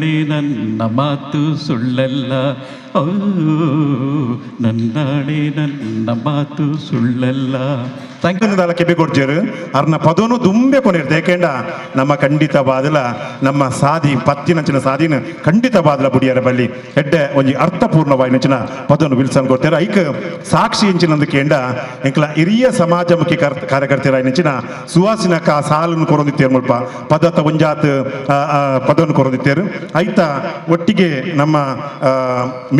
ನನ್ನಾಣೆ ನನ್ನ ಮಾತು ಸುಳ್ಳಲ್ಲ, ಓ ನನ್ನಾಣೆ ನನ್ನ ಮಾತು ಸುಳ್ಳಲ್ಲ. ಸಂಕನದಾಲ ಕೆಬೆ ಕೊಡ್ಜೇರು ಅರ್ನ ಪದೋನು ದುಂಬೆ ಕೊನಿರ್ತೆ ಏಕೆಂಡ ನಮ್ಮ ಖಂಡಿತ ಬಾದಲ ನಮ್ಮ ಸಾದಿ ಪತ್ತಿನಂಚಿನ ಸಾದಿನ ಖಂಡಿತ ಬಾದಲ ಬುಡಿಯರ ಬಲ್ಲಿ ಎಡ್ಡೆ ಒಂಜಿ ಅರ್ಥಪೂರ್ಣವಾಯಿ ನಂಚಿನ ಪದೋನು ವಿಲ್ಸನ್ ಕೊಡ್ತಾರೆ. ಐಕ್ ಸಾಕ್ಷಿ ಎಂಚಿನಂದು ಕೇಂಡ ಎಂಕ್ಲ ಹಿರಿಯ ಸಮಾಜಮುಖಿ ಕಾರ್ಯಕರ್ತರ ನಂಚಿನ ಸುವಾಸಿನಕ ಸಾಲನ್ನು ಕೊರೊಂದಿತ್ತೇರು ಮುಲ್ಪ ಪದತ ಒಂಜಾತ್ ಪದವನ್ನು ಕೊರೊಂದಿತ್ತೇರು. ಐತ ಒಟ್ಟಿಗೆ ನಮ್ಮ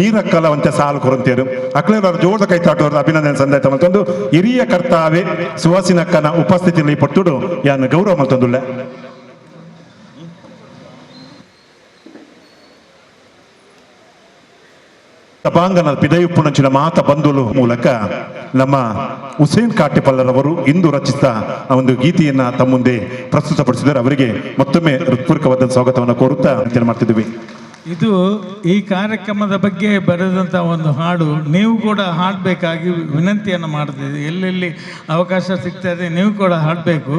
ಮೀರಕ್ಕಲ ಒಂಚ ಸಾಲು ಕೊರೊಂತೇರು ಅಕ್ಲೇರ ಜೋರದ ಕೈತಾಟೋರು ಅಭಿನಂದನೆ ಸಂದಾಯ ಮತ್ತೊಂದು ಹಿರಿಯ ಕರ್ತಾವೆ ಸುವಾಸಿನಕ್ಕನ ಉಪಸ್ಥಿತಿಯಲ್ಲಿ ಪಟ್ಟುಡು ಯಾನು ಗೌರವ ಮಲ್ತೊಂದುಲ್ಲ. ಸಭಾಂಗಣದ ಪಿದಯುಪ್ಪುಣಂಚಿನ ಮಾತ ಬಂಧುಲು ಮೂಲಕ ನಮ್ಮ ಹುಸೇನ್ ಕಾಟೆಪಲ್ಲರವರು ಇಂದು ರಚಿಸಿದ ಒಂದು ಗೀತೆಯನ್ನ ತಮ್ಮ ಮುಂದೆ ಪ್ರಸ್ತುತಪಡಿಸಿದ್ದಾರೆ. ಅವರಿಗೆ ಮತ್ತೊಮ್ಮೆ ಹೃತ್ಪೂರ್ವಕವಾದ ಸ್ವಾಗತವನ್ನು ಕೋರುತ್ತಾ ಮಾಡ್ತಿದ್ವಿ. ಇದು ಈ ಕಾರ್ಯಕ್ರಮದ ಬಗ್ಗೆ ಬರೆದಂಥ ಒಂದು ಹಾಡು, ನೀವು ಕೂಡ ಹಾಡಬೇಕಾಗಿ ವಿನಂತಿಯನ್ನು ಮಾಡ್ತಿದ್ದೆ. ಎಲ್ಲೆಲ್ಲಿ ಅವಕಾಶ ಸಿಗ್ತದೆ ನೀವು ಕೂಡ ಹಾಡಬೇಕು.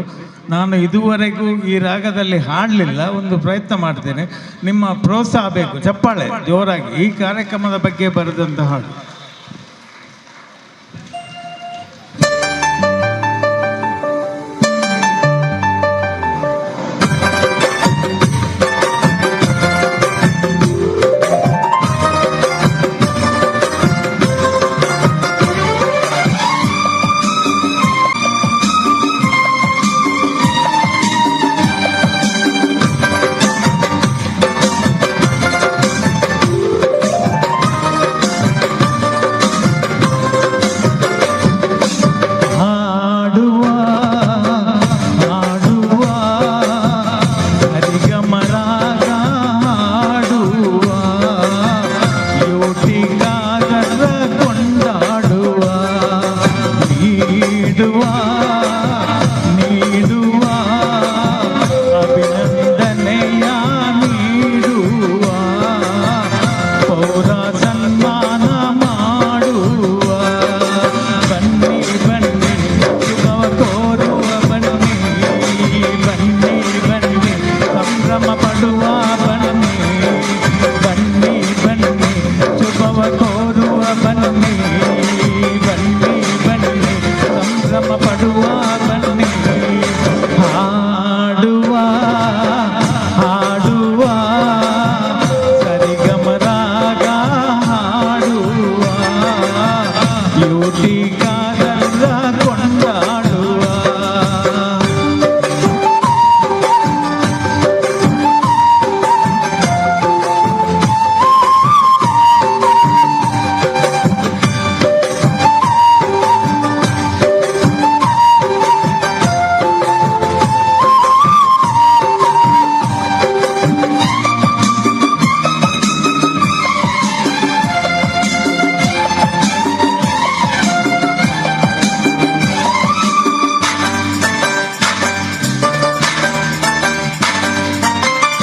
ನಾನು ಇದುವರೆಗೂ ಈ ರಾಗದಲ್ಲಿ ಹಾಡಲಿಲ್ಲ, ಒಂದು ಪ್ರಯತ್ನ ಮಾಡ್ತೇನೆ. ನಿಮ್ಮ ಪ್ರೋತ್ಸಾಹ ಬೇಕು, ಚಪ್ಪಾಳೆ ಜೋರಾಗಿ. ಈ ಕಾರ್ಯಕ್ರಮದ ಬಗ್ಗೆ ಬರೆದಂಥ ಹಾಡು.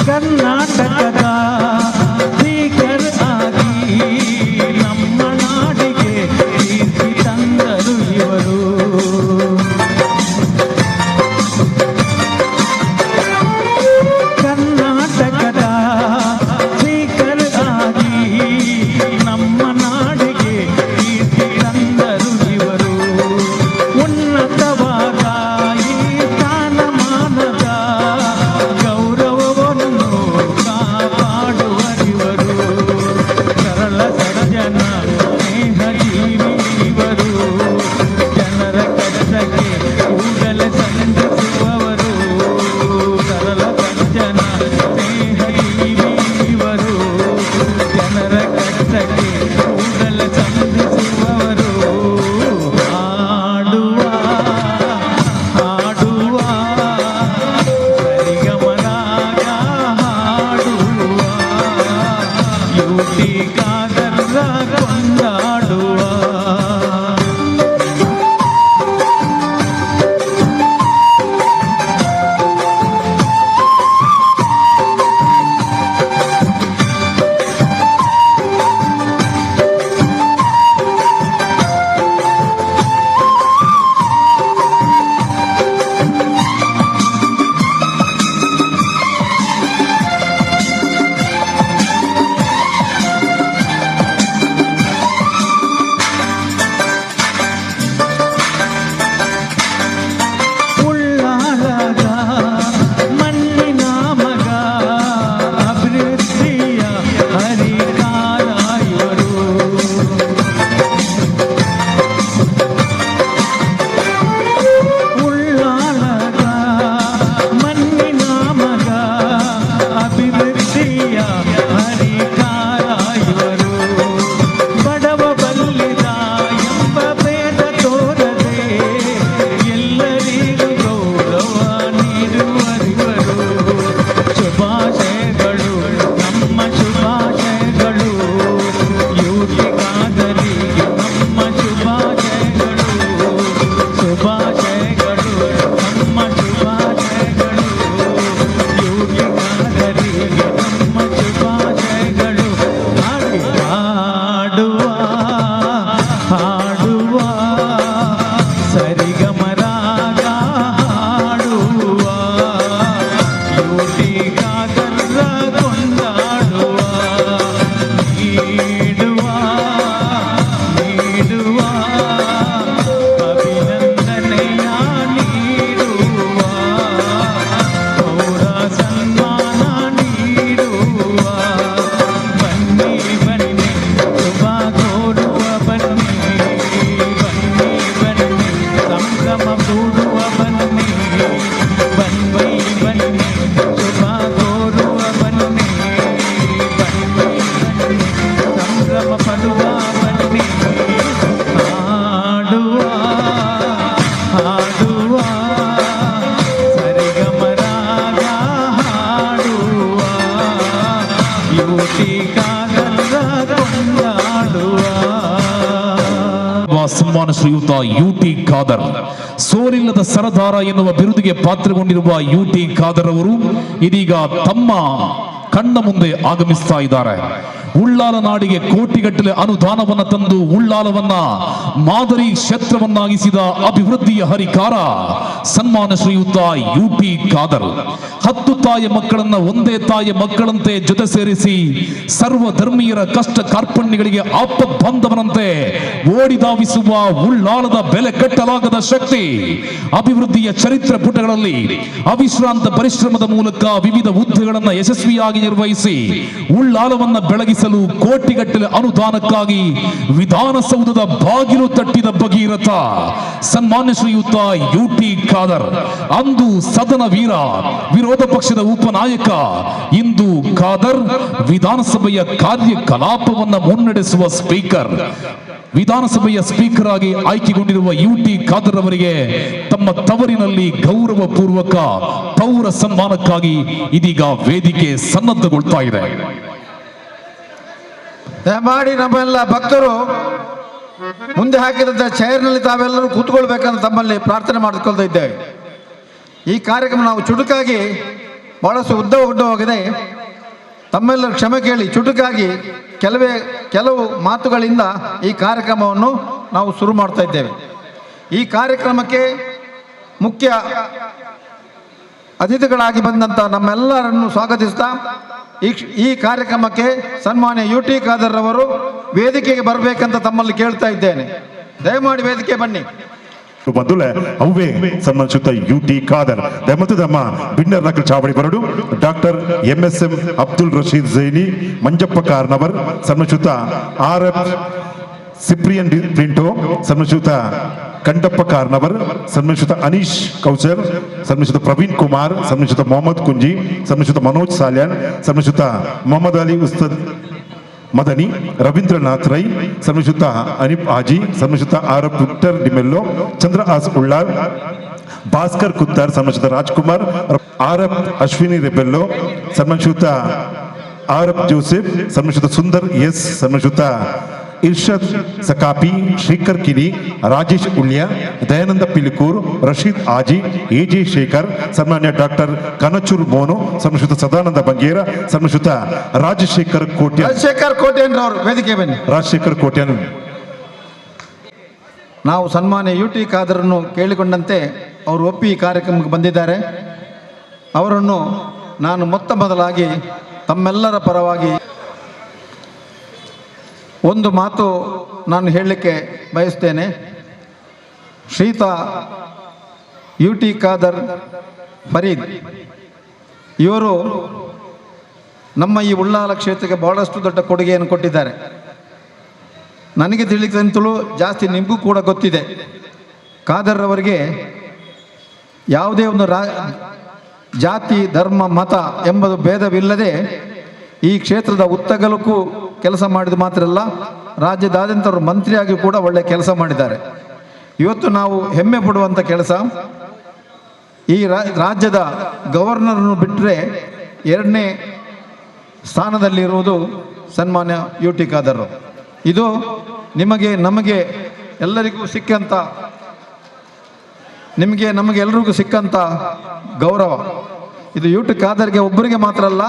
ಕರ್ನಾಟಕದ ಸ್ಪೀಕರ್ ಆಗಿ ನಮ್ಮ ನಾಡಿಗೆ ಕೀರ್ತಿ ತಂದರು ಇವರು. ಕರ್ನಾಟಕದ ಸ್ಪೀಕರ್ ಆಗಿ ನಮ್ಮ ನಾಡಿಗೆ ಕೀರ್ತಿ ತಂದರು ಇವರು. ಉನ್ನತವಾದ ಈ ಸ್ಥಾನಮಾನದ ಗೌರವವನ್ನು ಕಾಪಾಡುವರಿವರು. ಸರಳ ಸಜ್ಜನ ಸ್ನೇಹ ಜೀವಿ ಇವರು. ಜನರ ಕಷ್ಟಕ್ಕೆ ಕೂಡಲೇ ಸಂಧಿಸುವವರು. ಸರಳ ಸಜ್ಜನ ಸ್ನೇಹ ಜೀವಿ ಇವರು. ಜನರ ಕಷ್ಟಕ್ಕೆ ಕೂಡಲೇ ಸಂಧಿಸುವವರು. ಹಾಡುವ ಹಾಡುವ ಸರಿಗಮರಾಗ ಹಾಡುವ ಯುಟಿ ಕಾದರ ಕೊಂಡಾಡುವ. ಸನ್ಮಾನ ಶ್ರೀಯುತ ಯುಟಿ ಖಾದರ್, ಸೋಲಿಲ್ಲದ ಸರದಾರ ಎನ್ನುವ ಬಿರುದಿಗೆ ಪಾತ್ರಗೊಂಡಿರುವ ಯುಟಿ ಖಾದರ್ ಅವರು ಇದೀಗ ತಮ್ಮ ಕಣ್ಣ ಮುಂದೆ ಆಗಮಿಸ್ತಾ ಇದ್ದಾರೆ. ಉಳ್ಳಾಲ ನಾಡಿಗೆ ಕೋಟಿಗಟ್ಟಲೆ ಅನುದಾನವನ್ನ ತಂದು ಉಳ್ಳಾಲವನ್ನ ಮಾದರಿ ಕ್ಷೇತ್ರವನ್ನಾಗಿಸಿದ ಅಭಿವೃದ್ಧಿಯ ಹರಿಕಾರ ಸನ್ಮಾನ ಶ್ರೀಯುತ ಯುಟಿ ಖಾದರ್. 10 ತಾಯಿಯ ಮಕ್ಕಳನ್ನ ಒಂದೇ ತಾಯಿಯ ಮಕ್ಕಳಂತೆ ಜೊತೆ ಸೇರಿಸಿ ಸರ್ವ ಧರ್ಮೀಯರ ಕಷ್ಟ ಕಾರ್ಪಣ್ಯಗಳಿಗೆ ಆಪತ್ ಬಾಂಧವನಂತೆ ಓಡಿಧಾವಿಸುವ ಉಳ್ಳಾಲದ ಬೆಲೆ ಕಟ್ಟಲಾಗದ ಶಕ್ತಿ, ಅಭಿವೃದ್ಧಿಯ ಚರಿತ್ರೆ ಪುಟಗಳಲ್ಲಿ ಅವಿಶ್ರಾಂತ ಪರಿಶ್ರಮದ ಮೂಲಕ ವಿವಿಧ ಹುದ್ದೆಗಳನ್ನು ಯಶಸ್ವಿಯಾಗಿ ನಿರ್ವಹಿಸಿ ಉಳ್ಳಾಲವನ್ನ ಬೆಳಗಿಸಲು ಕೋಟಿಗಟ್ಟಲೆ ಅನುದಾನಕ್ಕಾಗಿ ವಿಧಾನಸೌಧದ ಬಾಗಿಲು ತಟ್ಟಿದ ಭಗೀರಥ ಸನ್ಮಾನ್ಯ ಶ್ರೀಯುತ ಯುಟಿ ಖಾದರ್. ಅಂದು ಸದನ ವೀರ, ವಿರೋಧ ಪಕ್ಷದ ಉಪನಾಯಕ. ಇಂದು ಖಾದರ್ ವಿಧಾನಸಭೆಯ ಕಾರ್ಯಕಲಾಪವನ್ನ ಮುನ್ನಡೆಸುವ ಸ್ಪೀಕರ್. ವಿಧಾನಸಭೆಯ ಸ್ಪೀಕರ್ ಆಗಿ ಆಯ್ಕೆಗೊಂಡಿರುವ ಯುಟಿ ಖಾದರ್ ಅವರಿಗೆ ತಮ್ಮ ತವರಿನಲ್ಲಿ ಗೌರವ ಪೂರ್ವಕ ಪೌರ ಸನ್ಮಾನಕ್ಕಾಗಿ ಇದೀಗ ವೇದಿಕೆ ಸನ್ನದ್ಧಗೊಳ್ತಾ ಇದೆ. ದಯಮಾಡಿ ನಮ್ಮೆಲ್ಲ ಭಕ್ತರು ಮುಂದೆ ಹಾಕಿದಂಥ ಚೇರ್ನಲ್ಲಿ ತಾವೆಲ್ಲರೂ ಕೂತ್ಕೊಳ್ಬೇಕಂತ ತಮ್ಮಲ್ಲಿ ಪ್ರಾರ್ಥನೆ ಮಾಡಿಕೊಳ್ತಾ ಇದ್ದೇವೆ. ಈ ಕಾರ್ಯಕ್ರಮ ನಾವು ಚುಟುಕಾಗಿ ಬಹಳಷ್ಟು ಉದ್ದವಾಗಿದೆ. ತಮ್ಮೆಲ್ಲರೂ ಕ್ಷಮೆ ಕೇಳಿ ಚುಟುಕಾಗಿ ಕೆಲವು ಮಾತುಗಳಿಂದ ಈ ಕಾರ್ಯಕ್ರಮವನ್ನು ನಾವು ಶುರು ಮಾಡ್ತಾ ಇದ್ದೇವೆ. ಈ ಕಾರ್ಯಕ್ರಮಕ್ಕೆ ಮುಖ್ಯ ಅತಿಥಿಗಳಾಗಿ ಬಂದಂಥ ನಮ್ಮೆಲ್ಲರನ್ನು ಸ್ವಾಗತಿಸ್ತಾ ಈ ಕಾರ್ಯಕ್ರಮಕ್ಕೆ ಸನ್ಮಾನ್ಯ ಯುಟಿ ಖಾದರ್ ಅವರು ವೇದಿಕೆಗೆ ಬರಬೇಕಂತ ತಮ್ಮಲ್ಲಿ ಕೇಳ್ತಾ ಇದ್ದೇನೆ. ದಯಮಾಡಿ ವೇದಿಕೆ ಬನ್ನಿ. ಮೊದಲೇ ಅವೇ ಸನ್ಮಾನಿಸುತ್ತ ಯುಟಿ ಖಾದರ್ ದಯಮತ್ತು ನಮ್ಮ ಬಿನ್ನರ್ ನಕಲ್ ಚಾವಡಿ ಬರಡು ಡಾಕ್ಟರ್ MSM ಅಬ್ದುಲ್ ರಶೀದ್ ಝೈನಿ ಮಂಜಪ್ಪ ಕಾರ್ನವರ್ ಸನ್ಮಾನಿಸುತ್ತ RF ಸಿಪ್ರಿಯನ್ ಪ್ರಿಂಟೋ ಸನ್ಮಾನಿಸುತ್ತ ಕಂಡಪ್ಪ ಕಾರ್ನವರ್ ಸನ್ಮಾನಿಸುತ್ತ ಅನೀಶ್ ಕೌಸರ್ ಸನ್ಮಾನಿಸುತ್ತ ಪ್ರವೀಣ್ ಕುಮಾರ್ ಸನ್ಮಾನಿಸುತ್ತ ಮೊಹಮ್ಮದ್ ಕುಂಜಿ ಸನ್ಮಾನಿಸುತ್ತ ಮನೋಜ್ ಸಾಲ್ಯಾನ್ ಸನ್ಮಾನಿಸುತ್ತ ಮೊಹಮ್ಮದ್ ಅಲಿ ಉಸ್ತದ್ ಮದನಿ ರವೀಂದ್ರನಾಥ್ ರೈ ಸನ್ಮಾನಿಸುತ್ತ ಅನಿಪ್ ಆಜಿ ಸನ್ಮಾನಿಸುತ್ತ RF ವಿಕ್ಟರ್ ಡಿಮೆಲ್ಲೋ ಚಂದ್ರ ಆಸ್ ಉಳ್ಳಾಲ್ ಭಾಸ್ಕರ್ ಕುತ್ತಾರ್ ಸನ್ಮಾನಿಸುತ್ತ ರಾಜ್ಕುಮಾರ್ RF ಅಶ್ವಿನಿ ರೆಬೆಲ್ಲೋ ಸನ್ಮಾನಿಸುತ್ತ RF ಜೋಸೆಫ್ ಸನ್ಮಾನಿಸುತ್ತ ಸುಂದರ್ ಎಸ್ ಸನ್ಮಾನಿಸುತ್ತ ಇರ್ಷದ್ ಸಕಾಪಿ ಶ್ರೀಕರ್ ಕಿನಿ ರಾಜೇಶ್ ಉಳ್ಯ ದಯಾನಂದ ಪಿಲಿಕೂರ್ ರಶೀದ್ ಆಜಿ AJ ಶೇಖರ್ ಸನ್ಮಾನ್ಯ ಡಾಕ್ಟರ್ ಕನಚೂರ್ ಮೋನು ಸನ್ಮಾನಿಸುತ್ತ ಸದಾನಂದ ಬಂಗೇರ ಸನ್ಮಾನಿಸುತ್ತ ರಾಜಶೇಖರ್ ಕೋಟ್ಯನ್ ಅವರು ವೇದಿಕೆ ಬನ್ನಿ. ರಾಜಶೇಖರ್ ಕೋಟ್ಯನ್. ನಾವು ಸನ್ಮಾನ್ಯ ಯುಟಿ ಖಾದರನ್ನು ಕೇಳಿಕೊಂಡಂತೆ ಅವರು ಒಪ್ಪಿ ಈ ಕಾರ್ಯಕ್ರಮಕ್ಕೆ ಬಂದಿದ್ದಾರೆ. ಅವರನ್ನು ನಾನು ಮೊದಲಾಗಿ ತಮ್ಮೆಲ್ಲರ ಪರವಾಗಿ ಒಂದು ಮಾತು ನಾನು ಹೇಳಲಿಕ್ಕೆ ಬಯಸ್ತೇನೆ. ಶ್ರೀಯುತ ಯುಟಿ ಖಾದರ್ ಫರೀದ್ ಇವರು ನಮ್ಮ ಈ ಉಳ್ಳಾಲ ಕ್ಷೇತ್ರಕ್ಕೆ ಬಹಳಷ್ಟು ದೊಡ್ಡ ಕೊಡುಗೆಯನ್ನು ಕೊಟ್ಟಿದ್ದಾರೆ. ನನಗೆ ತಿಳಿದಂತಲೂ ಜಾಸ್ತಿ ನಿಮಗೂ ಕೂಡ ಗೊತ್ತಿದೆ. ಖಾದರ್ ಅವರಿಗೆ ಯಾವುದೇ ಒಂದು ಜಾತಿ ಧರ್ಮ ಮತ ಎಂಬುದು ಭೇದವಿಲ್ಲದೆ ಈ ಕ್ಷೇತ್ರದ ಉತ್ತಗಲಕ್ಕೂ ಕೆಲಸ ಮಾಡಿದ ಮಾತ್ರ ಅಲ್ಲ, ರಾಜ್ಯದಾದ್ಯಂತ ಅವರು ಮಂತ್ರಿಯಾಗಿ ಕೂಡ ಒಳ್ಳೆಯ ಕೆಲಸ ಮಾಡಿದ್ದಾರೆ. ಇವತ್ತು ನಾವು ಹೆಮ್ಮೆ ಪಡುವಂಥ ಕೆಲಸ, ಈ ರಾಜ್ಯದ ಗವರ್ನರ್ನು ಬಿಟ್ಟರೆ 2ನೇ ಸ್ಥಾನದಲ್ಲಿರುವುದು ಸನ್ಮಾನ್ಯ ಯುಟಿ ಖಾದರ್. ಇದು ನಮಗೆ ಎಲ್ಲರಿಗೂ ಸಿಕ್ಕಂಥ ನಮಗೆಲ್ಲರಿಗೂ ಸಿಕ್ಕಂಥ ಗೌರವ. ಇದು ಯುಟಿ ಖಾದರ್ಗೆ ಒಬ್ಬರಿಗೆ ಮಾತ್ರ ಅಲ್ಲ,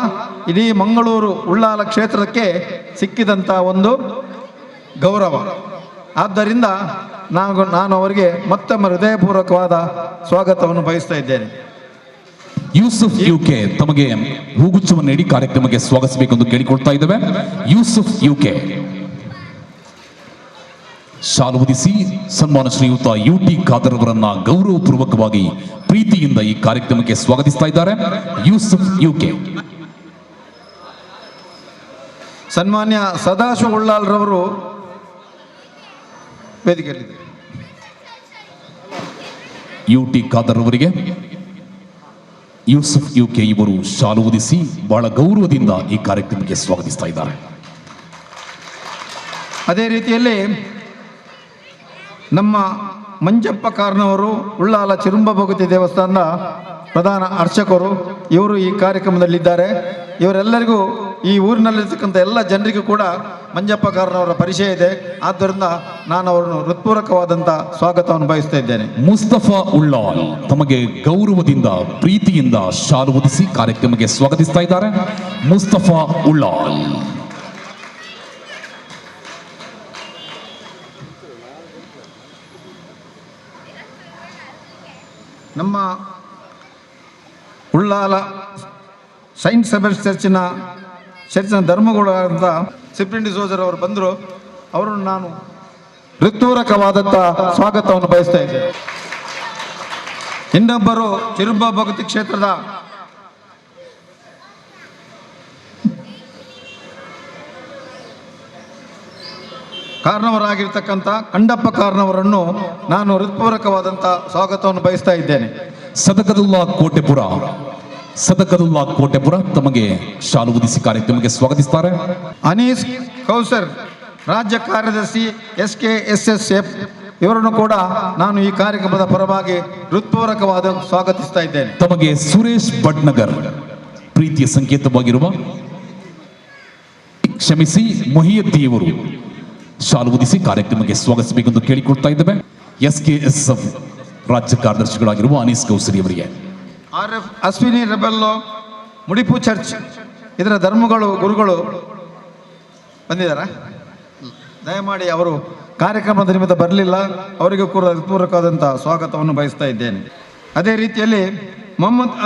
ಇಡೀ ಮಂಗಳೂರು ಉಳ್ಳಾಲ ಕ್ಷೇತ್ರಕ್ಕೆ ಸಿಕ್ಕಿದಂಥ ಒಂದು ಗೌರವ. ಆದ್ದರಿಂದ ನಾನು ಅವರಿಗೆ ಮತ್ತೊಮ್ಮೆ ಹೃದಯಪೂರ್ವಕವಾದ ಸ್ವಾಗತವನ್ನು ಬಯಸ್ತಾ ಇದ್ದೇನೆ. ಯೂಸುಫ್ UK ತಮಗೆ ಹೂಗುಚ್ಛವನ್ನು ನೀಡಿ ಕಾರ್ಯಕ್ರಮಕ್ಕೆ ಸ್ವಾಗತಿಸಬೇಕೆಂದು ಕೇಳಿಕೊಳ್ತಾ ಇದ್ದೇವೆ. ಯೂಸುಫ್ UK ಶಾಲು ಹೊದಿಸಿ ಸನ್ಮಾನ ಶ್ರೀಯುತ ಯುಟಿ ಖಾದರ್ ಅವರನ್ನ ಗೌರವಪೂರ್ವಕವಾಗಿ ಪ್ರೀತಿಯಿಂದ ಈ ಕಾರ್ಯಕ್ರಮಕ್ಕೆ ಸ್ವಾಗತಿಸ್ತಾ ಇದ್ದಾರೆ. ಯೂಸುಫ್ UK. ಸನ್ಮಾನ್ಯ ಸದಾಶಿವ ಉಳ್ಳಾಲ್ರವರು ವೇದಿಕೆಯಲ್ಲಿದ್ದಾರೆ. ಯುಟಿ ಖಾದರ್ ಅವರಿಗೆ ಯೂಸುಫ್ UK ಇವರು ಶಾಲು ಹೊದಿಸಿ ಬಹಳ ಗೌರವದಿಂದ ಈ ಕಾರ್ಯಕ್ರಮಕ್ಕೆ ಸ್ವಾಗತಿಸ್ತಾ ಇದ್ದಾರೆ. ಅದೇ ರೀತಿಯಲ್ಲಿ ನಮ್ಮ ಮಂಜಪ್ಪ ಕಾರ್ನವರು ಉಳ್ಳಾಲ ಚಿರುಂಬ ಭಗವತಿ ದೇವಸ್ಥಾನದ ಪ್ರಧಾನ ಅರ್ಚಕರು, ಇವರು ಈ ಕಾರ್ಯಕ್ರಮದಲ್ಲಿದ್ದಾರೆ. ಇವರೆಲ್ಲರಿಗೂ ಈ ಊರಿನಲ್ಲಿರ್ತಕ್ಕಂಥ ಎಲ್ಲ ಜನರಿಗೂ ಕೂಡ ಮಂಜಪ್ಪ ಕಾರನವರ ಪರಿಚಯ ಇದೆ. ಆದ್ದರಿಂದ ನಾನು ಅವರನ್ನು ಹೃತ್ಪೂರ್ವಕವಾದಂಥ ಸ್ವಾಗತವನ್ನು ಬಯಸ್ತಾ ಇದ್ದೇನೆ. ಮುಸ್ತಫಾ ಉಳ್ಳಾಲ್ ತಮಗೆ ಗೌರವದಿಂದ ಪ್ರೀತಿಯಿಂದ ಶಾಲು ಹೊದಿಸಿ ಕಾರ್ಯಕ್ರಮಕ್ಕೆ ಸ್ವಾಗತಿಸ್ತಾ ಇದ್ದಾರೆ. ಮುಸ್ತಫಾ ಉಳ್ಳಾಲ್. ನಮ್ಮ ಉಳ್ಳಾಲ ಸೈಂಟ್ ಸೆಬೆಸ್ ಚರ್ಚಿನ ಧರ್ಮಗುರುಗಳಾದಂಥ ಸಿಪ್ರಿನ್ ಡಿಸೋಜರ್ ಅವರು ಬಂದರು. ಅವರನ್ನು ನಾನು ಹೃತ್ಪೂರ್ವಕವಾದಂಥ ಸ್ವಾಗತವನ್ನು ಬಯಸ್ತಾ ಇದ್ದೇನೆ. ಇನ್ನೊಬ್ಬರು ಚಿರುಬ ಭಗವತಿ ಕ್ಷೇತ್ರದ ಕಾರಣವರಾಗಿರ್ತಕ್ಕಂಥ ಕಂಡಪ್ಪ ಕಾರಣವರನ್ನು ನಾನು ಹೃತ್ಪೂರ್ವಕವಾದಂಥ ಸ್ವಾಗತವನ್ನು ಬಯಸ್ತಾ ಇದ್ದೇನೆ. ಸದಕದುಲ್ಲಾ ಕೋಟೆಪುರ ತಮಗೆ ಶಾಲು ಹೊದಿಸಿ ಕಾರ್ಯಕ್ರಮಕ್ಕೆ ಸ್ವಾಗತಿಸ್ತಾರೆ. ಅನೀಸ್ ಕೌಸರ್ ರಾಜ್ಯ ಕಾರ್ಯದರ್ಶಿ SKSSF ಇವರನ್ನು ಕೂಡ ನಾನು ಈ ಕಾರ್ಯಕ್ರಮದ ಪರವಾಗಿ ಹೃತ್ಪೂರ್ವಕವಾದ ಸ್ವಾಗತಿಸ್ತಾ ಇದ್ದೇನೆ. ತಮಗೆ ಸುರೇಶ್ ಭಟ್ನಗರ್ ಪ್ರೀತಿಯ ಸಂಕೇತವಾಗಿರುವ ಮೊಹಿಯದ್ದಿಯವರು ಶಾಲು ಹೊದಿಸಿ ಕಾರ್ಯಕ್ರಮಕ್ಕೆ ಸ್ವಾಗತಿಸಬೇಕೆಂದು ಕೇಳಿಕೊಳ್ತಾ ಇದ್ದೇವೆ. SKSF ರಾಜ್ಯ ಕಾರ್ಯದರ್ಶಿಗಳಾಗಿರುವ ಅನೀಸ್ ಕೌಸರಿ ಅವರಿಗೆ. RF ಅಶ್ವಿನಿ ರೆಬೆಲ್ಲೋ ಮುಡಿಪು ಚರ್ಚ್ ಇದರ ಗುರುಗಳು ಬಂದಿದ್ದಾರಾ? ದಯಮಾಡಿ ಅವರು ಕಾರ್ಯಕ್ರಮದ ನಿಮಿತ್ತ ಬರಲಿಲ್ಲ, ಅವರಿಗೂ ಕೂಡ ಹೃತ್ಪೂರ್ವಕವಾದಂಥ ಸ್ವಾಗತವನ್ನು ಬಯಸ್ತಾ ಇದ್ದೇನೆ. ಅದೇ ರೀತಿಯಲ್ಲಿ ಮೊಹಮ್ಮದ್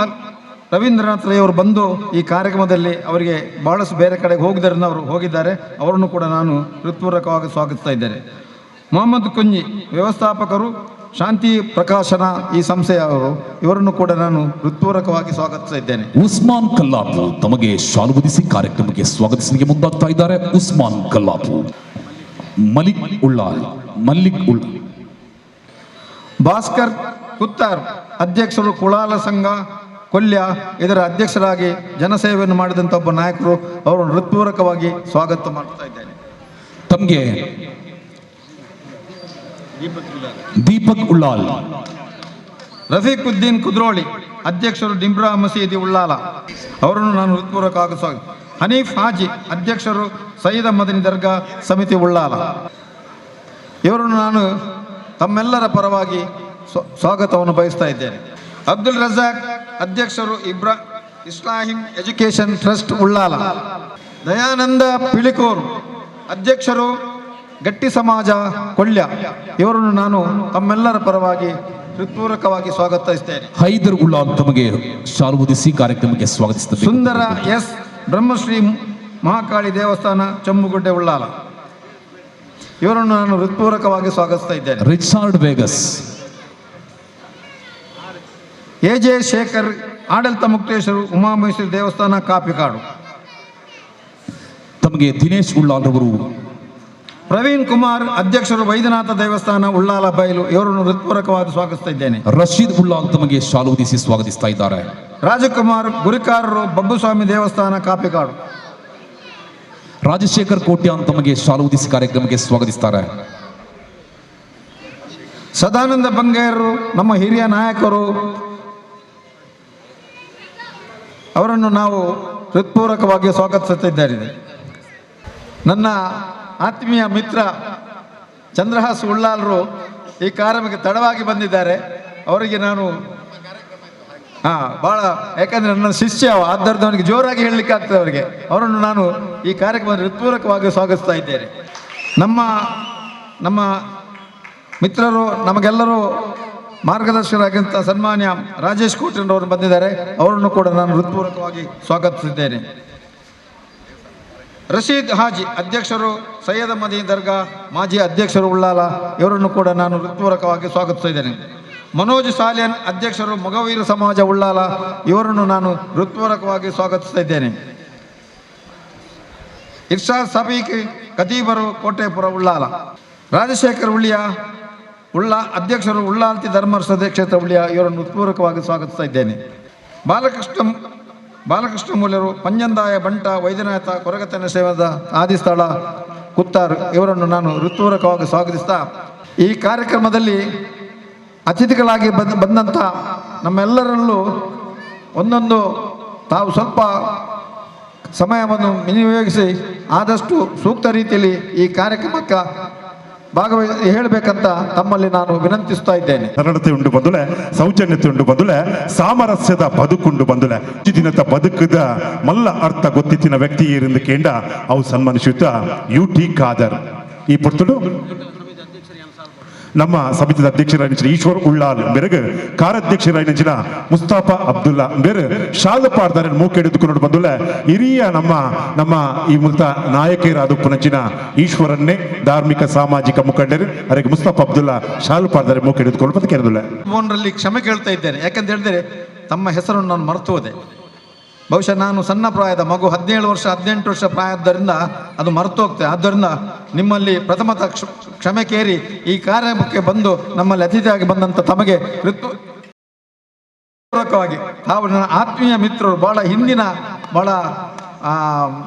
ರವೀಂದ್ರನಾಥ್ ರೈ ಅವರು ಬಂದು ಈ ಕಾರ್ಯಕ್ರಮದಲ್ಲಿ ಅವರಿಗೆ ಬಹಳಷ್ಟು ಬೇರೆ ಕಡೆಗೆ ಅವರು ಹೋಗಿದ್ದಾರೆ. ಅವರನ್ನು ಕೂಡ ನಾನು ಹೃತ್ಪೂರ್ವಕವಾಗಿ ಸ್ವಾಗತಿಸ್ತಾ ಇದ್ದೇನೆ. ಮೊಹಮ್ಮದ್ ಕುಂಜಿ ವ್ಯವಸ್ಥಾಪಕರು ಶಾಂತಿ ಪ್ರಕಾಶನ ಈ ಸಂಸ್ಥೆಯವರು, ಇವರನ್ನು ಕೂಡ ನಾನು ಹೃತ್ಪೂರ್ವಕವಾಗಿ ಸ್ವಾಗತಿಸ್ತಾ ಇದ್ದೇನೆ. ಉಸ್ಮಾನ್ ಕಲ್ಲಾಪು ತಮಗೆ ಶಾಲು ಹೊದಿಸಿ ಕಾರ್ಯಕ್ರಮಕ್ಕೆ ಸ್ವಾಗತಿಸಲಿಕ್ಕೆ ಮುಂದಾಗ್ತಾ ಇದ್ದಾರೆ. ಉಸ್ಮಾನ್ ಕಲ್ಲಾಪು. ಮಲ್ಲಿಕ್ ಉಳ್ಳಾಲ್ ಭಾಸ್ಕರ್ ಕುತ್ತಾರ್ ಅಧ್ಯಕ್ಷರು ಕುಳಾಲ ಸಂಘ ಕೊಲ್ಯ ಇದರ ಅಧ್ಯಕ್ಷರಾಗಿ ಜನಸೇವೆಯನ್ನು ಮಾಡಿದಂಥ ಒಬ್ಬ ನಾಯಕರು, ಅವರನ್ನು ಹೃತ್ಪೂರ್ವಕವಾಗಿ ಸ್ವಾಗತ ಮಾಡ್ತಾ ಇದ್ದೇನೆ. ತಮಗೆ ದೀಪಕ್ ಉಳ್ಳಾಲ್. ರಫೀಕುದ್ದೀನ್ ಕುದ್ರೋಳಿ ಅಧ್ಯಕ್ಷರು ಡಿಂಬ್ರಾ ಮಸೀದಿ ಉಳ್ಳಾಲ, ಅವರನ್ನು ನಾನು ಹೃತ್ಪೂರ್ವಕವಾಗಿ ಸ್ವಾಗತ. ಹನೀಫ್ ಹಾಜಿ ಅಧ್ಯಕ್ಷರು ಸೈಯದ ಮದನಿ ದರ್ಗಾ ಸಮಿತಿ ಉಳ್ಳಾಲ, ಇವರನ್ನು ನಾನು ತಮ್ಮೆಲ್ಲರ ಪರವಾಗಿ ಸ್ವಾಗತವನ್ನು ಬಯಸ್ತಾ ಇದ್ದೇನೆ. ಅಬ್ದುಲ್ ರಜಾಕ್ ಅಧ್ಯಕ್ಷರು ಇಸ್ಲಾಹಿಂ ಎಜುಕೇಷನ್ ಟ್ರಸ್ಟ್ ಉಳ್ಳಾಲ. ದಯಾನಂದ ಪಿಳಿಕೂರು ಅಧ್ಯಕ್ಷರು ಗಟ್ಟಿ ಸಮಾಜ ಕೊಲ್ಯ, ಇವರನ್ನು ನಾನು ತಮ್ಮೆಲ್ಲರ ಪರವಾಗಿ ಹೃತ್ಪೂರ್ವಕವಾಗಿ ಸ್ವಾಗತಿಸ್ತೇನೆ. ಹೈದರ್ ಉಳ್ಳಾಲ್ ತಮಗೆ ಶಾಲು ಹೊದಿಸಿ ಕಾರ್ಯಕ್ರಮಕ್ಕೆ ಸ್ವಾಗತಿಸುತ್ತದೆ. ಸುಂದರ ಎಸ್ ಬ್ರಹ್ಮಶ್ರೀ ಮಹಾಕಾಳಿ ದೇವಸ್ಥಾನ ಚಮ್ಮುಗುಡ್ಡೆ ಉಳ್ಳಾಲ, ಇವರನ್ನು ನಾನು ಹೃತ್ಪೂರ್ವಕವಾಗಿ ಸ್ವಾಗತಿಸ್ತಾ ಇದ್ದೇನೆ. Richard Vegas. AJ ಶೇಖರ್ ಆಡಳಿತ ಮುಕ್ತೇಶ್ವರು ಉಮಾಮಹೇಶ್ವರಿ ದೇವಸ್ಥಾನ ಕಾಪಿಕಾಡು, ತಮಗೆ ದಿನೇಶ್ ಉಳ್ಳಾಲ್ ರವರು. ಪ್ರವೀಣ್ ಕುಮಾರ್ ಅಧ್ಯಕ್ಷರು ವೈದ್ಯನಾಥ ದೇವಸ್ಥಾನ ಉಳ್ಳಾಲ ಬಯಲು, ಇವರನ್ನು ಹೃತ್ಪೂರ್ವಕವಾಗಿ ಸ್ವಾಗತಿಸ್ತಾ ಇದ್ದೇನೆ. ರಶೀದ್ ಉಳ್ಳಾಲ್ ತಮಗೆ ಶಾಲು ಹೊದಿಸಿ ಸ್ವಾಗತಿಸ್ತಾ ಇದ್ದಾರೆ. ರಾಜಕುಮಾರ್ ಗುರಿಕಾರರು ಬಬ್ಬುಸ್ವಾಮಿ ದೇವಸ್ಥಾನ ಕಾಪಿಕಾಡು. ರಾಜಶೇಖರ್ ಕೋಟ್ಯಾನ್ ತಮಗೆ ಶಾಲು ಹೊದಿಸಿ ಕಾರ್ಯಕ್ರಮಕ್ಕೆ ಸ್ವಾಗತಿಸ್ತಾರೆ. ಸದಾನಂದ ಬಂಗೇರರು ನಮ್ಮ ಹಿರಿಯ ನಾಯಕರು, ಅವರನ್ನು ನಾವು ಹೃತ್ಪೂರ್ವಕವಾಗಿ ಸ್ವಾಗತಿಸುತ್ತಿದ್ದಾರೆ. ನನ್ನ ಆತ್ಮೀಯ ಮಿತ್ರ ಚಂದ್ರಹಾಸ್ ಉಳ್ಳಾಲರು ಈ ಕಾರ್ಯಕ್ರಮಕ್ಕೆ ತಡವಾಗಿ ಬಂದಿದ್ದಾರೆ. ಅವರಿಗೆ ನಾನು ಭಾಳ, ಯಾಕಂದರೆ ನನ್ನ ಶಿಷ್ಯ ಆದ್ದರಿಂದ ಅವನಿಗೆ ಜೋರಾಗಿ ಹೇಳಲಿಕ್ಕೆ ಆಗ್ತದೆ ಅವರಿಗೆ. ಅವರನ್ನು ನಾನು ಈ ಕಾರ್ಯಕ್ರಮದಲ್ಲಿ ಹೃತ್ಪೂರ್ವಕವಾಗಿ ಸ್ವಾಗತಿಸ್ತಾ ಇದ್ದೇನೆ. ನಮ್ಮ ಮಿತ್ರರು, ನಮಗೆಲ್ಲರೂ ಮಾರ್ಗದರ್ಶಕರಾಗಿಂತ ಸನ್ಮಾನ್ಯ ರಾಜೇಶ್ ಕೋಟೆಯವರು ಬಂದಿದ್ದಾರೆ. ಅವರನ್ನು ಕೂಡ ನಾನು ಹೃತ್ಪೂರ್ವಕವಾಗಿ ಸ್ವಾಗತಿಸಿದ್ದೇನೆ. ರಶೀದ್ ಹಾಜಿ ಅಧ್ಯಕ್ಷರು ಸೈಯದ ಮದೀನ್ ದರ್ಗಾ ಮಾಜಿ ಅಧ್ಯಕ್ಷರು ಉಳ್ಳಾಲ, ಇವರನ್ನು ಕೂಡ ನಾನು ಹೃತ್ಪೂರ್ವಕವಾಗಿ ಸ್ವಾಗತಿಸ್ತಾ ಇದ್ದೇನೆ. ಮನೋಜ್ ಸಾಲಿಯನ್ ಅಧ್ಯಕ್ಷರು ಮೊಗವೀರ ಸಮಾಜ ಉಳ್ಳಾಲ, ಇವರನ್ನು ನಾನು ಹೃತ್ಪೂರ್ವಕವಾಗಿ ಸ್ವಾಗತಿಸ್ತಾ ಇದ್ದೇನೆ. ಇರ್ಷಾದ್ ಸಬೀಕ್ ಕತೀಬರು ಕೋಟೆಪುರ ಉಳ್ಳಾಲ, ರಾಜಶೇಖರ್ ಅಧ್ಯಕ್ಷರು ಉಳ್ಳಾಲ್ತಿ ಧರ್ಮ ಕ್ಷೇತ್ರ ಉಳ್ಳಿಯ, ಇವರನ್ನು ಹೃತ್ಪೂರ್ವಕವಾಗಿ ಸ್ವಾಗತಿಸ್ತಾ ಇದ್ದೇನೆ. ಬಾಲಕೃಷ್ಣ ಮೂಲ್ಯರು ಪಂಜಂದಾಯ ಬಂಟ ವೈದ್ಯನಾಥ ಕೊರಗತನ ಸೇವದ ಆದಿಸ್ಥಳ ಕುತ್ತಾರ್, ಇವರನ್ನು ನಾನು ಹೃತ್ಪೂರ್ವಕವಾಗಿ ಸ್ವಾಗತಿಸ್ತಾ ಈ ಕಾರ್ಯಕ್ರಮದಲ್ಲಿ ಅತಿಥಿಗಳಾಗಿ ಬಂದಂಥ ನಮ್ಮೆಲ್ಲರಲ್ಲೂ ಒಂದೊಂದು ತಾವು ಸ್ವಲ್ಪ ಸಮಯವನ್ನು ವಿನಿಯೋಗಿಸಿ ಆದಷ್ಟು ಸೂಕ್ತ ರೀತಿಯಲ್ಲಿ ಈ ಕಾರ್ಯಕ್ರಮಕ್ಕೆ ಭಾಗವಹಿಸಿ ಹೇಳಬೇಕಂತ ತಮ್ಮಲ್ಲಿ ನಾನು ವಿನಂತಿಸ್ತಾ ಇದ್ದೇನೆ. ಸರಳತೆ ಉಂಡು ಬಂದುಲೆ, ಸೌಜನ್ಯತೆ ಉಂಡು ಬಂದುಲೆ, ಸಾಮರಸ್ಯದ ಬದುಕುಂಡು ಬಂದುಲೆ, ದಿನದ ಬದುಕದ ಮಲ್ಲ ಅರ್ಥ ಗೊತ್ತಿತ್ತಿನ ವ್ಯಕ್ತಿ ಇರಿಂದ ಕೇಂದ್ರ ಅವು ಸನ್ಮಾನಿಸುತ್ತ UT ಖಾದರ್ ಈ ಪುರ್ತುಡು ನಮ್ಮ ಸಮಿತಿಯ ಅಧ್ಯಕ್ಷರಾಗಿನ ಈಶ್ವರ್ ಉಳ್ಳಾಲ್ ಬೆರಗ ಕಾರ್ಯಾಧ್ಯಕ್ಷರಾಗಿನ ಮುಸ್ತಾಫಾ ಅಬ್ದುಲ್ಲಾ ಬೇರೆ ಶಾಲ್ ಪಾಡ್ದಾರೆ ಮೂಕೆ ಹಿಡಿದುಕೊಂಡು ಬಂದುಲ್ಲ ಹಿರಿಯ ನಮ್ಮ ಈ ಮೂಲಕ ನಾಯಕರಾದ ಪುನಂಚಿನ ಈಶ್ವರನ್ನೇ ಧಾರ್ಮಿಕ ಸಾಮಾಜಿಕ ಮುಖಂಡರು ಅದಕ್ಕೆ ಮುಸ್ತಾಫಾ ಅಬ್ದುಲ್ಲಾ ಶಾಲ್ ಪಾಡ್ದಾರೆ ಮೂಕೆ ಹಿಡಿದುಕೊಂಡು ಬಂದು ಕೇಳಿದಿಲ್ಲ. ಫೋನ್ರಲ್ಲಿ ಕ್ಷಮೆ ಕೇಳ್ತಾ ಇದ್ದೇನೆ, ಯಾಕಂತ ಹೇಳಿದ್ರೆ ತಮ್ಮ ಹೆಸರನ್ನು ನಾನು ಮರೆತು ಹೋದೆ. ಬಹುಶಃ ನಾನು ಸಣ್ಣ ಪ್ರಾಯದ ಮಗು 17 ವರ್ಷ 18 ವರ್ಷ ಪ್ರಾಯದ್ದರಿಂದ ಅದು ಮರೆತು ಹೋಗ್ತದೆ. ಆದ್ದರಿಂದ ನಿಮ್ಮಲ್ಲಿ ಪ್ರಥಮತ ಕ್ಷಮೆ ಕೇರಿ ಈ ಕಾರ್ಯಕ್ರಮಕ್ಕೆ ಬಂದು ನಮ್ಮಲ್ಲಿ ಅತಿಥಿಯಾಗಿ ಬಂದಂಥ ತಮಗೆ ಪೂರ್ವಕವಾಗಿ ತಾವು ನನ್ನ ಆತ್ಮೀಯ ಮಿತ್ರರು, ಬಹಳ ಹಿಂದಿನ ಬಹಳ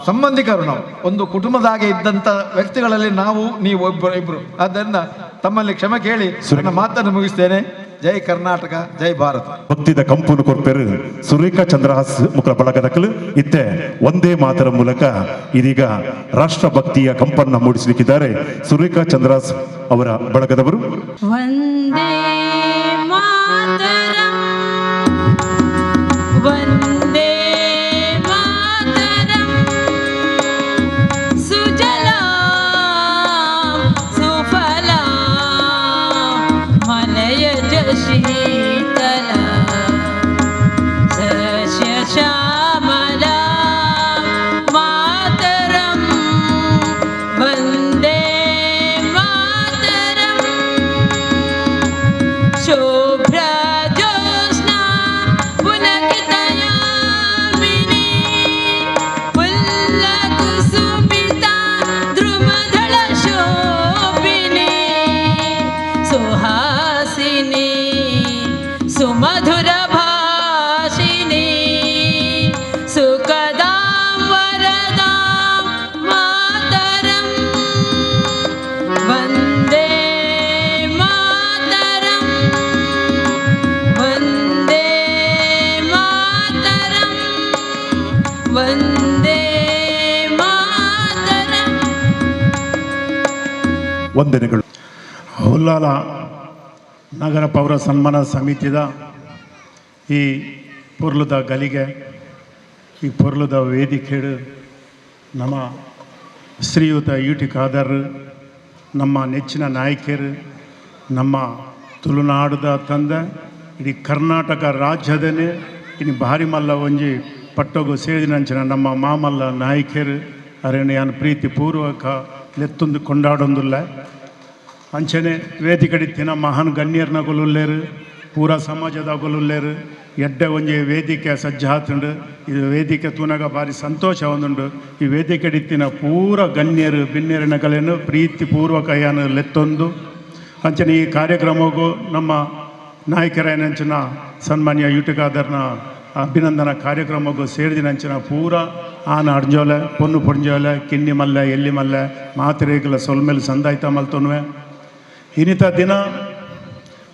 ಸಂಬಂಧಿಕರು, ನಾವು ಒಂದು ಕುಟುಂಬದಾಗೆ ಇದ್ದಂಥ ವ್ಯಕ್ತಿಗಳಲ್ಲಿ ನಾವು ನೀವು ಇಬ್ಬರು. ಆದ್ದರಿಂದ ತಮ್ಮಲ್ಲಿ ಕ್ಷಮೆ ಕೇಳಿ ನನ್ನ ಮಾತನ್ನು ಮುಗಿಸ್ತೇನೆ. ಜೈ ಕರ್ನಾಟಕ, ಜೈ ಭಾರತ. ಭಕ್ತಿದ ಕಂಪುನು ಕೊರ್ಪೆರು ಸುರೇಖಾ ಚಂದ್ರಹಾಸ್ ಮುಖ ಬಳಗದಕ್ಕಲು ಇತ್ತೆ ಒಂದೇ ಮಾತರ ಮೂಲಕ ಇದೀಗ ರಾಷ್ಟ್ರ ಭಕ್ತಿಯ ಕಂಪನ್ನ ಮೂಡಿಸಲಿಕ್ಕಿದ್ದಾರೆ ಸುರೇಖಾ ಚಂದ್ರಹಾಸ್ ಅವರ ಬಳಗದವರು. ವಂದೇ ಮಾತರಂ ವಂದೇ ಮಾತರಂ ಸುಜಲಾಂ ಸುಫಲಾಂ ಮಲಯಜ ಶೀತಲಾಂ ಸಸ್ಯ ಶ್ಯಾಮಲಾಂ ಮಾತರಂ ವಂದೇ ಮಾತರಂ ಶುಭ್ರ ಜ್ಯೋತ್ಸ್ನಾ ಪುಲಕಿತಯಾಮಿನಿ ಪುಲ್ಲಕುಸುಮಿತಾ ದ್ರುಮದಳ ಶೋಭಿನಿ ಸುಹಾಸಿನಿ ಸುಮಧುರ ಭಾಷಿನಿ ಸುಖದಾಂ ವರದಾಂ ಮಾತರಂ ವಂದೇ ಮಾತರಂ ವಂದೇ ಮಾತರಂ ವಂದೇ ಮಾತರಂ. ವಂದನೆಗಳು. ಹುಲ್ಲಾಲ ನಗರ ಪೌರ ಸನ್ಮಾನ ಸಮಿತಿದ ಈ ಪೊರ್ಲುದ ಗಲಿಗೆ ಈ ಪೊರ್ಲುದ ವೇದಿಕೆಡು ನಮ್ಮ ಶ್ರೀಯುತ UT ಖಾದರ್, ನಮ್ಮ ನೆಚ್ಚಿನ ನಾಯಕರು, ನಮ್ಮ ತುಳುನಾಡುದ ತಂದೆ ಇಡೀ ಕರ್ನಾಟಕ ರಾಜ್ಯದನೇ ಇನ್ನು ಭಾರಿ ಮಲ್ಲ ಒಂಜಿ ಪಟ್ಟೋಗು ಸೇರಿದಂಚಿನ ನಮ್ಮ ಮಾಮಲ್ಲ ನಾಯಕರು ಅರೇನು ಯಾನು ಪ್ರೀತಿ ಪೂರ್ವಕ ಲೆತ್ತೊಂದು ಕೊಂಡಾಡೊಂದುಲ್ಲ ಅಂಚನೆ ವೇದಿಕಡಿತ್ತಿನ ಮಹಾನ್ ಗಣ್ಯರ್ನ ಗೊಲ್ಲುಲ್ಲೇರು, ಪೂರ ಸಮಾಜದ ಗೊಲ್ಲುಲ್ಲೇರು ಎಡ್ಡೆ ಒಂಜಿ ವೇದಿಕೆ ಸಜ್ಜಾತುಂಡು. ಇದು ವೇದಿಕೆ ತೂನಾಗ ಭಾರಿ ಸಂತೋಷ ಒಂದುಂಡು. ಈ ವೇದಿಕೆಡಿತ್ತಿನ ಪೂರ ಗಣ್ಯರು ಬಿನ್ನೆರಿನಗಳೇನು ಪ್ರೀತಿ ಪೂರ್ವಕ ಯಾನು ಲೆತ್ತೊಂದು ಅಂಚನೆ ಈ ಕಾರ್ಯಕ್ರಮಕ್ಕೂ ನಮ್ಮ ನಾಯಕರೇನಂಚಿನ ಸನ್ಮಾನ್ಯ UT ಖಾದರ್ನ ಅಭಿನಂದನಾ ಕಾರ್ಯಕ್ರಮಕ್ಕೂ ಸೇರಿದಿನಂಚಿನ ಪೂರ ಆನ ಅಡ್ಜೋಲೆ ಪೊನ್ನು ಪೊಂಜೋಲೆ ಕಿನ್ನಿ ಮಲ್ಲೆ ಎಲ್ಲಿ ಮಲ್ಲೆ ಮಾತಿರೇಗಲ ಸೊಲ್ಮೇಲೆ ಸಂದಾಯ್ತ ಮಲ್ತೊನ್ವೆ ಇನ್ನಿತ ದಿನ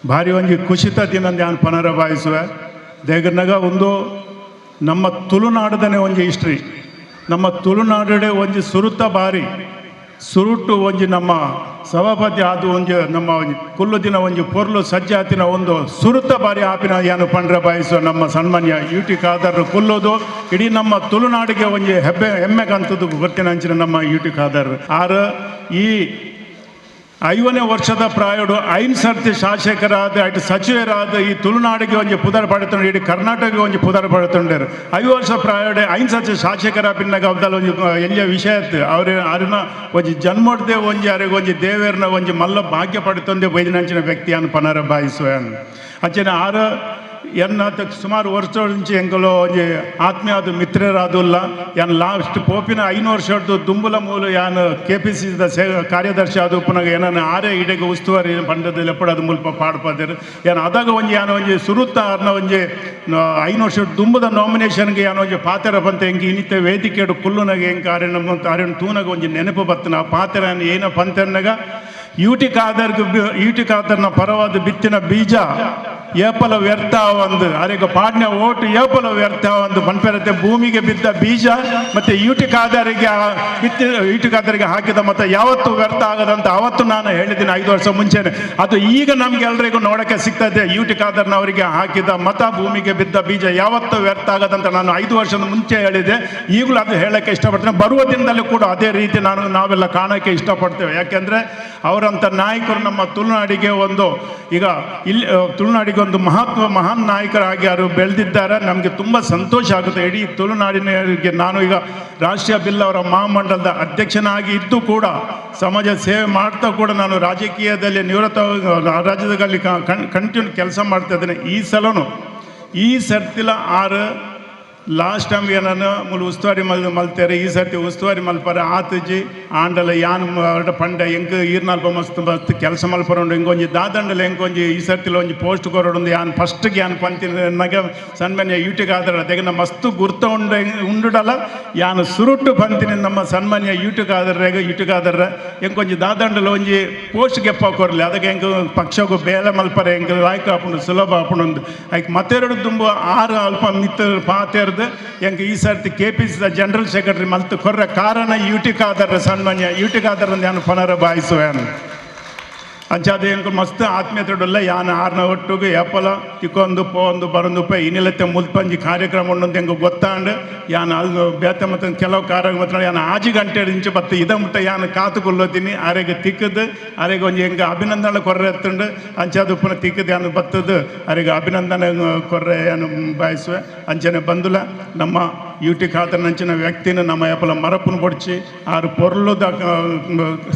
ಭಾರಿ ಒಂಜಿ ಖುಷಿತ ದಿನ ನಾನು ಪುನರ ಭಾವಿಸುವೆ. ದೇಗರ್ನಾಗ ಒಂದು ನಮ್ಮ ತುಳುನಾಡದನೇ ಒಂಜಿ ಹಿಸ್ಟ್ರಿ, ನಮ್ಮ ತುಳುನಾಡಡೆ ಒಂಜಿ ಸುರುತ ಬಾರಿ ಸುರುಟು ಒಂಜಿ ನಮ್ಮ ಸಭಾಪತಿ ಆದು ಒಂಜಿ ನಮ್ಮ ಕುಲ್ಲು ದಿನ ಒಂಜಿ ಪೊರ್ಲು ಸಜ್ಜಾತಿನ ಒಂದು ಸುರುತ ಬಾರಿ ಆಪಿನ ಯಾನು ಪಂಡ್ರ ಬಾಯಿಸುವ ನಮ್ಮ ಸನ್ಮಾನ್ಯ UT ಖಾದರ್ ಕುಲ್ಲೋದು ಇಡೀ ನಮ್ಮ ತುಳುನಾಡಿಗೆ ಒಂಜಿ ಹೆಮ್ಮೆ ಕಂತದ್ದು ಗೊತ್ತಿನ ಅಂಚಿನ ನಮ್ಮ UT ಖಾದರ್ ಆರು ಈ 5ನೇ ವರ್ಷದ ಪ್ರಾಯೋಡು 5 ಸರ್ತಿ ಶಾಸಕರಾದ ಅటు ಸಚಿವರಾದ ಈ ತುಳುನಾಡಿಗೆ ಒಂಜಿ ಪುದರ್ ಪಡುತ್ತಾರೆ, ಇಡೀ ಕರ್ನಾಟಕಗೆ ಒಂಜಿ ಪುದರ್ ಪಡುತ್ತಾರೆ. 5 ವರ್ಷ ಪ್ರಾಯೋಡೆ 5 ಸರ್ತಿ ಶಾಸಕರ ಪಿನ್ನಾಗ ಅವದಲ್ಲಿ ಒಂಜಿ ಎಲ್ಲಿಯ ವಿಷಯ ಇತ್ತು ಅವ್ರನ್ನ ಒಂಜಿ ಜನ್ಮೋಡ್ದೆ ಒಂಜಿ ಅರೆಗೆ ಒಂಜಿ ದೇವೇರ್ನ ಒಂಜಿ ಮಲ್ಲ ಭಾಗ್ಯ ಪಡುತ್ತಂದೆ ಬೈದಿನಂಚಿನ ವ್ಯಕ್ತಿಯನ್ನು ಪನರ ಭಾವಿಸುವನು ಅಂಚನೆ ಆರು ಎನ್ನಾತ ಸುಮಾರು ವರ್ಷ నుంచి ಎಂಕಲು ಒಂಜಿ ಆತ್ಮೀಯಾದ ಮಿತ್ರರಾದುಲ್ಲ ಯಾನ್ ಲಾಸ್ಟ್ ಪೋಪಿನ 5 ವರ್ಷದ್ದು ದುಂಬುಲ ಮೂಲ ಯಾನು KPCC ಕಾರ್ಯದರ್ಶಿ ಆದ ಪುನಃ ಏನನ್ನ ಆರೇ ಇಡೆಗೆ ಉಸ್ತುವಾರಿ ಪಂಡದಲ್ಲಿ ಎಪ್ಪಡದು ಮುಲ್ಪ ಪಾಡ್ಪಾದರು ಯಾನು ಅದಾಗ ಒಂಜಿ ಯಾನು ಒಂಜಿ ಸುರುತ್ತ ಅರ್ನ ಒಂಜಿ 5 ವರ್ಷ ದುಂಬುದ ನಾಮಿನೇಷನ್ಗೆ ಯಾನು ಒಂಜಿ ಪಾತೆರ ಬಂತ ಹೆಂಗೆ ಇನ್ನಿತ ವೇದಿಕೆಡು ಕುಲ್ಲುನಾಗ ಹೆಂಗೆ ಆರ್ಯನ ತೂನಾಗ ಒಂಜಿ ನೆನಪು ಬತ್ತನ ಆ ಪಾತೆರ ಏನ ಪಂತರ್ನಾಗ UT ಖಾದರ್ನ ಪರವಾದ ಬಿತ್ತಿನ ಬೀಜ ಏಪಲ ವ್ಯರ್ಥ ಒಂದು ಅರೆಗ ಪಾಡ್ನ ಓಟು ಏಪಲ ವ್ಯರ್ಥ ಒಂದು ಮನ್ಪೆರತೆ ಭೂಮಿಗೆ ಬಿದ್ದ ಬೀಜ ಮತ್ತೆ ಯೂಟಿಕಾದರಿಗೆ ಹಾಕಿದ ಮತ್ತೆ ಯಾವತ್ತು ವ್ಯರ್ಥ ಆಗದಂತ ಅವತ್ತು ನಾನು ಹೇಳಿದ್ದೀನಿ 5 ವರ್ಷ ಮುಂಚೆನೆ. ಅದು ಈಗ ನಮ್ಗೆ ಎಲ್ರಿಗೂ ನೋಡಕ್ಕೆ ಸಿಗ್ತದೆ. ಯೂಟಿಕಾದರ್ನವರಿಗೆ ಹಾಕಿದ ಮತ ಭೂಮಿಗೆ ಬಿದ್ದ ಬೀಜ ಯಾವತ್ತು ವ್ಯರ್ಥ ಆಗದಂತ ನಾನು 5 ವರ್ಷದ ಮುಂಚೆ ಹೇಳಿದೆ. ಈಗಲೂ ಅದು ಹೇಳಕ್ಕೆ ಇಷ್ಟಪಡ್ತೇನೆ. ಬರುವ ದಿನದಲ್ಲಿ ಕೂಡ ಅದೇ ರೀತಿ ನಾವೆಲ್ಲ ಕಾಣೋಕ್ಕೆ ಇಷ್ಟಪಡ್ತೇವೆ. ಯಾಕೆಂದ್ರೆ ಅವರಂಥ ನಾಯಕರು ನಮ್ಮ ತುಳುನಾಡಿಗೆ ಈಗ ಇಲ್ಲಿ ತುಳುನಾಡಿಗೆ ಒಂದು ಮಹಾನ್ ನಾಯಕರಾಗಿ ಅವರು ಬೆಳೆದಿದ್ದಾರೆ. ನಮಗೆ ತುಂಬ ಸಂತೋಷ ಆಗುತ್ತೆ. ಇಡೀ ತುಳುನಾಡಿನವರಿಗೆ ನಾನು ಈಗ ರಾಷ್ಟ್ರೀಯ ಬಿಲ್ ಅವರ ಮಹಾಮಂಡಲದ ಅಧ್ಯಕ್ಷನಾಗಿ ಇದ್ದು ಕೂಡ ಸಮಾಜ ಸೇವೆ ಮಾಡ್ತಾ ಕೂಡ ನಾನು ರಾಜಕೀಯದಲ್ಲಿ ನಿವೃತ್ತ ರಾಜ್ಯದಲ್ಲಿ ಕಂಟಿನ್ಯೂ ಕೆಲಸ ಮಾಡ್ತಾ ಇದ್ದೇನೆ. ಈ ಸರ್ತಿಲ ಲಾಸ್ಟ್ ಟೈಮ್ ನಾನು ಉಸ್ತುವಾರಿ ಮಲ್ತಾರೆ. ಈ ಸರ್ತಿ ಉಸ್ತುವಾರಿ ಮಲ್ಪಾರ ಆತಜಿ ಆಂಡಲ ಯಾನ್ ಪಂಡ ಹೆಂಗೆ ಈರ್ನಾಲ್ಪ ಮಸ್ತ್ ಕೆಲಸ ಮಲ್ಪರೋಂಡು ಹಿಂಗೊಂಜಿ ದಾದಂಡಲ ಹೆಂಗೊಂಜಿ ಈ ಸರ್ತಿಲ ಒಂಜಿ ಪೋಸ್ಟ್ ಕೊರೋಡು ಯಾನ್ ಫಸ್ಟ್ಗೆ ಯಾನ್ ಪಂತಿನ ನಗ ಸನ್ಮಾನ್ಯ ಯೂಟಿಗೆ ಆದರ ತೆಗೆ ಮಸ್ತ್ ಗುರ್ತ ಉಂಡುಡಲ ಯಾನು ಸುರುಟ್ಟು ಪಂತಿನ ನಮ್ಮ ಸನ್ಮಾನ್ಯ ಯೂಟಿಗಾದರ ಹೆಂಗೊಂಜಿ ದಾದಂಡಲ ಒಂಜಿ ಪೋಸ್ಟ್ ಗೆಪ್ಪ ಕೊರಲಿ ಅದಕ್ಕೆ ಹೆಂಗೆ ಪಕ್ಷಗೂ ಬೇಲೆ ಮಲ್ಪರೆ ಹೆಂಗೆ ಲಾಯ್ಕ ಹಾಕೊಂಡು ಸುಲಭ ಹಾಕೊಂಡು ಆಯ್ಕೆ ಮತ್ತೆರಡು ತುಂಬ 6 ಅಲ್ಪ ಮಿತ್ತ ಪಾತೇರು ಹೆಂಗೆ ಈ ಸರ್ತಿ KPCC ಜನರಲ್ ಸೆಕ್ರೆಟರಿ ಮಲ್ತು ಕೊರ್ರ ಕಾರಣ ಯೂಟಿಕಾದರ ಸನ್ಮಾನ್ಯ ಯೂಟಿಕಾದರ ನಾನು ಪುನರ ಭಾವಿಸುವೇನು ಅಂಚಾದ ಹೆಂಗೆ ಮಸ್ತ್ ಆತ್ಮೀಯತೆಲ್ಲ ಯಾನ 6ನ ಒಟ್ಟಿಗೆ ಏಪಲ ತಿಕ್ಕೊಂದು ಪೋಂದು ಬರೊಂದು ಇನ್ನಿಲ್ಲತ್ತೆ ಮುಲ್ಪಂಜಿ ಕಾರ್ಯಕ್ರಮ ಉಂಡು ಹೆಂಗೆ ಗೊತ್ತಾಂಡು ಯಾನ ಅದು ಬೇತ ಮತ್ತು ಕೆಲವು ಕಾರ್ಯಕ್ರಮ ಯಾನ 6 ಗಂಟೆ ಇಂಚು ಬತ್ತು ಇದ ಮುಟ್ಟ ಯಾನ ಕಾತುಕೊಲ್ಲೋತೀನಿ ಅರೆಗೆ ತಿಕ್ಕದು ಅರೆಗೆ ಒಂಜಿ ಹೆಂಗೆ ಅಭಿನಂದನೆ ಕೊರ್ರೆ ಎತ್ತುಂಡು ಅಂಚಾದ ಪುನಃ ತಿಕ್ಕದು ಯಾನು ಬತ್ತದು ಅರೆಗೆ ಅಭಿನಂದನೆ ಕೊರ್ರೆ ಯಾನು ಭಾವಿಸುವೆ ಅಂಚನೆ ಬಂದುಲ ನಮ್ಮ ಯೂಟಿಕಾದರ್ ನಂಚಿನ ವ್ಯಕ್ತಿನ ನಮ್ಮ ಏಪಲ ಮರಪುನ పొడిచి ಆರು ಪೊರ್ಲುದ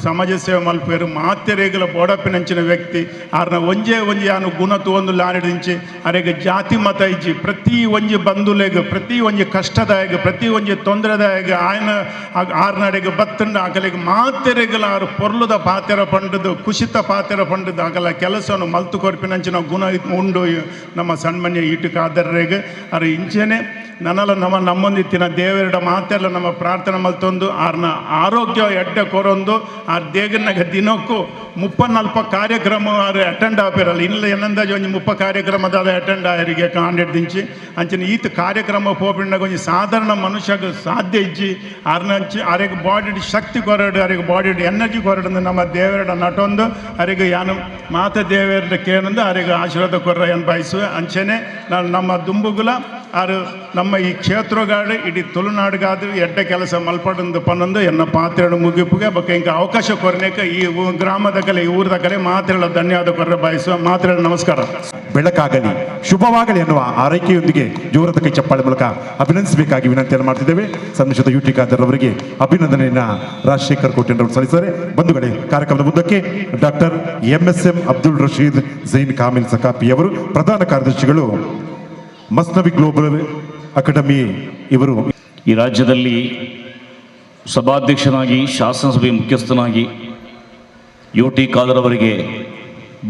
ಸಮಾಜ ಸೇವೆ ಮಲ್ಪೇರು ಮಾತೆರೇಗಲ ಬೋಡಪ್ಪಿನಂಚಿನ ವ್ಯಕ್ತಿ ಆರ್ನ ಒಂಜೇ ಯಾನು ಗುಣ ತಗೊಂಡು ಲಾಡಿಂಚಿ ಅರೆಗೆ ಜಾತಿ ಮತ ಇಜ್ಜಿ ಪ್ರತಿ ಒಂಜಿ ಬಂಧುಲೆಗ್ ಪ್ರತಿ ಒಂಜಿ ಕಷ್ಟದಾಯಗ ಪ್ರತಿ ಒಂಜಿ ತೊಂದರೆದಾಯಗ ಆಯ್ನ ಆರ್ನಡೆಗೆ ಬತ್ತಂಡು ಆಗಲಿಗೆ ಮಾತೆರೇಗಲ ಆರು ಪೊರ್ಲುದ ಪಾತೆರ ಪಂಡದು ಕುಶಿತ ಪಾತೆರ ಪಂಡದು ಆಗಲ ಕೆಲಸವನ್ನು ಮಲ್ತು ಕೊರ್ಪಿನಂಚಿನ ಗುಣ ಉಂಡು ನಮ್ಮ ಸನ್ಮಾನ್ಯ ಯೂಟಿಕಾದರ್ರೆಗೆ ಅರು ಇಂಚೆನೆ ನನ್ನಲ್ಲ ನಮ್ಮೊಂದಿತ್ತಿನ ದೇವರ ಮಾತೆಲ್ಲ ನಮ್ಮ ಪ್ರಾರ್ಥನೆ ಮಲ್ತೊಂದು ಆರ್ನ ಆರೋಗ್ಯ ಎಡ್ಡೆ ಕೊರೊಂದು ಆ ದೇಗನಾಗ ದಿನಕ್ಕೂ 30-40 ಕಾರ್ಯಕ್ರಮ ಆರು ಅಟೆಂಡ್ ಆಪಿರಲ್ಲ ಇಲ್ಲ ಏನಂದಾಜು ಒಂಜಿ 30 ಕಾರ್ಯಕ್ರಮದ ಅಟೆಂಡ್ ಆಯರಿಗೆ ಕಾಂಡಿಡ್ದಿಂಚಿ ಅಂಚಿನ ಈತ ಕಾರ್ಯಕ್ರಮ ಪೋಪಿಂಡಾಗ ಒಂಜಿ ಸಾಧಾರಣ ಮನುಷ್ಯಗೆ ಸಾಧ್ಯ ಇಜ್ಜಿ ಆರ್ನಂಚಿ ಅರೆಗೆ ಬಾಡಿ ಶಕ್ತಿ ಕೊರಡು ಅರೆಗೆ ಬಾಡಿ ಎನರ್ಜಿ ಕೊರಡು ನಮ್ಮ ದೇವರ ನಟೊಂದು ಅರೆಗೆ ಯಾನು ಮಾತ ದೇವರ ಕೇಳಂದು ಅರೆಗೆ ಆಶೀರ್ವಾದ ಕೊರ್ರ ಏನು ಬಯಸುವೆ ಅಂಚೆನೆ ನಾನು ನಮ್ಮ ದುಂಬುಗುಲ ಆರು ನಮ್ಮ ಈ ಕ್ಷೇತ್ರಗಾಡು ಇಡೀ ತುಳುನಾಡಿಗಾದ್ರೂ ಎಡ್ಡೆ ಕೆಲಸ ಮಲ್ಪಡೊಂದು ಪನ್ನೊಂದು ಎನ್ನ ಪಾತ್ರೆಡು ಮುಗಿಪುಗೆ ಬಕ್ಕ ಇಂಕ ಅವಕಾಶ ಕೊರನೇಕ ಈ ಗ್ರಾಮದ ಕಲೆ ಈ ಊರದ ಕಲೆ ಮಾತ್ರೆಗಳ ಧನ್ಯವಾದ ಕೊರ್ರೆ ಬಯಸುವ ಮಾತ್ರೆಗಳ ನಮಸ್ಕಾರ. ಬೆಳಕಾಗಲಿ ಶುಭವಾಗಲಿ ಎನ್ನುವ ಆರೈಕೆಯೊಂದಿಗೆ ಜೋರದ ಕೈ ಚಪ್ಪಾಳೆ ಮೂಲಕ ಅಭಿನಂದಿಸಬೇಕಾಗಿ ವಿನಂತಿಯನ್ನು ಮಾಡ್ತಿದ್ದೇವೆ. ಸಂದೇಶದ ಯೂಟಿಕಾದರ್ ಅವರಿಗೆ ಅಭಿನಂದನೆಯನ್ನ ರಾಜಶೇಖರ್ ಕೋಟೆಯವರು ಸಲ್ಲಿಸಿದ್ದಾರೆ. ಬಂಧುಗಳೇ, ಕಾರ್ಯಕ್ರಮದ ಮುಂದಕ್ಕೆ ಡಾಕ್ಟರ್ MSM ಅಬ್ದುಲ್ ರಶೀದ್ ಜೈನ್ ಕಾಮಿಲ್ ಸಕಾಪಿ ಅವರು, ಪ್ರಧಾನ ಕಾರ್ಯದರ್ಶಿಗಳು ಮಸ್ನವಿ ಗ್ಲೋಬಲ್ ಅಕಾಡೆಮಿ ಇವರು. ಈ ರಾಜ್ಯದಲ್ಲಿ ಸಭಾಧ್ಯಕ್ಷನಾಗಿ ಶಾಸನಸಭೆ ಮುಖ್ಯಸ್ಥನಾಗಿ ಯೂಟಿಕಾದರ್ ಅವರಿಗೆ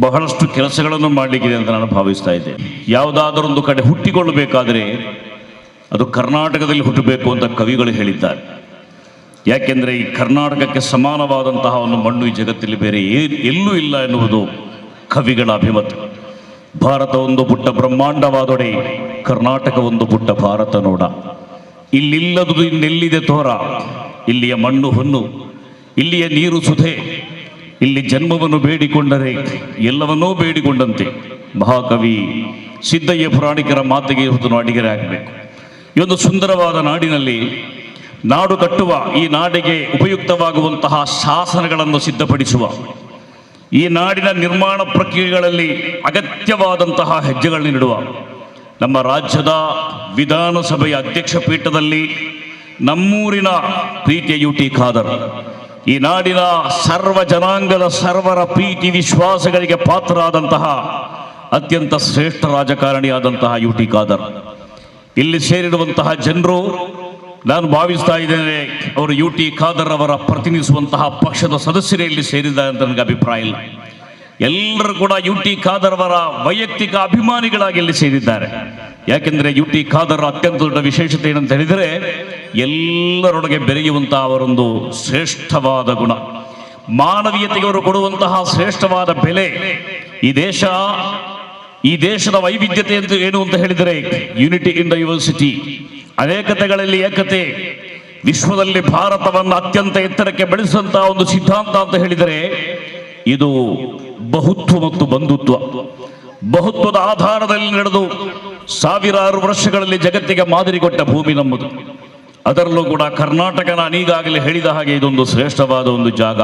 ಬಹಳಷ್ಟು ಕೆಲಸಗಳನ್ನು ಮಾಡಲಿಕ್ಕಿದೆ ಅಂತ ನಾನು ಭಾವಿಸ್ತಾ ಇದ್ದೆ. ಯಾವುದಾದರೊಂದು ಕಡೆ ಹುಟ್ಟಿಕೊಳ್ಳಬೇಕಾದರೆ ಅದು ಕರ್ನಾಟಕದಲ್ಲಿ ಹುಟ್ಟಬೇಕು ಅಂತ ಕವಿಗಳು ಹೇಳಿದ್ದಾರೆ. ಯಾಕೆಂದರೆ ಈ ಕರ್ನಾಟಕಕ್ಕೆ ಸಮಾನವಾದಂತಹ ಒಂದು ಮಣ್ಣು ಈ ಜಗತ್ತಲ್ಲಿ ಬೇರೆ ಎಲ್ಲೂ ಇಲ್ಲ ಎನ್ನುವುದು ಕವಿಗಳ ಅಭಿಮತ. ಭಾರತ ಒಂದು ಪುಟ್ಟ ಬ್ರಹ್ಮಾಂಡವಾದೊಡೆ, ಕರ್ನಾಟಕ ಒಂದು ಪುಟ್ಟ ಭಾರತ ನೋಡ. ಇಲ್ಲಿಲ್ಲದುದು ಇನ್ನೆಲ್ಲಿದೆ ತೋರ, ಇಲ್ಲಿಯ ಮಣ್ಣು ಹೊನ್ನು, ಇಲ್ಲಿಯ ನೀರು ಸುಧೆ, ಇಲ್ಲಿ ಜನ್ಮವನ್ನು ಬೇಡಿಕೊಂಡರೆ ಎಲ್ಲವನ್ನೂ ಬೇಡಿಕೊಂಡಂತೆ. ಮಹಾಕವಿ ಸಿದ್ದಯ್ಯ ಪುರಾಣಿಕರ ಮಾತಿಗೆ ಇವತ್ತು ನಾಡಿಗರೇ ಆಗಬೇಕು. ಈ ಒಂದು ಸುಂದರವಾದ ನಾಡಿನಲ್ಲಿ ನಾಡು ಕಟ್ಟುವ, ಈ ನಾಡಿಗೆ ಉಪಯುಕ್ತವಾಗುವಂತಹ ಶಾಸನಗಳನ್ನು ಸಿದ್ಧಪಡಿಸುವ, ಈ ನಾಡಿನ ನಿರ್ಮಾಣ ಪ್ರಕ್ರಿಯೆಗಳಲ್ಲಿ ಅಗತ್ಯವಾದಂತಹ ಹೆಜ್ಜೆಗಳನ್ನಿಡುವ ನಮ್ಮ ರಾಜ್ಯದ ವಿಧಾನಸಭೆಯ ಅಧ್ಯಕ್ಷ ಪೀಠದಲ್ಲಿ ನಮ್ಮೂರಿನ ಪ್ರೀತಿಯ ಯೂಟಿಕಾದರ್, ಈ ನಾಡಿನ ಸರ್ವ ಜನಾಂಗದ ಸರ್ವರ ಪ್ರೀತಿ ವಿಶ್ವಾಸಗಳಿಗೆ ಪಾತ್ರರಾದಂತಹ ಅತ್ಯಂತ ಶ್ರೇಷ್ಠ ರಾಜಕಾರಣಿಯಾದಂತಹ ಯೂಟಿಕಾದರ್. ಇಲ್ಲಿ ಸೇರಿರುವಂತಹ ಜನರು ನಾನು ಭಾವಿಸ್ತಾ ಇದ್ದೇನೆ, ಅವರು ಯೂಟಿಕಾದರ್ ಅವರ ಪ್ರತಿನಿಧಿಸುವಂತಹ ಪಕ್ಷದ ದಸರೇ ಇಲ್ಲಿ ಸೇರಿದ್ದಾರೆ ಅಂತ ನನಗೆ ಅಭಿಪ್ರಾಯ ಇಲ್ಲ. ಎಲ್ಲರೂ ಕೂಡ ಯೂಟಿಕಾದರ್ ಅವರ ವೈಯಕ್ತಿಕ ಅಭಿಮಾನಿಗಳಾಗಿ ಇಲ್ಲಿ ಸೇರಿದ್ದಾರೆ. ಯಾಕೆಂದರೆ ಯೂಟಿಕಾದರ್ ಅತ್ಯಂತ ದೊಡ್ಡ ವಿಶೇಷತೆ ಏನಂತ ಹೇಳಿದರೆ, ಎಲ್ಲರೊಳಗೆ ಬೆರೆಯುವಂತಹ ಅವರೊಂದು ಶ್ರೇಷ್ಠವಾದ ಗುಣ, ಮಾನವೀಯತೆಗೆ ಅವರು ಕೊಡುವಂತಹ ಶ್ರೇಷ್ಠವಾದ ಬೆಲೆ. ಈ ದೇಶ ಈ ದೇಶದ ವೈವಿಧ್ಯತೆ ಅಂತ ಏನು ಅಂತ ಹೇಳಿದರೆ ಯುನಿಟಿ ಇನ್ ಡೈವರ್ಸಿಟಿ, ಅನೇಕತೆಗಳಲ್ಲಿ ಏಕತೆ. ವಿಶ್ವದಲ್ಲಿ ಭಾರತವನ್ನು ಅತ್ಯಂತ ಎತ್ತರಕ್ಕೆ ಬೆಳೆಸಿದಂತಹ ಒಂದು ಸಿದ್ಧಾಂತ ಅಂತ ಹೇಳಿದರೆ ಇದು ಬಹುತ್ವ ಮತ್ತು ಬಂಧುತ್ವ. ಬಹುತ್ವದ ಆಧಾರದಲ್ಲಿ ನಡೆದು ಸಾವಿರಾರು ವರ್ಷಗಳಲ್ಲಿ ಜಗತ್ತಿಗೆ ಮಾದರಿ ಕೊಟ್ಟ ಭೂಮಿ ನಮ್ಮದು. ಅದರಲ್ಲೂ ಕೂಡ ಕರ್ನಾಟಕ, ನಾನು ಈಗಾಗಲೇ ಹೇಳಿದ ಹಾಗೆ ಇದೊಂದು ಶ್ರೇಷ್ಠವಾದ ಒಂದು ಜಾಗ.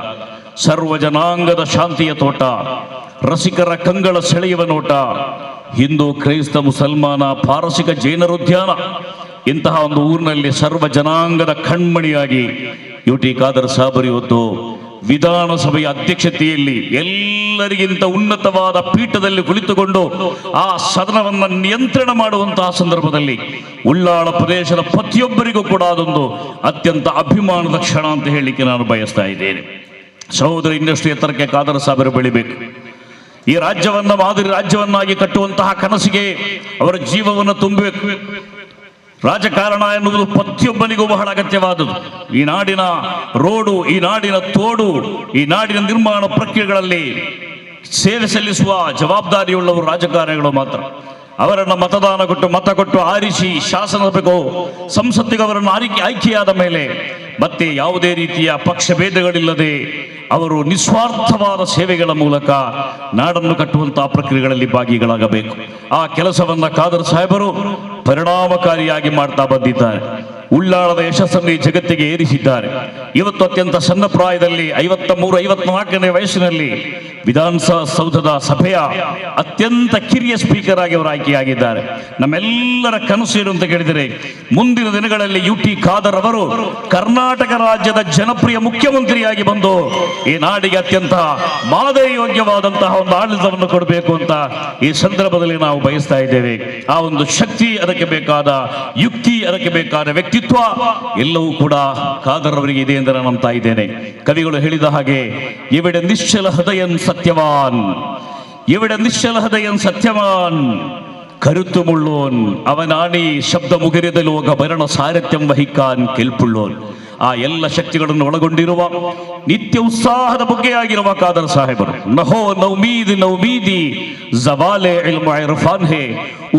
ಸರ್ವ ಜನಾಂಗದ ಶಾಂತಿಯ ತೋಟ, ರಸಿಕರ ಕಂಗಳ ಸೆಳೆಯುವ ನೋಟ, ಹಿಂದೂ ಕ್ರೈಸ್ತ ಮುಸಲ್ಮಾನ ಪಾರಸಿಕ ಜೈನರ ಉದ್ಯಾನ. ಇಂತಹ ಒಂದು ಊರಿನಲ್ಲಿ ಸರ್ವ ಜನಾಂಗದ ಕಣ್ಮಣಿಯಾಗಿ UT ಖಾದರ್ ಸಾಬರು ಇವತ್ತು ವಿಧಾನಸಭೆಯ ಅಧ್ಯಕ್ಷತೆಯಲ್ಲಿ ಎಲ್ಲರಿಗಿಂತ ಉನ್ನತವಾದ ಪೀಠದಲ್ಲಿ ಕುಳಿತುಕೊಂಡು ಆ ಸದನವನ್ನು ನಿಯಂತ್ರಣ ಮಾಡುವಂತಹ ಸಂದರ್ಭದಲ್ಲಿ ಉಳ್ಳಾಳ ಪ್ರದೇಶದ ಪ್ರತಿಯೊಬ್ಬರಿಗೂ ಕೂಡ ಅದೊಂದು ಅತ್ಯಂತ ಅಭಿಮಾನದ ಕ್ಷಣ ಅಂತ ಹೇಳಲಿಕ್ಕೆ ನಾನು ಬಯಸ್ತಾ ಇದ್ದೇನೆ. ಸಹೋದರ, ಇನ್ನಷ್ಟು ಎತ್ತರಕ್ಕೆ ಖಾದರ್ ಸಾಬರು ಬೆಳಿಬೇಕು. ಈ ರಾಜ್ಯವನ್ನು ಮಾದರಿ ರಾಜ್ಯವನ್ನಾಗಿ ಕಟ್ಟುವಂತಹ ಕನಸಿಗೆ ಅವರ ಜೀವವನ್ನು ತುಂಬಬೇಕು. ರಾಜಕಾರಣ ಎನ್ನುವುದು ಪ್ರತಿಯೊಬ್ಬನಿಗೂ ಬಹಳ ಅಗತ್ಯವಾದುದು. ಈ ನಾಡಿನ ರೋಡು, ಈ ನಾಡಿನ ತೋಡು, ಈ ನಾಡಿನ ನಿರ್ಮಾಣ ಪ್ರಕ್ರಿಯೆಗಳಲ್ಲಿ ಸೇವೆ ಸಲ್ಲಿಸುವ ಜವಾಬ್ದಾರಿಯುಳ್ಳವರು ರಾಜಕಾರಣಿಗಳು ಮಾತ್ರ. ಅವರನ್ನು ಮತ ಕೊಟ್ಟು ಆರಿಸಿ ಶಾಸನಸಭೆಗೋ ಸಂಸತ್ತಿಗೆ ಅವರನ್ನು ಆಯ್ಕೆಯಾದ ಮೇಲೆ ಮತ್ತೆ ಯಾವುದೇ ರೀತಿಯ ಪಕ್ಷಭೇದಗಳಿಲ್ಲದೆ ಅವರು ನಿಸ್ವಾರ್ಥವಾದ ಸೇವೆಗಳ ಮೂಲಕ ನಾಡನ್ನು ಕಟ್ಟುವಂತಹ ಪ್ರಕ್ರಿಯೆಗಳಲ್ಲಿ ಭಾಗಿಗಳಾಗಬೇಕು. ಆ ಕೆಲಸವನ್ನ ಖಾದರ್ ಸಾಹೇಬರು ಪರಿಣಾಮಕಾರಿಯಾಗಿ ಮಾಡ್ತಾ ಬಂದಿದ್ದಾರೆ. ಉಳ್ಳಾಳದ ಯಶಸ್ಸನ್ನು ಈ ಜಗತ್ತಿಗೆ ಏರಿಸಿದ್ದಾರೆ. ಇವತ್ತು ಅತ್ಯಂತ ಸಣ್ಣ ಪ್ರಾಯದಲ್ಲಿ 53-54ನೇ ವಯಸ್ಸಿನಲ್ಲಿ ವಿಧಾನಸೌಧದ ಸಭೆಯ ಅತ್ಯಂತ ಕಿರಿಯ ಸ್ಪೀಕರ್ ಆಗಿ ಅವರು ಆಯ್ಕೆಯಾಗಿದ್ದಾರೆ. ನಮ್ಮೆಲ್ಲರ ಕನಸು ಏನು ಅಂತ ಕೇಳಿದರೆ ಮುಂದಿನ ದಿನಗಳಲ್ಲಿ UT ಖಾದರ್ ಅವರು ಕರ್ನಾಟಕ ರಾಜ್ಯದ ಜನಪ್ರಿಯ ಮುಖ್ಯಮಂತ್ರಿಯಾಗಿ ಬಂದು ಈ ನಾಡಿಗೆ ಅತ್ಯಂತ ಮಾದರಿ ಯೋಗ್ಯವಾದಂತಹ ಒಂದು ಆಡಳಿತವನ್ನು ಕೊಡಬೇಕು ಅಂತ ಈ ಸಂದರ್ಭದಲ್ಲಿ ನಾವು ಬಯಸ್ತಾ ಇದ್ದೇವೆ. ಆ ಒಂದು ಶಕ್ತಿ, ಅದಕ್ಕೆ ಬೇಕಾದ ಯುಕ್ತಿ, ಅದಕ್ಕೆ ಬೇಕಾದ ವ್ಯಕ್ತಿತ್ವ ಎಲ್ಲವೂ ಕೂಡ ಖಾದರ್ ಅವರಿಗೆ ಇದೆ ಎಂದು ನಾನು ನಂಬ್ತಾ ಇದ್ದೇನೆ. ಕವಿಗಳು ಹೇಳಿದ ಹಾಗೆ ಇವಿಡೆ ನಿಶ್ಚಲ ಹೃದಯನ್ ಸತ್ಯವಾನ್, ಇವಿಡೆ ನಿಶ್ಚಲ ಹೃದಯನ್ ಸತ್ಯವಾನ್, ಕರುತು ಮುಳ್ಳೋನ್ ಅವನಾಣಿ ಶಬ್ದ ಮುಗಿರಿದ ಲೋಕ ಭರಣ ಸಾರಥ್ಯಂ ವಹಿಕಾನ್ ಕೆಲ್ಪುಳ್ಳೋನ್. ಆ ಎಲ್ಲ ಶಕ್ತಿಗಳನ್ನು ಒಳಗೊಂಡಿರುವ ನಿತ್ಯ ಉತ್ಸಾಹದ ಬುಗ್ಗೆಯಾಗಿರುವ ಖಾದರ್ ಸಾಹೇಬರು ನಹೋ ನೌಮೀದಿ ಜವಾಲೆ ಇಲ್ಮ ಇರ್ಫಾನ್ ಹೇ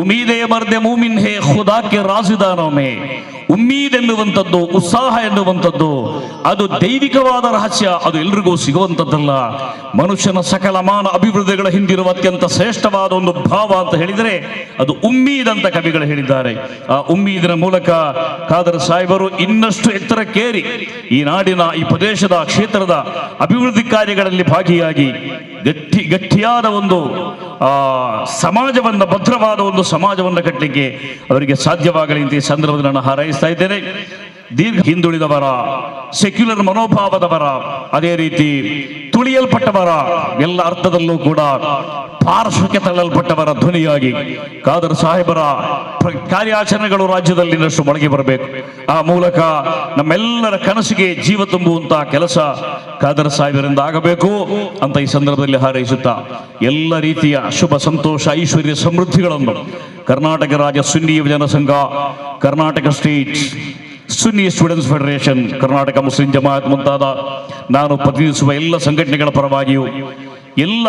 ಉಮೀದೆ ಮರ್ದೆ ಮೂಮಿನ್ ಹೇ ಖುದಾ ಕೆ ರಾಜಿದಾನೋ ಮೇ. ಉಮ್ಮೀದ್ ಎನ್ನುವಂಥದ್ದು, ಉತ್ಸಾಹ ಎನ್ನುವಂಥದ್ದು ಅದು ದೈವಿಕವಾದ ರಹಸ್ಯ, ಅದು ಎಲ್ರಿಗೂ ಸಿಗುವಂಥದ್ದಲ್ಲ. ಮನುಷ್ಯನ ಸಕಲಮಾನ ಅಭಿವೃದ್ಧಿಗಳ ಹಿಂದಿರುವ ಅತ್ಯಂತ ಶ್ರೇಷ್ಠವಾದ ಒಂದು ಭಾವ ಅಂತ ಹೇಳಿದರೆ ಅದು ಉಮ್ಮೀದ್ ಅಂತ ಕವಿಗಳು ಹೇಳಿದ್ದಾರೆ. ಆ ಉಮ್ಮೀದಿನ ಮೂಲಕ ಖಾದರ್ ಸಾಹೇಬರು ಇನ್ನಷ್ಟು ಎತ್ತರಕ್ಕೇರಿ ಈ ನಾಡಿನ, ಈ ಪ್ರದೇಶದ, ಕ್ಷೇತ್ರದ ಅಭಿವೃದ್ಧಿ ಕಾರ್ಯಗಳಲ್ಲಿ ಭಾಗಿಯಾಗಿ ಗಟ್ಟಿಯಾದ ಒಂದು ಸಮಾಜವನ್ನು, ಭದ್ರವಾದ ಒಂದು ಸಮಾಜವನ್ನು ಕಟ್ಟಲಿಕ್ಕೆ ಅವರಿಗೆ ಸಾಧ್ಯವಾಗಲಿ ಅಂತ ಈ ಸಂದರ್ಭದಲ್ಲಿ ನಾನು ಹಾರೈಸ್ತಾ ಇದ್ದೇನೆ. ದೀರ್ಘ ಹಿಂದುಳಿದವರ, ಸೆಕ್ಯುಲರ್ ಮನೋಭಾವದವರ, ಅದೇ ರೀತಿ ತುಳಿಯಲ್ಪಟ್ಟವರ, ಎಲ್ಲ ಅರ್ಥದಲ್ಲೂ ಕೂಡ ಪಾರ್ಶ್ವಕ್ಕೆ ತಳ್ಳಲ್ಪಟ್ಟವರ ಧ್ವನಿಯಾಗಿ ಖಾದರ್ ಸಾಹೇಬರ ಕಾರ್ಯಾಚರಣೆಗಳು ರಾಜ್ಯದಲ್ಲಿ ಇನ್ನಷ್ಟು ಮೊಳಗೆ ಬರಬೇಕು. ಆ ಮೂಲಕ ನಮ್ಮೆಲ್ಲರ ಕನಸಿಗೆ ಜೀವ ತುಂಬುವಂತಹ ಕೆಲಸ ಖಾದರ್ ಸಾಹೇಬರಿಂದ ಆಗಬೇಕು ಅಂತ ಈ ಸಂದರ್ಭದಲ್ಲಿ ಹಾರೈಸುತ್ತಾ ಎಲ್ಲ ರೀತಿಯ ಶುಭ, ಸಂತೋಷ, ಐಶ್ವರ್ಯ, ಸಮೃದ್ಧಿಗಳನ್ನು ಕರ್ನಾಟಕ ರಾಜ್ಯ Sunni Yuvajana Sangha, Karnataka state Sunni students federation, Karnataka Muslim Jamaat ಮುಂತಾದ ನಾನು ಪ್ರತಿನಿಧಿಸುವ ಎಲ್ಲ ಸಂಘಟನೆಗಳ ಪರವಾಗಿಯೂ ಎಲ್ಲ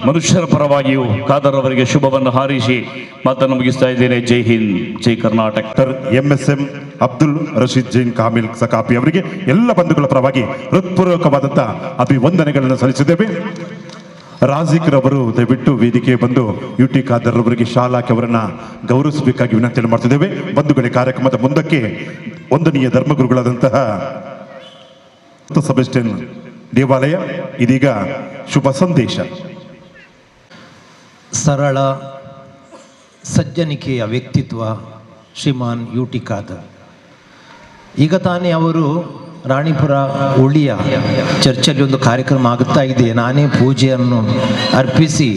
ಮನುಷ್ಯರ ಪರವಾಗಿಯೂ ಖಾದರ್ ಅವರಿಗೆ ಶುಭವನ್ನು ಹಾರೈಸಿ ಮಾತನ್ನು ಮುಗಿಸ್ತಾ ಇದ್ದೇನೆ. ಜೈ ಹಿಂದ್, ಜೈ ಕರ್ನಾಟಕ. MSM ಅಬ್ದುಲ್ ರಶೀದ್ ಜೈನ್ ಕಾಮಿಲ್ ಸಕಾಫಿ ಅವರಿಗೆ ಎಲ್ಲ ಬಂಧುಗಳ ಪರವಾಗಿ ಹೃತ್ಪೂರ್ವಕವಾದಂತಹ ಅಭಿವಂದನೆಗಳನ್ನು ಸಲ್ಲಿಸಿದ್ದೇವೆ. ರಾಜಿಕ್ರವರು ದಯವಿಟ್ಟು ವೇದಿಕೆ ಬಂದು UT ಖಾದರ್ ಅವರಿಗೆ ಶಾಲಾಕ್ಕೆ ಅವರನ್ನ ಗೌರವಿಸಬೇಕಾಗಿ ವಿನಂತಿಯನ್ನು ಮಾಡ್ತಿದ್ದೇವೆ. ಬಂಧುಗಳೇ, ಕಾರ್ಯಕ್ರಮದ ಮುಂದಕ್ಕೆ ವಂದನೀಯ ಧರ್ಮಗುರುಗಳಾದಂತಹ ಸೆಬಾಸ್ಟಿಯನ್ ದೇವಾಲಯ ಇದೀಗ ಶುಭ ಸಂದೇಶ. ಸರಳ ಸಜ್ಜನಿಕೆಯ ವ್ಯಕ್ತಿತ್ವ ಶ್ರೀಮಾನ್ UT ಖಾದರ್. ಈಗ ತಾನೇ ಅವರು ರಾಣಿಪುರ ಉಳಿಯ ಚರ್ಚಲ್ಲಿ ಒಂದು ಕಾರ್ಯಕ್ರಮ ಆಗುತ್ತಾ ಇದೆ. ನಾನೇ ಪೂಜೆಯನ್ನು ಅರ್ಪಿಸಿ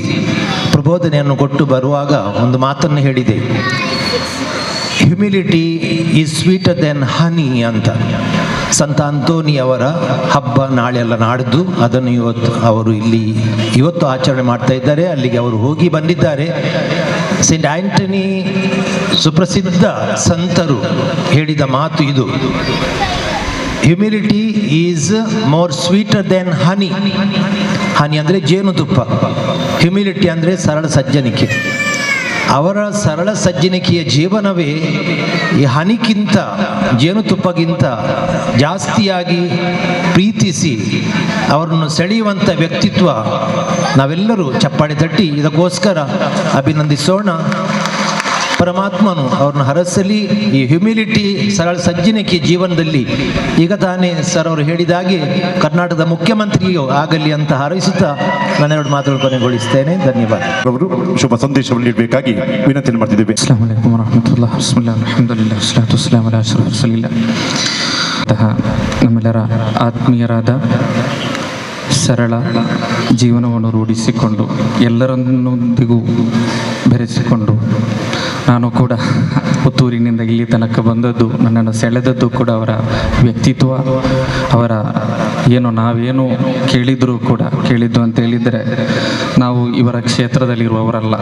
ಪ್ರಬೋಧನೆಯನ್ನು ಕೊಟ್ಟು ಬರುವಾಗ ಒಂದು ಮಾತನ್ನು ಹೇಳಿದೆ, ಹ್ಯುಮಿಲಿಟಿ ಈಸ್ ಸ್ವೀಟರ್ ದೆನ್ ಹನಿ ಅಂತ. ಸಂತ ಅಂತೋನಿಯವರ ಹಬ್ಬ ನಾಳೆ ಅಲ್ಲ ನಾಡ್ದು, ಅದನ್ನು ಅವರು ಇವತ್ತು ಆಚರಣೆ ಮಾಡ್ತಾ ಇದ್ದಾರೆ. ಅಲ್ಲಿಗೆ ಅವರು ಹೋಗಿ ಬಂದಿದ್ದಾರೆ. ಸೇಂಟ್ ಆಂಟನಿ ಸುಪ್ರಸಿದ್ಧ ಸಂತರು ಹೇಳಿದ ಮಾತು ಇದು, humility is more sweeter than honey. Honey ಅಂದರೆ ಜೇನುತುಪ್ಪ, ಹ್ಯುಮಿಲಿಟಿ ಅಂದರೆ ಸರಳ ಸಜ್ಜನಿಕೆ. ಅವರ ಸರಳ ಸಜ್ಜನಿಕೆಯ ಜೀವನವೇ ಈ ಹನಿಗಿಂತ ಜೇನುತುಪ್ಪಗಿಂತ ಜಾಸ್ತಿಯಾಗಿ ಪ್ರೀತಿಸಿ ಅವರನ್ನು ಸೆಳೆಯುವಂಥ ವ್ಯಕ್ತಿತ್ವ. ನಾವೆಲ್ಲರೂ ಚಪ್ಪಾಳೆ ತಟ್ಟಿ ಇದಕ್ಕೋಸ್ಕರ ಅಭಿನಂದಿಸೋಣ. ಪರಮಾತ್ಮನು ಅವ್ರನ್ನ ಹರಸಲಿ. ಈ ಹ್ಯುಮಿಲಿಟಿ, ಸರಳ ಸಜ್ಜನಿಕೆ ಜೀವನದಲ್ಲಿ ಈಗ ತಾನೇ ಸರ್ ಅವರು ಹೇಳಿದಾಗೆ ಕರ್ನಾಟಕದ ಮುಖ್ಯಮಂತ್ರಿಯೂ ಆಗಲಿ ಅಂತ ಹಾರೈಸುತ್ತಾ ನಾನೆರಡು ಮಾತುಗಳು ಕೊನೆಗೊಳಿಸ್ತೇನೆ. ಧನ್ಯವಾದ. ಅವರು ಶುಭ ಸಂದೇಶವನ್ನು ನೀಡಬೇಕಾಗಿ ವಿನಂತಿಯನ್ನು ಮಾಡ್ತಿದ್ದೇವೆ. ಅಸ್ಸಲಾಮು ಅಲೈಕುಂ ವರಹಮತುಲ್ಲಾಹ್. ಬಿಸ್ಮಿಲ್ಲಾಹ್ ಅಲ್ಹಮ್ದುಲಿಲ್ಲಾಹ್ ವಸ್ಸಲಾತು ವಸ್ಸಲಾಮು ಅಲಾ ಅಶ್ರಫಿಲ್ ರಸೂಲಿಲ್ಲಾಹ್. ನಮ್ಮೆಲ್ಲರ ಆತ್ಮೀಯರಾದ ಸರಳ ಜೀವನವನ್ನು ರೂಢಿಸಿಕೊಂಡು ಎಲ್ಲರನ್ನೊಂದಿಗೂ ಬೆರೆಸಿಕೊಂಡು ನಾನು ಕೂಡ ಪುತ್ತೂರಿನಿಂದ ಇಲ್ಲಿ ತನಕ ಬಂದದ್ದು, ನನ್ನನ್ನು ಸೆಳೆದದ್ದು ಕೂಡ ಅವರ ವ್ಯಕ್ತಿತ್ವ, ಅವರ ನಾವೇನು ಕೇಳಿದರೂ ಕೂಡ ಕೇಳಿದ್ದು ಅಂತ ಹೇಳಿದರೆ ನಾವು ಇವರ ಕ್ಷೇತ್ರದಲ್ಲಿರುವವರಲ್ಲ.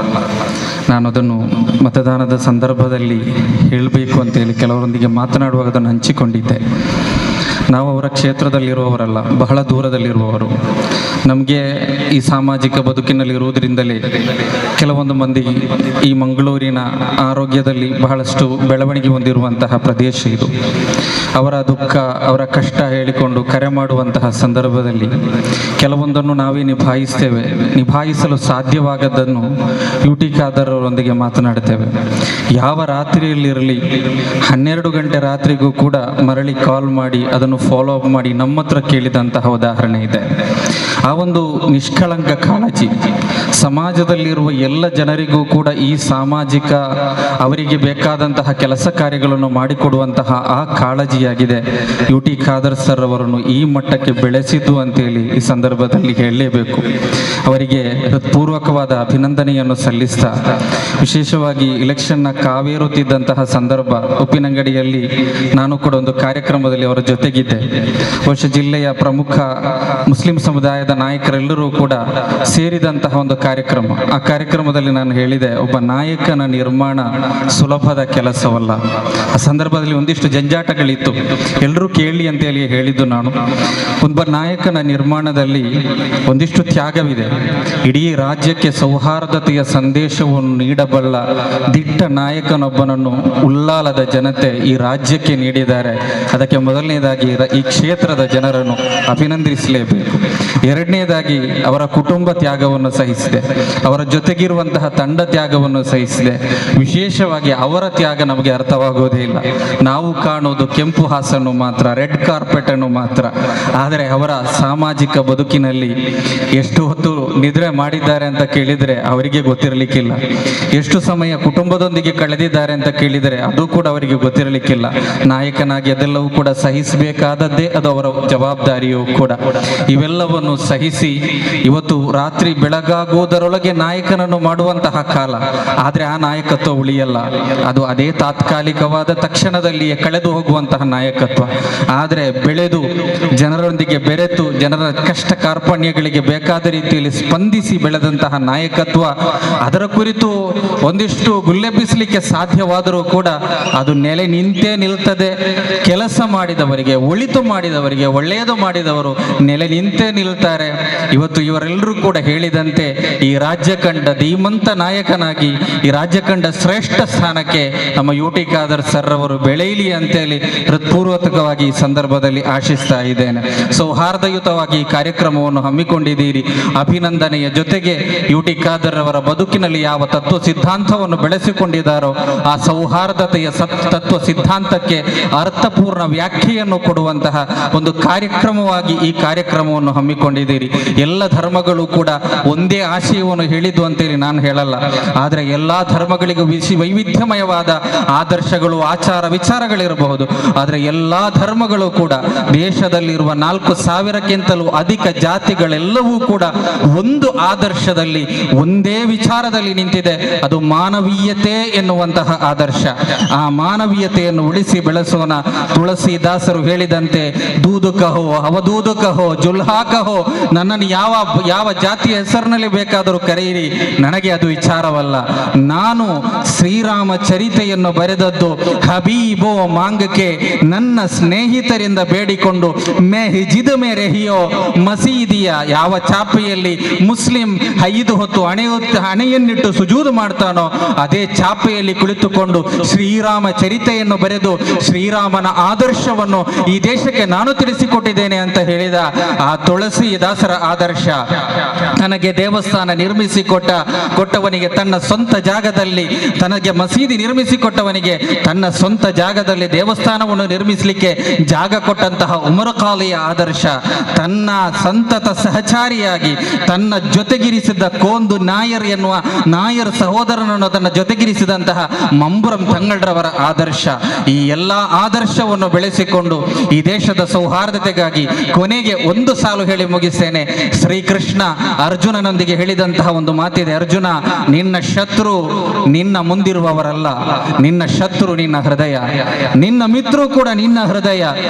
ನಾನು ಅದನ್ನು ಮತದಾನದ ಸಂದರ್ಭದಲ್ಲಿ ಹೇಳಬೇಕು ಅಂತೇಳಿ ಕೆಲವರೊಂದಿಗೆ ಮಾತನಾಡುವಾಗ ಅದನ್ನು ಹಂಚಿಕೊಂಡಿದ್ದೆ. ನಾವು ಅವರ ಕ್ಷೇತ್ರದಲ್ಲಿರುವವರಲ್ಲ, ಬಹಳ ದೂರದಲ್ಲಿರುವವರು. ನಮಗೆ ಈ ಸಾಮಾಜಿಕ ಬದುಕಿನಲ್ಲಿರುವುದರಿಂದಲೇ ಕೆಲವೊಂದು ಮಂದಿ ಈ ಮಂಗಳೂರಿನ ಆರೋಗ್ಯದಲ್ಲಿ ಬಹಳಷ್ಟು ಬೆಳವಣಿಗೆ ಹೊಂದಿರುವಂತಹ ಪ್ರದೇಶ ಇದು. ಅವರ ದುಃಖ, ಅವರ ಕಷ್ಟ ಹೇಳಿಕೊಂಡು ಕರೆ ಮಾಡುವಂತಹ ಸಂದರ್ಭದಲ್ಲಿ ಕೆಲವೊಂದನ್ನು ನಾವೇ ನಿಭಾಯಿಸ್ತೇವೆ. ನಿಭಾಯಿಸಲು ಸಾಧ್ಯವಾಗದ್ದನ್ನು UT ಖಾದರ್ ಅವರೊಂದಿಗೆ ಮಾತನಾಡ್ತೇವೆ. ಯಾವ ರಾತ್ರಿಯಲ್ಲಿರಲಿ 12 ಗಂಟೆ ರಾತ್ರಿಗೂ ಕೂಡ ಮರಳಿ ಕಾಲ್ ಮಾಡಿ ಅದನ್ನು ಫಾಲೋ ಅಪ್ ಮಾಡಿ ನಮ್ಮ ಹತ್ರ ಕೇಳಿದಂತಹ ಉದಾಹರಣೆ ಇದೆ. ಆ ಒಂದು ನಿಷ್ಕಳಂಕ ಕಾಳಜಿ ಸಮಾಜದಲ್ಲಿರುವ ಎಲ್ಲ ಜನರಿಗೂ ಕೂಡ ಈ ಸಾಮಾಜಿಕ ಅವರಿಗೆ ಬೇಕಾದಂತಹ ಕೆಲಸ ಕಾರ್ಯಗಳನ್ನು ಮಾಡಿಕೊಡುವಂತಹ ಆ ಕಾಳಜಿಯಾಗಿದೆ UT ಖಾದರ್ ಸರ್ ಅವರನ್ನು ಈ ಮಟ್ಟಕ್ಕೆ ಬೆಳೆಸಿದ್ದು ಅಂತೇಳಿ ಈ ಸಂದರ್ಭದಲ್ಲಿ ಹೇಳಲೇಬೇಕು. ಅವರಿಗೆ ಹೃತ್ಪೂರ್ವಕವಾದ ಅಭಿನಂದನೆಯನ್ನು ಸಲ್ಲಿಸ್ತಾ, ವಿಶೇಷವಾಗಿ ಇಲೆಕ್ಷನ್ನ ಕಾವೇರುತ್ತಿದ್ದಂತಹ ಸಂದರ್ಭ, ಉಪ್ಪಿನಂಗಡಿಯಲ್ಲಿ ನಾನು ಕೂಡ ಒಂದು ಕಾರ್ಯಕ್ರಮದಲ್ಲಿ ಅವರ ಜೊತೆಗಿದ್ದೆ. ಬಹುಶಃ ಜಿಲ್ಲೆಯ ಪ್ರಮುಖ ಮುಸ್ಲಿಂ ಸಮುದಾಯದ ನಾಯಕರೆಲ್ಲರೂ ಕೂಡ ಸೇರಿದಂತಹ ಒಂದು ಕಾರ್ಯಕ್ರಮ. ಆ ಕಾರ್ಯಕ್ರಮದಲ್ಲಿ ನಾನು ಹೇಳಿದೆ, ಒಬ್ಬ ನಾಯಕನ ನಿರ್ಮಾಣ ಸುಲಭದ ಕೆಲಸವಲ್ಲ. ಆ ಸಂದರ್ಭದಲ್ಲಿ ಒಂದಿಷ್ಟು ಜಂಜಾಟಗಳಿತ್ತು, ಎಲ್ಲರೂ ಕೇಳಿ ಅಂತೇಳಿ ಹೇಳಿದ್ದು ನಾನು. ಒಬ್ಬ ನಾಯಕನ ನಿರ್ಮಾಣದಲ್ಲಿ ಒಂದಿಷ್ಟು ತ್ಯಾಗವಿದೆ. ಇಡೀ ರಾಜ್ಯಕ್ಕೆ ಸೌಹಾರ್ದತೆಯ ಸಂದೇಶವನ್ನು ನೀಡಬಲ್ಲ ದಿಟ್ಟ ನಾಯಕನೊಬ್ಬನನ್ನು ಉಲ್ಲಾಲದ ಜನತೆ ಈ ರಾಜ್ಯಕ್ಕೆ ನೀಡಿದ್ದಾರೆ. ಅದಕ್ಕೆ ಮೊದಲನೇದಾಗಿ ಈ ಕ್ಷೇತ್ರದ ಜನರನ್ನು ಅಭಿನಂದಿಸಲೇಬೇಕು. ಎರಡನೇದಾಗಿ ಅವರ ಕುಟುಂಬ ತ್ಯಾಗವನ್ನು ಸಹಿಸಿದೆ, ಅವರ ಜೊತೆಗಿರುವಂತಹ ತಂಡ ತ್ಯಾಗವನ್ನು ಸಹಿಸಿದೆ. ವಿಶೇಷವಾಗಿ ಅವರ ತ್ಯಾಗ ನಮಗೆ ಅರ್ಥವಾಗುವುದೇ ಇಲ್ಲ. ನಾವು ಕಾಣುವುದು ಕೆಂಪು ಹಾಸನ್ನು ಮಾತ್ರ, ರೆಡ್ ಕಾರ್ಪೆಟ್ ಅನ್ನು ಮಾತ್ರ. ಆದರೆ ಅವರ ಸಾಮಾಜಿಕ ಬದುಕಿನಲ್ಲಿ ಎಷ್ಟು ಹೊತ್ತು ನಿದ್ರೆ ಮಾಡಿದ್ದಾರೆ ಅಂತ ಕೇಳಿದರೆ ಅವರಿಗೆ ಗೊತ್ತಿರಲಿಕ್ಕಿಲ್ಲ. ಎಷ್ಟು ಸಮಯ ಕುಟುಂಬದೊಂದಿಗೆ ಕಳೆದಿದ್ದಾರೆ ಅಂತ ಕೇಳಿದರೆ ಅದು ಕೂಡ ಅವರಿಗೆ ಗೊತ್ತಿರಲಿಕ್ಕಿಲ್ಲ. ನಾಯಕನಾಗಿ ಅದೆಲ್ಲವೂ ಕೂಡ ಸಹಿಸಬೇಕಾದದ್ದೇ ಅದು ಅವರ ಜವಾಬ್ದಾರಿಯೂ ಕೂಡ. ಇವೆಲ್ಲವನ್ನು ಸಹಿಸಿ ಇವತ್ತು ರಾತ್ರಿ ಬೆಳಗಾಗುವುದರೊಳಗೆ ನಾಯಕನನ್ನು ಮಾಡುವಂತಹ ಕಾಲ. ಆದರೆ ಆ ನಾಯಕತ್ವ ಉಳಿಯಲ್ಲ, ಅದು ಅದೇ ತಾತ್ಕಾಲಿಕವಾದ ತಕ್ಷಣದಲ್ಲಿಯೇ ಕಳೆದು ಹೋಗುವಂತಹ ನಾಯಕತ್ವ. ಆದರೆ ಬೆಳೆದು ಜನರೊಂದಿಗೆ ಬೆರೆತು ಜನರ ಕಷ್ಟ ಕಾರ್ಪಣ್ಯಗಳಿಗೆ ಬೇಕಾದ ರೀತಿಯಲ್ಲಿ ಸ್ಪಂದಿಸಿ ಬೆಳೆದಂತಹ ನಾಯಕತ್ವ, ಅದರ ಕುರಿತು ಒಂದಿಷ್ಟು ಗುಲ್ಲೆಬ್ಬಿಸಲಿಕ್ಕೆ ಸಾಧ್ಯವಾದರೂ ಕೂಡ ಅದು ನೆಲೆ ನಿಂತೇ ನಿಲ್ತದೆ. ಕೆಲಸ ಮಾಡಿದವರಿಗೆ, ಒಳಿತು ಮಾಡಿದವರಿಗೆ, ಒಳ್ಳೆಯದು ಮಾಡಿದವರು ನೆಲೆ ನಿಂತೇ ನಿಲ್ತಾರೆ. ಇವತ್ತು ಇವರೆಲ್ಲರೂ ಕೂಡ ಹೇಳಿದಂತೆ ಈ ರಾಜ್ಯ ಕಂಡ ಧೀಮಂತ ನಾಯಕನಾಗಿ, ಈ ರಾಜ್ಯ ಕಂಡ ಶ್ರೇಷ್ಠ ಸ್ಥಾನಕ್ಕೆ ನಮ್ಮ UT ಖಾದರ್ ಸರ್ ಅವರು ಬೆಳೆಯಲಿ ಅಂತೇಳಿ ಹೃತ್ಪೂರ್ವಕವಾಗಿ ಈ ಸಂದರ್ಭದಲ್ಲಿ ಆಶಿಸ್ತಾ ಇದ್ದೇನೆ. ಸೌಹಾರ್ದಯುತವಾಗಿ ಈ ಕಾರ್ಯಕ್ರಮವನ್ನು ಹಮ್ಮಿಕೊಂಡಿದ್ದೀರಿ. ಅಭಿನಂದನೆಯ ಜೊತೆಗೆ UT ಖಾದರ್ ಅವರ ಬದುಕಿನಲ್ಲಿ ಯಾವ ತತ್ವ ಸಿದ್ಧಾಂತವನ್ನು ಬೆಳೆಸಿಕೊಂಡಿದ್ದಾರೋ ಆ ಸೌಹಾರ್ದತೆಯ ತತ್ವ ಸಿದ್ಧಾಂತಕ್ಕೆ ಅರ್ಥಪೂರ್ಣ ವ್ಯಾಖ್ಯೆಯನ್ನು ಕೊಡುವಂತಹ ಒಂದು ಕಾರ್ಯಕ್ರಮವಾಗಿ ಈ ಕಾರ್ಯಕ್ರಮವನ್ನು ಹಮ್ಮಿಕೊಂಡಿದ್ದೀರಿ. ಎಲ್ಲ ಧರ್ಮಗಳು ಕೂಡ ಒಂದೇ ಆಶಯವನ್ನು ಹೇಳಿದ್ದು ಅಂತೇಳಿ ನಾನು ಹೇಳಲ್ಲ. ಆದರೆ ಎಲ್ಲ ಧರ್ಮಗಳಿಗೂ ವೈವಿಧ್ಯಮಯವಾದ ಆದರ್ಶಗಳು, ಆಚಾರ ವಿಚಾರಗಳಿರಬಹುದು. ಆದರೆ ಎಲ್ಲ ಧರ್ಮಗಳು ಕೂಡ ದೇಶದಲ್ಲಿರುವ 4,000ಕ್ಕಿಂತಲೂ ಅಧಿಕ ಜಾತಿಗಳೆಲ್ಲವೂ ಕೂಡ ಒಂದು ಆದರ್ಶದಲ್ಲಿ, ಒಂದೇ ವಿಚಾರದಲ್ಲಿ ನಿಂತಿದೆ. ಅದು ಮಾನವೀಯತೆ ಎನ್ನುವಂತಹ ಆದರ್ಶ. ಆ ಮಾನವೀಯತೆಯನ್ನು ಉಳಿಸಿ ಬೆಳೆಸೋಣ. ತುಳಸಿದಾಸರು ಹೇಳಿದಂತೆ, ದೂದು ಕಹೋ ಅವಧೂದು ಕಹೋ ಜುಲ್ಹಾ ಕಹೋ, ನನ್ನನ್ನು ಯಾವ ಜಾತಿಯ ಹೆಸರಿನಲ್ಲಿ ಬೇಕಾದ ಬೇಕಾದರೂ ಕರೆಯಿರಿ, ನನಗೆ ಅದು ವಿಚಾರವಲ್ಲ. ನಾನು ಶ್ರೀರಾಮ ಚರಿತೆಯನ್ನು ಬರೆದದ್ದು ಹಬೀಬೋ ಮಾಂಗಕ್ಕೆ ನನ್ನ ಸ್ನೇಹಿತರಿಂದ ಬೇಡಿಕೊಂಡು ಮೆಹಿಜಿದ್ ಮೇ ರೆಹಿಯೋ ಮಸೀದಿಯ ಯಾವ ಚಾಪೆಯಲ್ಲಿ ಮುಸ್ಲಿಂ 5 ಹೊತ್ತು ಹಣೆಯನ್ನಿಟ್ಟು ಸುಜೂದು ಮಾಡ್ತಾನೋ ಅದೇ ಚಾಪೆಯಲ್ಲಿ ಕುಳಿತುಕೊಂಡು ಶ್ರೀರಾಮ ಚರಿತೆಯನ್ನು ಬರೆದು ಶ್ರೀರಾಮನ ಆದರ್ಶವನ್ನು ಈ ದೇಶಕ್ಕೆ ನಾನು ತಿಳಿಸಿಕೊಟ್ಟಿದ್ದೇನೆ ಅಂತ ಹೇಳಿದ ಆ ತುಳಸಿದಾಸರ ಆದರ್ಶ. ತನಗೆ ದೇವಸ್ಥಾನ ಕೊಟ್ಟವನಿಗೆ ತನ್ನ ಸ್ವಂತ ಜಾಗದಲ್ಲಿ, ತನಗೆ ಮಸೀದಿ ನಿರ್ಮಿಸಿಕೊಟ್ಟವನಿಗೆ ತನ್ನ ಸ್ವಂತ ಜಾಗದಲ್ಲಿ ದೇವಸ್ಥಾನವನ್ನು ನಿರ್ಮಿಸಲಿಕ್ಕೆ ಜಾಗ ಕೊಟ್ಟಂತಹ ಉಮರ್ ಖಾಲಿಯ ಆದರ್ಶ. ತನ್ನ ಸಂತತ ಸಹಚಾರಿಯಾಗಿ ತನ್ನ ಜೊತೆಗಿರಿಸಿದ ಕೋಂದು ನಾಯರ್ ಎನ್ನುವ ನಾಯರ್ ಸಹೋದರನನ್ನು ತನ್ನ ಜೊತೆಗಿರಿಸಿದಂತಹ ಮಂಬುರಂ ತಂಗಳ್ರವರ ಆದರ್ಶ. ಈ ಎಲ್ಲ ಆದರ್ಶವನ್ನು ಬೆಳೆಸಿಕೊಂಡು ಈ ದೇಶದ ಸೌಹಾರ್ದತೆಗಾಗಿ ಕೊನೆಗೆ ಒಂದು ಸಾಲು ಹೇಳಿ ಮುಗಿಸ್ತೇನೆ. ಶ್ರೀಕೃಷ್ಣ ಅರ್ಜುನನೊಂದಿಗೆ ಹೇಳಿದಂತಹ ಒಂದು ಮಾತಿದೆ, ಅರ್ಜುನ, ನಿನ್ನ ಶತ್ರು ನಿನ್ನ ಮುಂದಿರುವವರಲ್ಲ, ನಿನ್ನ ಶತ್ರು ನಿನ್ನ ಹೃದಯ, ನಿನ್ನ ಮಿತ್ರರು ಕೂಡ ನಿನ್ನ ಹೃದಯ.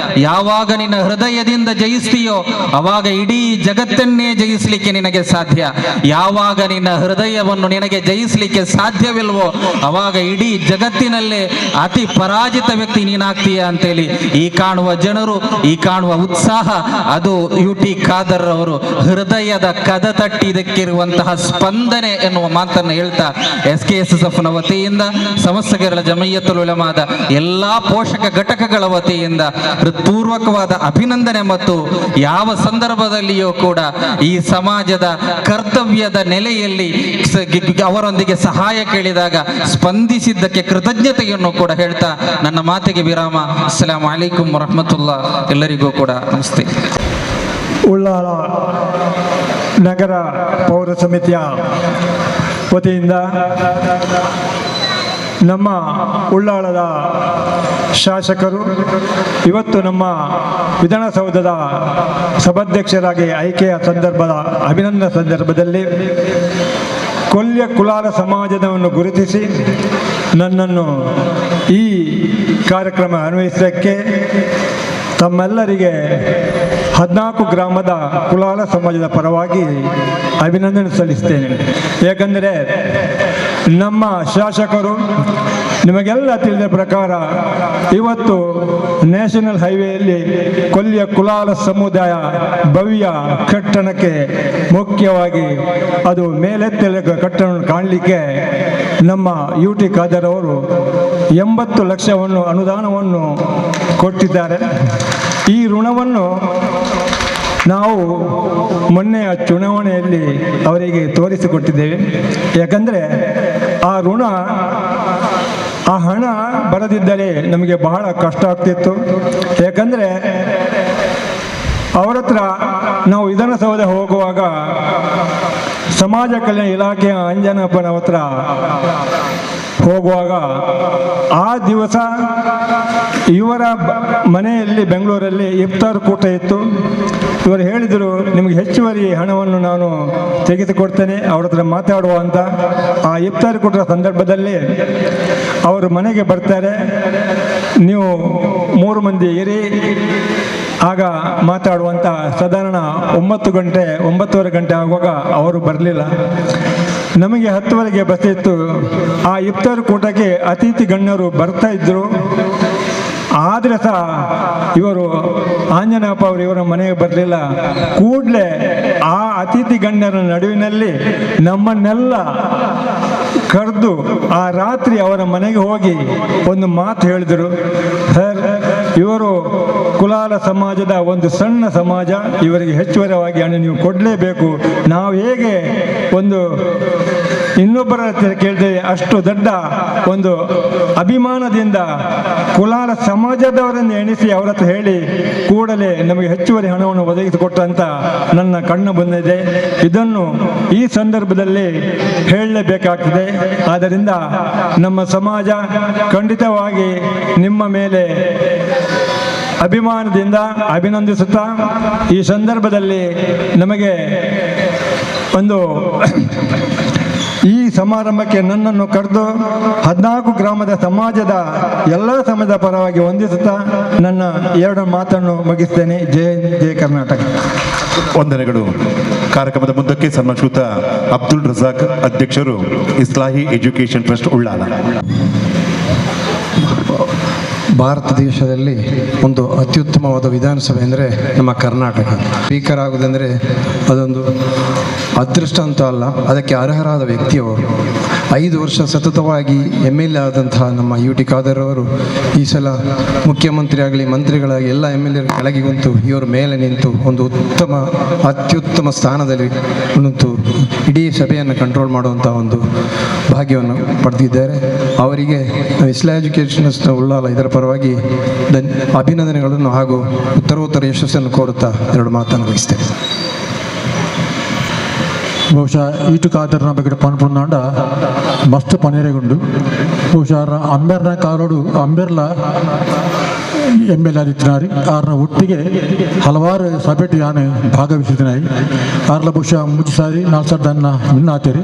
ಯಾವಾಗ ನಿನ್ನ ಹೃದಯದಿಂದ ಜಯಿಸ್ತೀಯೋ ಅವಾಗ ಇಡೀ ಜಗತ್ತನ್ನೇ ಜಯಿಸಲಿಕ್ಕೆ ನಿನಗೆ ಸಾಧ್ಯ. ಯಾವಾಗ ನಿನ್ನ ಹೃದಯವನ್ನು ನಿನಗೆ ಜಯಿಸಲಿಕ್ಕೆ ಸಾಧ್ಯವಿಲ್ವೋ ಅವಾಗ ಇಡೀ ಜಗತ್ತಿನಲ್ಲೇ ಅತಿ ಪರಾಜಿತ ವ್ಯಕ್ತಿ ನೀನಾಗ್ತೀಯ ಅಂತೇಳಿ ಈ ಕಾಣುವ ಜನರು, ಈ ಕಾಣುವ ಉತ್ಸಾಹ, ಅದು UT ಖಾದರ್ ಅವರು ಹೃದಯದ ಕದ ತಟ್ಟಿದಕ್ಕಿರುವಂತಹ ಸ್ಪಂದನೆ ಎನ್ನುವ ಮಾತನ್ನು ಹೇಳ್ತಾ SKSSFನ ವತಿಯಿಂದ, ಸಮಸ್ತ ಕೇರಳ ಜಮಯ್ಯತುಲ್ ಉಲಮಾದ ಎಲ್ಲಾ ಪೋಷಕ ಘಟಕಗಳ ವತಿಯಿಂದ ಹೃತ್ಪೂರ್ವಕವಾದ ಅಭಿನಂದನೆ. ಮತ್ತು ಯಾವ ಸಂದರ್ಭದಲ್ಲಿಯೂ ಕೂಡ ಈ ಸಮಾಜದ ಕರ್ತವ್ಯದ ನೆಲೆಯಲ್ಲಿ ಅವರೊಂದಿಗೆ ಸಹಾಯ ಕೇಳಿದಾಗ ಸ್ಪಂದಿಸಿದ್ದಕ್ಕೆ ಕೃತಜ್ಞತೆಯನ್ನು ಕೂಡ ಹೇಳ್ತಾ ನನ್ನ ಮಾತಿಗೆ ವಿರಾಮ. ಅಸ್ಸಲಾಮು ಅಲೈಕುಂ ವರಹಮತುಲ್ಲಾ. ಎಲ್ಲರಿಗೂ ಕೂಡ ನಮಸ್ತೆ. ಉಳ್ಳಾಲ ನಗರ ಪೌರ ಸಮಿತಿಯ ವತಿಯಿಂದ ನಮ್ಮ ಉಳ್ಳಾಳದ ಶಾಸಕರು ಇವತ್ತು ನಮ್ಮ ವಿಧಾನಸೌಧದ ಸಭಾಧ್ಯಕ್ಷರಾಗಿ ಆಯ್ಕೆಯ ಸಂದರ್ಭದ ಅಭಿನಂದನಾ ಸಂದರ್ಭದಲ್ಲಿ ಕೊಲ್ಯ ಕುಲಾಲ ಸಮಾಜವನ್ನು ಗುರುತಿಸಿ ನನ್ನನ್ನು ಈ ಕಾರ್ಯಕ್ರಮ ಅನ್ವಯಿಸೋಕ್ಕೆ ತಮ್ಮೆಲ್ಲರಿಗೆ 14 ಗ್ರಾಮದ ಕುಲಾಲ ಸಮಾಜದ ಪರವಾಗಿ ಅಭಿನಂದನೆ ಸಲ್ಲಿಸ್ತೇನೆ. ಏಕೆಂದರೆ ನಮ್ಮ ಶಾಸಕರು ನಿಮಗೆಲ್ಲ ತಿಳಿದ ಪ್ರಕಾರ ಇವತ್ತು ನ್ಯಾಷನಲ್ ಹೈವೇಯಲ್ಲಿ ಕೊಲ್ಯ ಕುಲಾಲ ಸಮುದಾಯ ಭವ್ಯ ಕಟ್ಟಡಕ್ಕೆ ಮುಖ್ಯವಾಗಿ ಅದು ಮೇಲೆತ್ತಲ ಕಟ್ಟಡವನ್ನು ಕಾಣಲಿಕ್ಕೆ ನಮ್ಮ UT ಖಾದರ್ ಅವರು 80 ಲಕ್ಷವನ್ನು ಅನುದಾನವನ್ನು ಕೊಟ್ಟಿದ್ದಾರೆ. ಈ ಋಣವನ್ನು ನಾವು ಮೊನ್ನೆಯ ಚುನಾವಣೆಯಲ್ಲಿ ಅವರಿಗೆ ತೋರಿಸಿಕೊಟ್ಟಿದ್ದೇವೆ. ಯಾಕಂದರೆ ಆ ಹಣ ಬರದಿದ್ದರೆ ನಮಗೆ ಬಹಳ ಕಷ್ಟ ಆಗ್ತಿತ್ತು. ಯಾಕಂದರೆ ಅವರ ಹತ್ರ ನಾವು ವಿಧಾನಸೌಧ ಹೋಗುವಾಗ ಸಮಾಜ ಕಲ್ಯಾಣ ಇಲಾಖೆಯ ಅಂಜನಪ್ಪನ ಹತ್ರ ಹೋಗುವಾಗ ಆ ದಿವಸ ಇವರ ಮನೆಯಲ್ಲಿ ಬೆಂಗಳೂರಲ್ಲಿ ಇಫ್ತಾರ್ ಕೂಟ ಇತ್ತು. ಇವರು ಹೇಳಿದರು, ನಿಮಗೆ ಹೆಚ್ಚುವರಿ ಹಣವನ್ನು ನಾನು ತೆಗೆದುಕೊಡ್ತೇನೆ, ಅವ್ರ ಹತ್ರ ಮಾತಾಡುವ ಅಂತ. ಆ ಇಫ್ತಾರ್ ಕೂಟದ ಸಂದರ್ಭದಲ್ಲಿ ಅವರು ಮನೆಗೆ ಬರ್ತಾರೆ, ನೀವು 3 ಮಂದಿ ಇರಿ, ಆಗ ಮಾತಾಡುವಂಥ. ಸಾಧಾರಣ 9:30 ಗಂಟೆ ಆಗುವಾಗ ಅವರು ಬರಲಿಲ್ಲ. ನಮಗೆ 10:00 ಬಸ್ ಇತ್ತು. ಆ ಇಫ್ತಾರ್ ಕೂಟಕ್ಕೆ ಅತಿಥಿ ಗಣ್ಯರು ಬರ್ತಾ ಇದ್ದರು. ಆದರೆ ಸಹ ಇವರು ಆಂಜನೇಯಪ್ಪ ಅವರು ಇವರ ಮನೆಗೆ ಬರಲಿಲ್ಲ. ಕೂಡಲೇ ಆ ಅತಿಥಿ ಗಣ್ಯರ ನಡುವಿನಲ್ಲಿ ನಮ್ಮನ್ನೆಲ್ಲ ಕರೆದು ಆ ರಾತ್ರಿ ಅವರ ಮನೆಗೆ ಹೋಗಿ ಒಂದು ಮಾತು ಹೇಳಿದರು, ಸರ್, ಇವರು ಕುಲಾಲ ಸಮಾಜದ ಒಂದು ಸಣ್ಣ ಸಮಾಜ, ಇವರಿಗೆ ಹೆಚ್ಚುವರಿಯಾಗಿ ಹಣ ನೀವು ಕೊಡಲೇಬೇಕು. ನಾವು ಹೇಗೆ ಒಂದು ಇನ್ನೊಬ್ಬರ ಹತ್ರ ಕೇಳಿದ್ದೇವೆ, ಅಷ್ಟು ದೊಡ್ಡ ಒಂದು ಅಭಿಮಾನದಿಂದ ಕುಲಾಲ ಸಮಾಜದವರನ್ನು ಎಣಿಸಿ ಅವರ ಹತ್ರ ಹೇಳಿ ಕೂಡಲೇ ನಮಗೆ ಹೆಚ್ಚುವರಿ ಹಣವನ್ನು ಒದಗಿಸಿಕೊಟ್ಟಂತ ನನ್ನ ಕಣ್ಣು ಬಂದಿದೆ. ಇದನ್ನು ಈ ಸಂದರ್ಭದಲ್ಲಿ ಹೇಳಲೇಬೇಕಾಗ್ತದೆ. ಆದ್ದರಿಂದ ನಮ್ಮ ಸಮಾಜ ಖಂಡಿತವಾಗಿ ನಿಮ್ಮ ಮೇಲೆ ಅಭಿಮಾನದಿಂದ ಅಭಿನಂದಿಸುತ್ತಾ ಈ ಸಂದರ್ಭದಲ್ಲಿ ನಮಗೆ ಒಂದು ಈ ಸಮಾರಂಭಕ್ಕೆ ನನ್ನನ್ನು ಕರೆದು 14 ಗ್ರಾಮದ ಸಮಾಜದ ಎಲ್ಲ ಸಮಾಜದ ಪರವಾಗಿ ವಂದಿಸುತ್ತಾ ನನ್ನ 2 ಮಾತನ್ನು ಮುಗಿಸ್ತೇನೆ. ಜೈ ಜೈ ಕರ್ನಾಟಕ. ವಂದನೆಗಳು. ಕಾರ್ಯಕ್ರಮದ ಮುಂದಕ್ಕೆ ಸನ್ಮಾನಿಸುತ್ತ ಅಬ್ದುಲ್ ರಜಾಕ್ ಅಧ್ಯಕ್ಷರು ಇಸ್ಲಾಹಿ ಎಜುಕೇಷನ್ ಟ್ರಸ್ಟ್ ಉಳ್ಳಾಲ. ಭಾರತ ದೇಶದಲ್ಲಿ ಒಂದು ಅತ್ಯುತ್ತಮವಾದ ವಿಧಾನಸಭೆ ಅಂದರೆ ನಮ್ಮ ಕರ್ನಾಟಕ. ಸ್ಪೀಕರ್ ಆಗುವುದಂದರೆ ಅದೊಂದು ಅದೃಷ್ಟ ಅಂತ ಅಲ್ಲ, ಅದಕ್ಕೆ ಅರ್ಹರಾದ ವ್ಯಕ್ತಿಯವರು. 5 ವರ್ಷ ಸತತವಾಗಿ MLA ಆದಂತಹ ನಮ್ಮ UT ಖಾದರ್ ಅವರು ಈ ಸಲ ಮುಖ್ಯಮಂತ್ರಿ ಆಗಲಿ ಮಂತ್ರಿಗಳಾಗಿ ಎಲ್ಲ MLA ಕೆಳಗೆ ಕುಂತು ಇವರು ಮೇಲೆ ನಿಂತು ಒಂದು ಅತ್ಯುತ್ತಮ ಸ್ಥಾನದಲ್ಲಿ ನಿಂತು ಇಡೀ ಸಭೆಯನ್ನು ಕಂಟ್ರೋಲ್ ಮಾಡುವಂಥ ಒಂದು ಭಾಗ್ಯವನ್ನು ಪಡೆದಿದ್ದಾರೆ. ಅವರಿಗೆ ಇಸ್ಲಾಂ ಎಜುಕೇಷನ್ ಉಳ್ಳಾಲ ಇದರ ಪರವಾಗಿ ಅಭಿನಂದನೆಗಳನ್ನು ಹಾಗೂ ಉತ್ತರೋತ್ತರ ಯಶಸ್ಸನ್ನು ಕೋರುತ್ತಾ 2 ಮಾತನ್ನು ವಹಿಸ್ತೇನೆ. ಬಹುಶಃ ಈಟು ಕಾದರ್ನ ಬಗ್ಗೆ ಪನ್ಪುಂದಾಂಡ ಮಸ್ತ್ ಪನೇರೆಗುಂಡು ಬಹುಶಃ ಅಂಬೇರ್ನ ಕಾರೋಡು ಅಂಬೇರ್ಲ MLA ಆದಿತ್ತಿನಾರಿ ಆರ್ನ ಒಟ್ಟಿಗೆ ಹಲವಾರು ಸಭೆಟ್ ಯಾನು ಭಾಗವಹಿಸಿದಿನಾಯಿ ಆರ್ಲ ಬಹುಶಃ ಮುಚ್ಚಿ ಸಾರಿ 4 ಸಾರ್ದನ್ನ ಮಿನ್ನಾತೇರಿ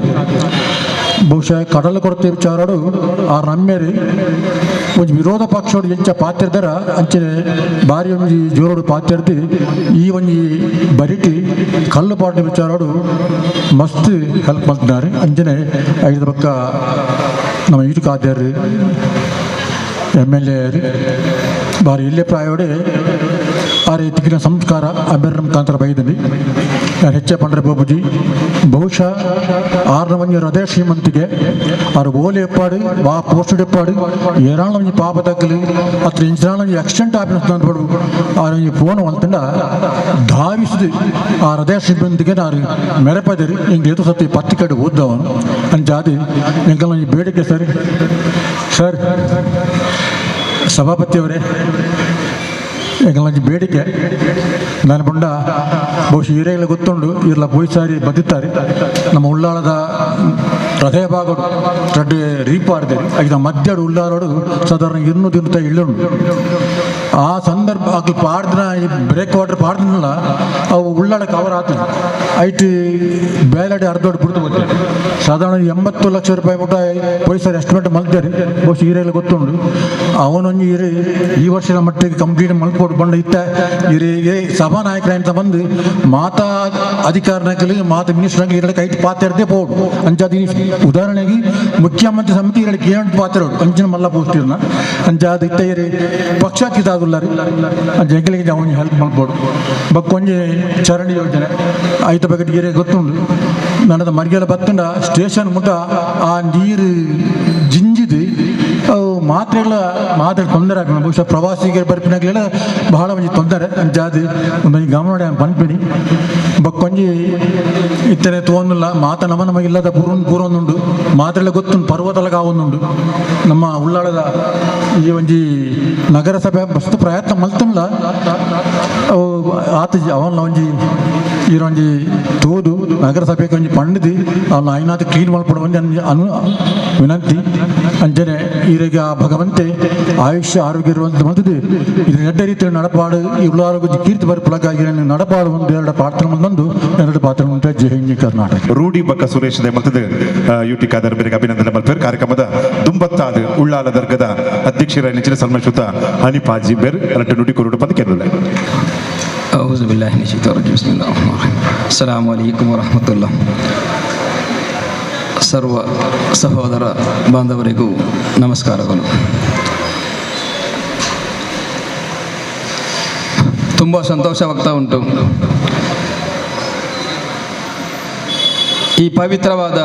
ಬಹುಶಃ ಕಡಲ ಕೊರತೆ ವಿಚಾರಡು ಆ ನಮ್ಮೇರಿ ಒಂದು ವಿರೋಧ ಪಕ್ಷೋಡು ಎಂಚ ಪಾತಿರ್ದಾರ ಅಂಚನೆ ಭಾರಿ ಒಂದು ಜೋರೋಡು ಪಾತಿರ್ದು ಈ ಒಂದು ಬರಿಟಿ ಕಲ್ಲು ಪಾಟಿನ ವಿಚಾರಡು ಮಸ್ತ್ ಹೆಲ್ಪ್ ಮಾಡ್ತಿದ್ದಾರೆ. ಅಂಚನೆ 5 ಪಕ್ಕ ನಮ್ಮ ಈಟು ಕಾದ್ಯಾರು MLA ಭಾರಿ ಇಲ್ಲೇ ಪ್ರಾಯೋಡೆ ಆ ರೀತಿಗಿನ ಸಂಸ್ಕಾರ ಅಭ್ಯರ್ಥಿ ಮುಖಾಂತರ ಬೈದಲ್ಲಿ ನಾನು ಹೆಚ್ಚೆ ಪಂಡ್ರೆ ಬಾಬುಜಿ ಬಹುಶಃ 6ನ ಒಂಜಿ ಹೃದಯ ಶ್ರೀಮಂತಿಗೆ ಅವ್ರು ಓಲೆ ಎಪ್ಪಾಡು ವಾ ಪೋಸ್ಟ್ ಎಪ್ಪಾಡು ಏರಾಳ ಒಂಜಿ ಪಾಪ ತಕ್ಕಲಿ ಅತ್ರ ಇಂಚಾಳ ಒಂಜಿ ಆಕ್ಸಿಡೆಂಟ್ ಆಪಿನ ತಂದ್ಬಿಡು ಅವ್ರ ಫೋನ್ ಅಂತಂಡ ಧಾವಿಸಿದು ಆ ಹೃದಯ ಶ್ರೀಮಂತಿಗೆ ನಾನು ಮೆರಪದಿರಿ ಹಿಂಗೆ ಎದು ಸತಿ ಪತ್ರಿಕೆಡು ಓದ್ದವನು ಅಂಚಾದಿ ಎಂಕಲ್ ಒಂಜಿ ಬೇಡಿಕೆ ಸರ್ ಸಭಾಪತಿಯವರೇ ಎಂಕಲ್ನ ಬೇಡಿಕೆ ನಾನು ಬಂಡ ಬಹುಶಃ ಹಿರಿಯಲ್ಲ ಗೊತ್ತುಂಡು ಇರ್ಲ ಪೊಯ್ಸಾರಿ ಬದುತ್ತಾರೆ ನಮ್ಮ ಉಳ್ಳಾಳದ ಹೃದಯ ಭಾಗಡು ದೊಡ್ಡ ರೀಪಾರ್ದೇರಿ ಐದು ಮಧ್ಯಾಡು ಉಳ್ಳಾಳೋಡು ಸಾಧಾರಣ 200 ದಿನ ಇಳ್ಳುಂಡು ಆ ಸಂದರ್ಭ ಅದು ಪಾಡ್ದಿನ ಈ ಬ್ರೇಕ್ ವಾಟರ್ ಪಾಡ್ದಿನಲ್ಲ ಅವು ಉಳ್ಳಾಳ ಕವರ್ ಆಗ್ತದೆ ಐಟಿ ಬೇಲಾಡಿ ಅರ್ಧೋಡು ಬಿಡ್ತು ಗೊತ್ತೆ ಸಾಧಾರಣ 80 ಲಕ್ಷ ರೂಪಾಯಿ ಮುಟ್ಟ ಪೊಯ್ಸಾರಿ ಎಸ್ಟಿಮೇಟ್ ಮಲ್ದಾರಿ ಬಹುಶಃ ಹಿರಿಯಲ್ಲ ಗೊತ್ತುಂಡು ಅವನೊಂದು ಹಿರಿ ಈ ವರ್ಷದ ಮಟ್ಟಿಗೆ ಕಂಪ್ಲೀಟ್ ಮಲ್ಕೊಡು ಬಂಡ ಇತ್ತ ಹಿರಿಯ ಸಭಾನಾಯಕರ ಅಂತ ಬಂದು ಮಾತಾ ಅಧಿಕಾರನಾಗಲಿ ಮಾತಾ ಮಿನಿಸ್ಟರ್ ಇರಲಿ ಕೈ ಪಾತಿರದೇ ಪೋಡು ಅಂಚಾದ ಉದಾಹರಣೆಗೆ ಮುಖ್ಯಮಂತ್ರಿ ಸಮಿತಿ ಇರಲಿ ಕೇಂದ್ರ ಪಾತಿರೋಡು ಅಂಚಿನ ಮಲ್ಲ ಪೋಸ್ಟಿರ್ನ ಅಂಚಾದ ಇತ್ತ ಹಿರಿ ಪಕ್ಷಾತೀತಾಗುಲ್ಲ ರೀ ಜಂಗಲಿಗೆ ಅವನಿಗೆ ಹೆಲ್ಪ್ ಮಾಡ್ಬೋದು ಬಕ್ಕೊಂಜಿ ಚರಂಡಿ ಯೋಜನೆ ಐತ ಬಗ್ಗೆ ಹಿರಿಯ ಗೊತ್ತುಂಡು ನನ್ನದ ಮರಿಗೆಲ್ಲ ಬತ್ತಂಡ ಸ್ಟೇಷನ್ ಮುಟ್ಟ ಆ ನೀರು ಜಿಂಜಿದು ಅವು ಮಾತ್ರೆಗಳ ತೊಂದರೆ ಆಗ್ಬೋದು ಬಹುಶಃ ಪ್ರವಾಸಿಗರ ಬರ್ಪಿನಾಗಲೆಲ್ಲ ಬಹಳ ಒಂಜಿ ತೊಂದರೆ ಅಂಚಾದು ಒಂದು ಗಮನ ಪನ್ಪಿಣಿ ಬಕ್ಕೊಂಜಿ ಇತ್ತನೆ ತೋಂದಿಲ್ಲ ಮಾತ ನಮಗಿಲ್ಲದ ಪೂರ್ವೊಂದುಂಡು ಮಾತ್ರೆಲ್ಲ ಗೊತ್ತುಂಡು ಪರ್ವತಲಗ ಆವೊಂದುಂಡು ನಮ್ಮ ಉಳ್ಳಾಳದ ಈ ಒಂಜಿ ನಗರಸಭೆ ಮಸ್ತ್ ಪ್ರಯತ್ನ ಮಲ್ತಲ್ಲ ಅವು ಆತ ಅವನ್ನ ಒಂಜಿ ಈರೊಂಜಿ ತೋದು ನಗರಸಭೆಗೆ ಒಂಜಿ ಪಂಡಿದು ಅವನ್ನ ಐನಾಥ ಕ್ಲೀನ್ ಮಾಡ್ಕೊಡು ಒಂಜಿ ವಿನಂತಿ ಅಂಜನೆ ಈರಿಗೆ ಆ ಭಗವಂತೆ ಆಯುಷ್ಯ ಆರೋಗ್ಯ ಇರುವಂತ ಬಂದದ್ದು ಇದು ಎಡ್ಡ ರೀತಿಯಲ್ಲಿ ನಡಪಾಡು ಈ ಉಳ್ಳಾರೋಗ್ಯ ಕೀರ್ತಿ ಬರಪಲಾಗಿ ನಡಪಾಡು ಒಂದು 2 ಪಾತ್ರ ಬಂದು 2 ಪಾತ್ರ ಮುಂದೆ ಜೈ ಹಿಂದ್ ಕರ್ನಾಟಕ ರೂಢಿ ಬಕ್ಕ ಸುರೇಶ್ ಮತ್ತದ UT ಖಾದರ್ ಬೇರೆ ಅಭಿನಂದನೆ ಮಲ್ಪೇರ್ ಕಾರ್ಯಕ್ರಮದ ದುಂಬತ್ತಾದ ಉಳ್ಳಾಲ ದರ್ಗದ ಅಧ್ಯಕ್ಷರ ನೆಚ್ಚಿನ ಸನ್ಮಾನಿಸುತ್ತ ಹನಿಪಾಜಿ ಬೇರ್ 2 ನುಡಿ ಕೊರಡು ಪದ ಕೇರಳ. ಔಜು ಬಿಲ್ಲಾಹಿ ಮಿನಶ್ ಶೈತಾನಿರ್ ರಜೀಮ್. ಬಿಸ್ಮಿಲ್ಲಾಹಿರ್ ರಹಮಾನಿರ್ ರಹೀಮ್. ಅಸ್ಸಲಾಮು ಅಲೈಕುಂ ವರಹಮತುಲ್ಲಾಹ್. ಸರ್ವ ಸಹೋದರ ಬಾಂಧವರಿಗೂ ನಮಸ್ಕಾರಗಳು. ತುಂಬ ಸಂತೋಷವಾಗ್ತಾ ಉಂಟು. ಈ ಪವಿತ್ರವಾದ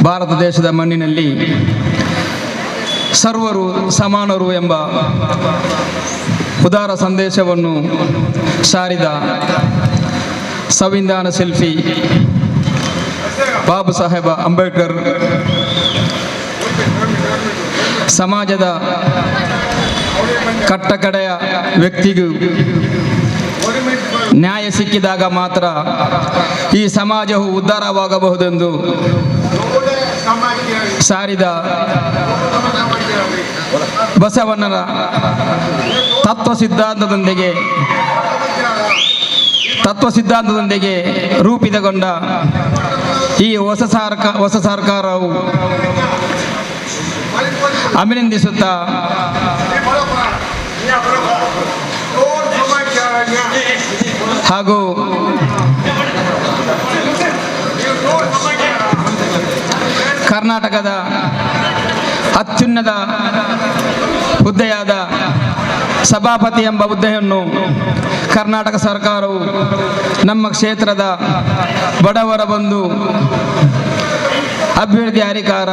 ಭಾರತ ದೇಶದ ಮಣ್ಣಿನಲ್ಲಿ ಸರ್ವರು ಸಮಾನರು ಎಂಬ ಉದಾರ ಸಂದೇಶವನ್ನು ಸಾರಿದ ಸಂವಿಧಾನ ಶಿಲ್ಪಿ ಬಾಬು ಸಾಹೇಬ ಅಂಬೇಡ್ಕರ್ ಸಮಾಜದ ಕಟ್ಟಕಡೆಯ ವ್ಯಕ್ತಿಗೂ ನ್ಯಾಯ ಸಿಕ್ಕಿದಾಗ ಮಾತ್ರ ಈ ಸಮಾಜವು ಉದ್ಧಾರವಾಗಬಹುದೆಂದು ಸಾರಿದ ಬಸವಣ್ಣನ ತತ್ವ ಸಿದ್ಧಾಂತದೊಂದಿಗೆ ರೂಪಿತಗೊಂಡ ಈ ಹೊಸ ಸರ್ಕಾರವು ಅಭಿನಂದಿಸುತ್ತಾ ಹಾಗೂ ಕರ್ನಾಟಕದ ಅತ್ಯುನ್ನತ ಹುದ್ದೆಯಾದ ಸಭಾಪತಿ ಎಂಬ ಹುದ್ದೆಯನ್ನು ಕರ್ನಾಟಕ ಸರ್ಕಾರವು ನಮ್ಮ ಕ್ಷೇತ್ರದ ಬಡವರ ಬಂಧು ಅಭಿವೃದ್ಧಿ ಅಧಿಕಾರ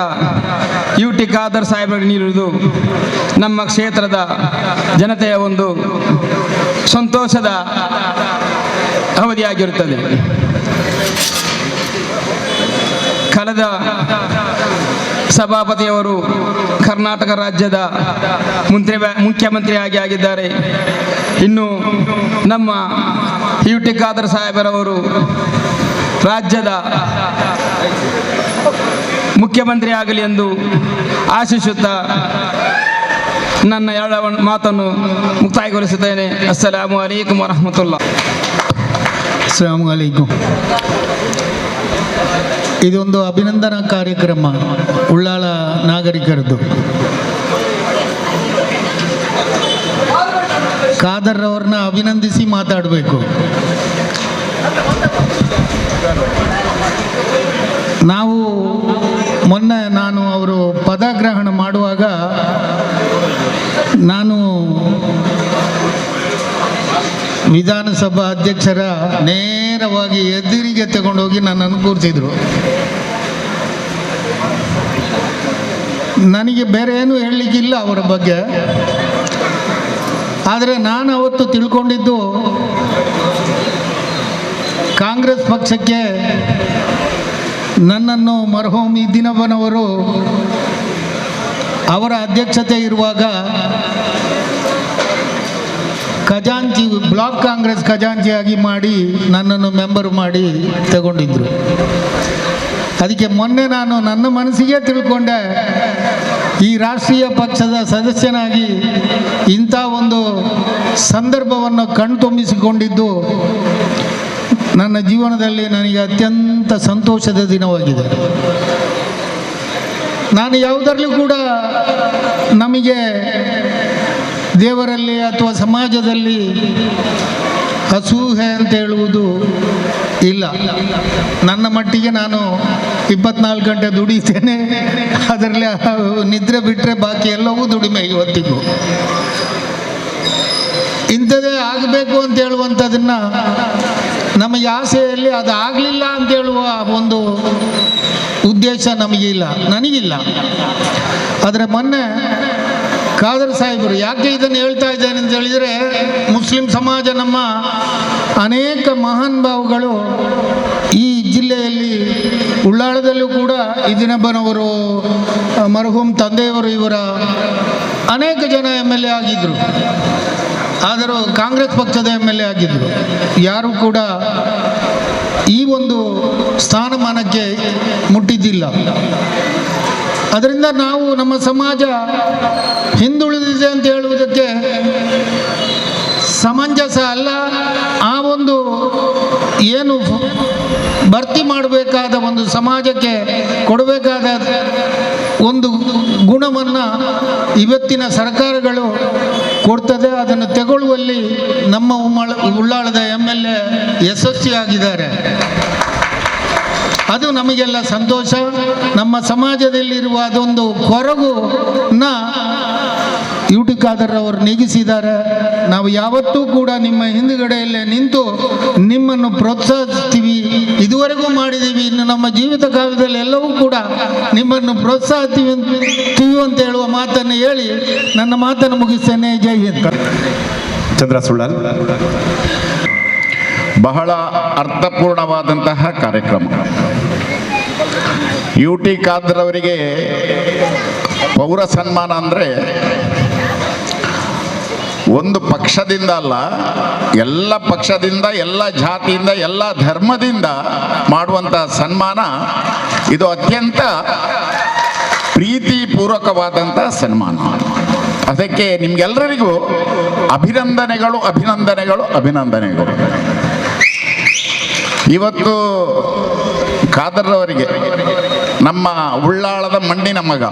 UT ಖಾದರ್ ಸಾಹೇಬರಿಗೆ ನೀಡುವುದು ನಮ್ಮ ಕ್ಷೇತ್ರದ ಜನತೆಯ ಒಂದು ಸಂತೋಷದ ಅವಧಿಯಾಗಿರುತ್ತದೆ. ಕಳೆದ ಸಭಾಪತಿಯವರು ಕರ್ನಾಟಕ ರಾಜ್ಯದ ಮುಖ್ಯಮಂತ್ರಿಯಾಗಿ ಆಗಿದ್ದಾರೆ. ಇನ್ನು ನಮ್ಮ UT ಖಾದರ್ ಸಾಹೇಬರವರು ರಾಜ್ಯದ ಮುಖ್ಯಮಂತ್ರಿ ಆಗಲಿ ಎಂದು ಆಶಿಸುತ್ತಾ ನನ್ನ ಎರಡು ಮಾತನ್ನು ಮುಕ್ತಾಯಗೊಳಿಸುತ್ತೇನೆ. ಅಸ್ಸಲಾಮು ಅಲೈಕುಂ ವರಹಮತುಲ್ಲಾ. ಅಸ್ಸಲಾಮು ಅಲೈಕುಂ. ಇದೊಂದು ಅಭಿನಂದನಾ ಕಾರ್ಯಕ್ರಮ ಉಳ್ಳಾಳ ನಾಗರಿಕರದ್ದು. ಖಾದರ್ ಅವ್ರನ್ನ ಅಭಿನಂದಿಸಿ ಮಾತಾಡಬೇಕು. ನಾವು ಮೊನ್ನೆ ಅವರು ಪದಗ್ರಹಣ ಮಾಡುವಾಗ ನಾನು ವಿಧಾನಸಭಾ ಅಧ್ಯಕ್ಷರ ನೇರವಾಗಿ ಎದುರಿಗೆ ತಗೊಂಡೋಗಿ ನನ್ನನ್ನು ಕೂರಿಸಿದ್ರು. ನನಗೆ ಬೇರೆ ಏನು ಹೇಳಲಿಕ್ಕಿಲ್ಲ ಅವರ ಬಗ್ಗೆ. ಆದರೆ ನಾನು ಅವತ್ತು ತಿಳ್ಕೊಂಡಿದ್ದು ಕಾಂಗ್ರೆಸ್ ಪಕ್ಷಕ್ಕೆ ನನ್ನನ್ನು ಮರ್ಹೂಮ್ ದಿನವನವರು ಅವರ ಅಧ್ಯಕ್ಷತೆ ಇರುವಾಗ ಖಜಾಂಚಿ ಬ್ಲಾಕ್ ಕಾಂಗ್ರೆಸ್ ಖಜಾಂಚಿಯಾಗಿ ಮಾಡಿ ನನ್ನನ್ನು ಮೆಂಬರ್ ಮಾಡಿ ತಗೊಂಡಿದ್ದರು. ಅದಕ್ಕೆ ಮೊನ್ನೆ ನಾನು ನನ್ನ ಮನಸ್ಸಿಗೆ ತಿಳ್ಕೊಂಡೆ, ಈ ರಾಷ್ಟ್ರೀಯ ಪಕ್ಷದ ಸದಸ್ಯನಾಗಿ ಇಂಥ ಒಂದು ಸಂದರ್ಭವನ್ನು ಕಣ್ತುಂಬಿಸಿಕೊಂಡಿದ್ದು ನನ್ನ ಜೀವನದಲ್ಲಿ ನನಗೆ ಅತ್ಯಂತ ಸಂತೋಷದ ದಿನವಾಗಿದೆ. ನಾನು ಯಾವುದರಲ್ಲೂ ಕೂಡ ನಮಗೆ ದೇವರಲ್ಲಿ ಅಥವಾ ಸಮಾಜದಲ್ಲಿ ಅಸೂಹೆ ಅಂತ ಹೇಳುವುದು ಇಲ್ಲ. ನನ್ನ ಮಟ್ಟಿಗೆ ನಾನು 24 ಗಂಟೆ ದುಡಿತೇನೆ. ಅದರಲ್ಲಿ ನಿದ್ರೆ ಬಿಟ್ಟರೆ ಬಾಕಿ ಎಲ್ಲವೂ ದುಡಿಮೆ ಇವತ್ತಿಗೂ. ಇಂಥದ್ದೇ ಆಗಬೇಕು ಅಂತ ಹೇಳುವಂಥದ್ದನ್ನು ನಮಗೆ ಆಸೆಯಲ್ಲಿ ಅದು ಆಗಲಿಲ್ಲ ಅಂತ ಹೇಳುವ ಒಂದು ಉದ್ದೇಶ ನಮಗಿಲ್ಲ, ನನಗಿಲ್ಲ. ಆದರೆ ಮೊನ್ನೆ ಖಾದರ್ ಸಾಹೇಬರು ಯಾಕೆ ಇದನ್ನು ಹೇಳ್ತಾ ಇದ್ದೇನೆ ಅಂತ ಹೇಳಿದರೆ, ಮುಸ್ಲಿಂ ಸಮಾಜ ನಮ್ಮ ಅನೇಕ ಮಹಾನ್ ಭಾವುಗಳು ಈ ಜಿಲ್ಲೆಯಲ್ಲಿ ಉಳ್ಳಾಳದಲ್ಲೂ ಕೂಡ ಇದಿನಬ್ಬನವರು, ಮರ್ಹೂಮ್ ತಂದೆಯವರು, ಇವರ ಅನೇಕ ಜನ MLA ಆಗಿದ್ದರು. ಆದರೂ ಕಾಂಗ್ರೆಸ್ ಪಕ್ಷದ MLA ಆಗಿದ್ದರು. ಯಾರೂ ಕೂಡ ಈ ಒಂದು ಸ್ಥಾನಮಾನಕ್ಕೆ ಮುಟ್ಟಿದ್ದಿಲ್ಲ. ಅದರಿಂದ ನಾವು ನಮ್ಮ ಸಮಾಜ ಹಿಂದುಳಿದಿದೆ ಅಂತ ಹೇಳುವುದಕ್ಕೆ ಸಮಂಜಸ ಅಲ್ಲ. ಆ ಒಂದು ಏನು ಭರ್ತಿ ಮಾಡಬೇಕಾದ ಒಂದು ಸಮಾಜಕ್ಕೆ ಕೊಡಬೇಕಾದ ಒಂದು ಗುಣವನ್ನು ಇವತ್ತಿನ ಸರ್ಕಾರಗಳು ಕೊಡ್ತದೆ. ಅದನ್ನು ತಗೊಳ್ಳುವಲ್ಲಿ ನಮ್ಮ ಉಳ್ಳಾಳದ MLA ಯಶಸ್ವಿಯಾಗಿದ್ದಾರೆ. ಅದು ನಮಗೆಲ್ಲ ಸಂತೋಷ. ನಮ್ಮ ಸಮಾಜದಲ್ಲಿರುವ ಅದೊಂದು ಕೊರಗುನ UT ಖಾದರ್ ಅವರು ನೀಗಿಸಿದ್ದಾರೆ. ನಾವು ಯಾವತ್ತೂ ಕೂಡ ನಿಮ್ಮ ಹಿಂದುಗಡೆಯಲ್ಲೇ ನಿಂತು ನಿಮ್ಮನ್ನು ಪ್ರೋತ್ಸಾಹಿಸ್ತೀವಿ, ಇದುವರೆಗೂ ಮಾಡಿದ್ದೀವಿ, ಇನ್ನು ನಮ್ಮ ಜೀವಿತ ಕಾಲದಲ್ಲಿ ಎಲ್ಲವೂ ಕೂಡ ನಿಮ್ಮನ್ನು ಪ್ರೋತ್ಸಾಹಿಸ್ತೀವಿ ಅಂತ ಹೇಳುವ ಮಾತನ್ನು ಹೇಳಿ ನನ್ನ ಮಾತನ್ನು ಮುಗಿಸ್ತೇನೆ. ಜೈ ಹಿಂದ್. ಚಂದ್ರ ಸುಳ್ಳಾಲ್. ಬಹಳ ಅರ್ಥಪೂರ್ಣವಾದಂತಹ ಕಾರ್ಯಕ್ರಮ. UT ಖಾದರ್ ಅವರಿಗೆ ಪೌರ ಸನ್ಮಾನ ಅಂದರೆ ಒಂದು ಪಕ್ಷದಿಂದ ಅಲ್ಲ, ಎಲ್ಲ ಪಕ್ಷದಿಂದ, ಎಲ್ಲ ಜಾತಿಯಿಂದ, ಎಲ್ಲ ಧರ್ಮದಿಂದ ಮಾಡುವಂಥ ಸನ್ಮಾನ. ಇದು ಅತ್ಯಂತ ಪ್ರೀತಿಪೂರ್ವಕವಾದಂಥ ಸನ್ಮಾನ. ಅದಕ್ಕೆ ನಿಮ್ಗೆಲ್ಲರಿಗೂ ಅಭಿನಂದನೆಗಳು, ಅಭಿನಂದನೆಗಳು, ಅಭಿನಂದನೆಗಳು. ಇವತ್ತು ಖಾದರ್ ಅವರಿಗೆ ನಮ್ಮ ಉಳ್ಳಾಳದ ಮಣ್ಣಿನ ಮಗ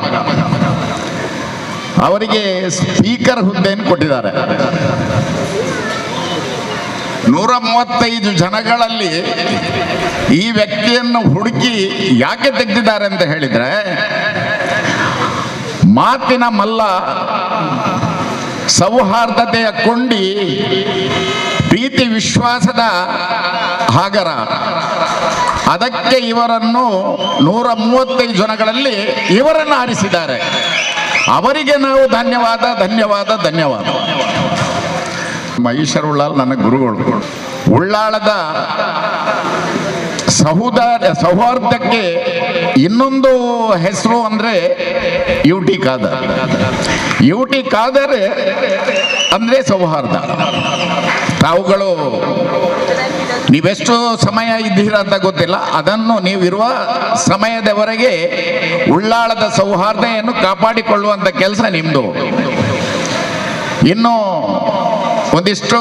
ಅವರಿಗೆ ಸ್ಪೀಕರ್ ಹುದ್ದೆಯನ್ನು ಕೊಟ್ಟಿದ್ದಾರೆ. 135 ಜನಗಳಲ್ಲಿ ಈ ವ್ಯಕ್ತಿಯನ್ನು ಹುಡುಕಿ ಯಾಕೆ ತೆಗೆದಿದ್ದಾರೆ ಅಂತ ಹೇಳಿದ್ರೆ, ಮಾತಿನ ಮಲ್ಲ, ಸೌಹಾರ್ದತೆಯ ಕೊಂಡಿ, ಪ್ರೀತಿ ವಿಶ್ವಾಸದ ಹಾಗರ. ಅದಕ್ಕೆ ಇವರನ್ನು 135 ಜನಗಳಲ್ಲಿ ಇವರನ್ನು ಆರಿಸಿದ್ದಾರೆ. ಅವರಿಗೆ ನಾವು ಧನ್ಯವಾದ ಧನ್ಯವಾದ ಧನ್ಯವಾದ. ಮಹೇಶ್ವರ ಉಳ್ಳಾಲ್ ನನ್ನ ಗುರುಗಳು. ಉಳ್ಳಾಳದ ಸೌಹಾರ್ದಕ್ಕೆ ಇನ್ನೊಂದು ಹೆಸರು ಅಂದರೆ UT ಖಾದರ್. UT ಖಾದರ್ ಅಂದರೆ ಸೌಹಾರ್ದ. ತಾವುಗಳು ನೀವೆಷ್ಟು ಸಮಯ ಇದ್ದೀರಾ ಅಂತ ಗೊತ್ತಿಲ್ಲ, ಅದನ್ನು ನೀವಿರುವ ಸಮಯದವರೆಗೆ ಉಳ್ಳಾಳದ ಸೌಹಾರ್ದವನ್ನು ಕಾಪಾಡಿಕೊಳ್ಳುವಂಥ ಕೆಲಸ ನಿಮ್ಮದು. ಇನ್ನು ಒಂದಿಷ್ಟು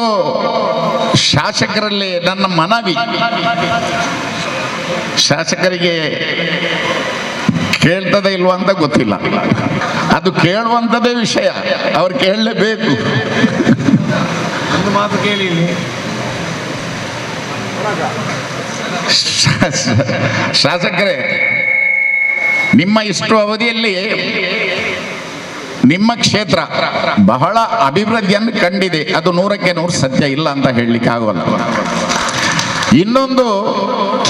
ಶಾಸಕರಲ್ಲಿ ನನ್ನ ಮನವಿ, ಶಾಸಕರಿಗೆ ಕೇಳ್ತದೆ ಇಲ್ವಾ ಅಂತ ಗೊತ್ತಿಲ್ಲ, ಅದು ಕೇಳುವಂಥದ್ದೇ ವಿಷಯ, ಅವ್ರು ಕೇಳಲೇಬೇಕು. ಒಂದು ಮಾತು ಕೇಳಿ, ಶಾಸಕರೇ, ನಿಮ್ಮ ಇಷ್ಟು ಅವಧಿಯಲ್ಲಿ ನಿಮ್ಮ ಕ್ಷೇತ್ರ ಬಹಳ ಅಭಿವೃದ್ಧಿಯನ್ನು ಕಂಡಿದೆ. ಅದು 100ಕ್ಕೆ 100 ಸತ್ಯ, ಇಲ್ಲ ಅಂತ ಹೇಳಲಿಕ್ಕೆ ಆಗೋಲ್ಲ. ಇನ್ನೊಂದು,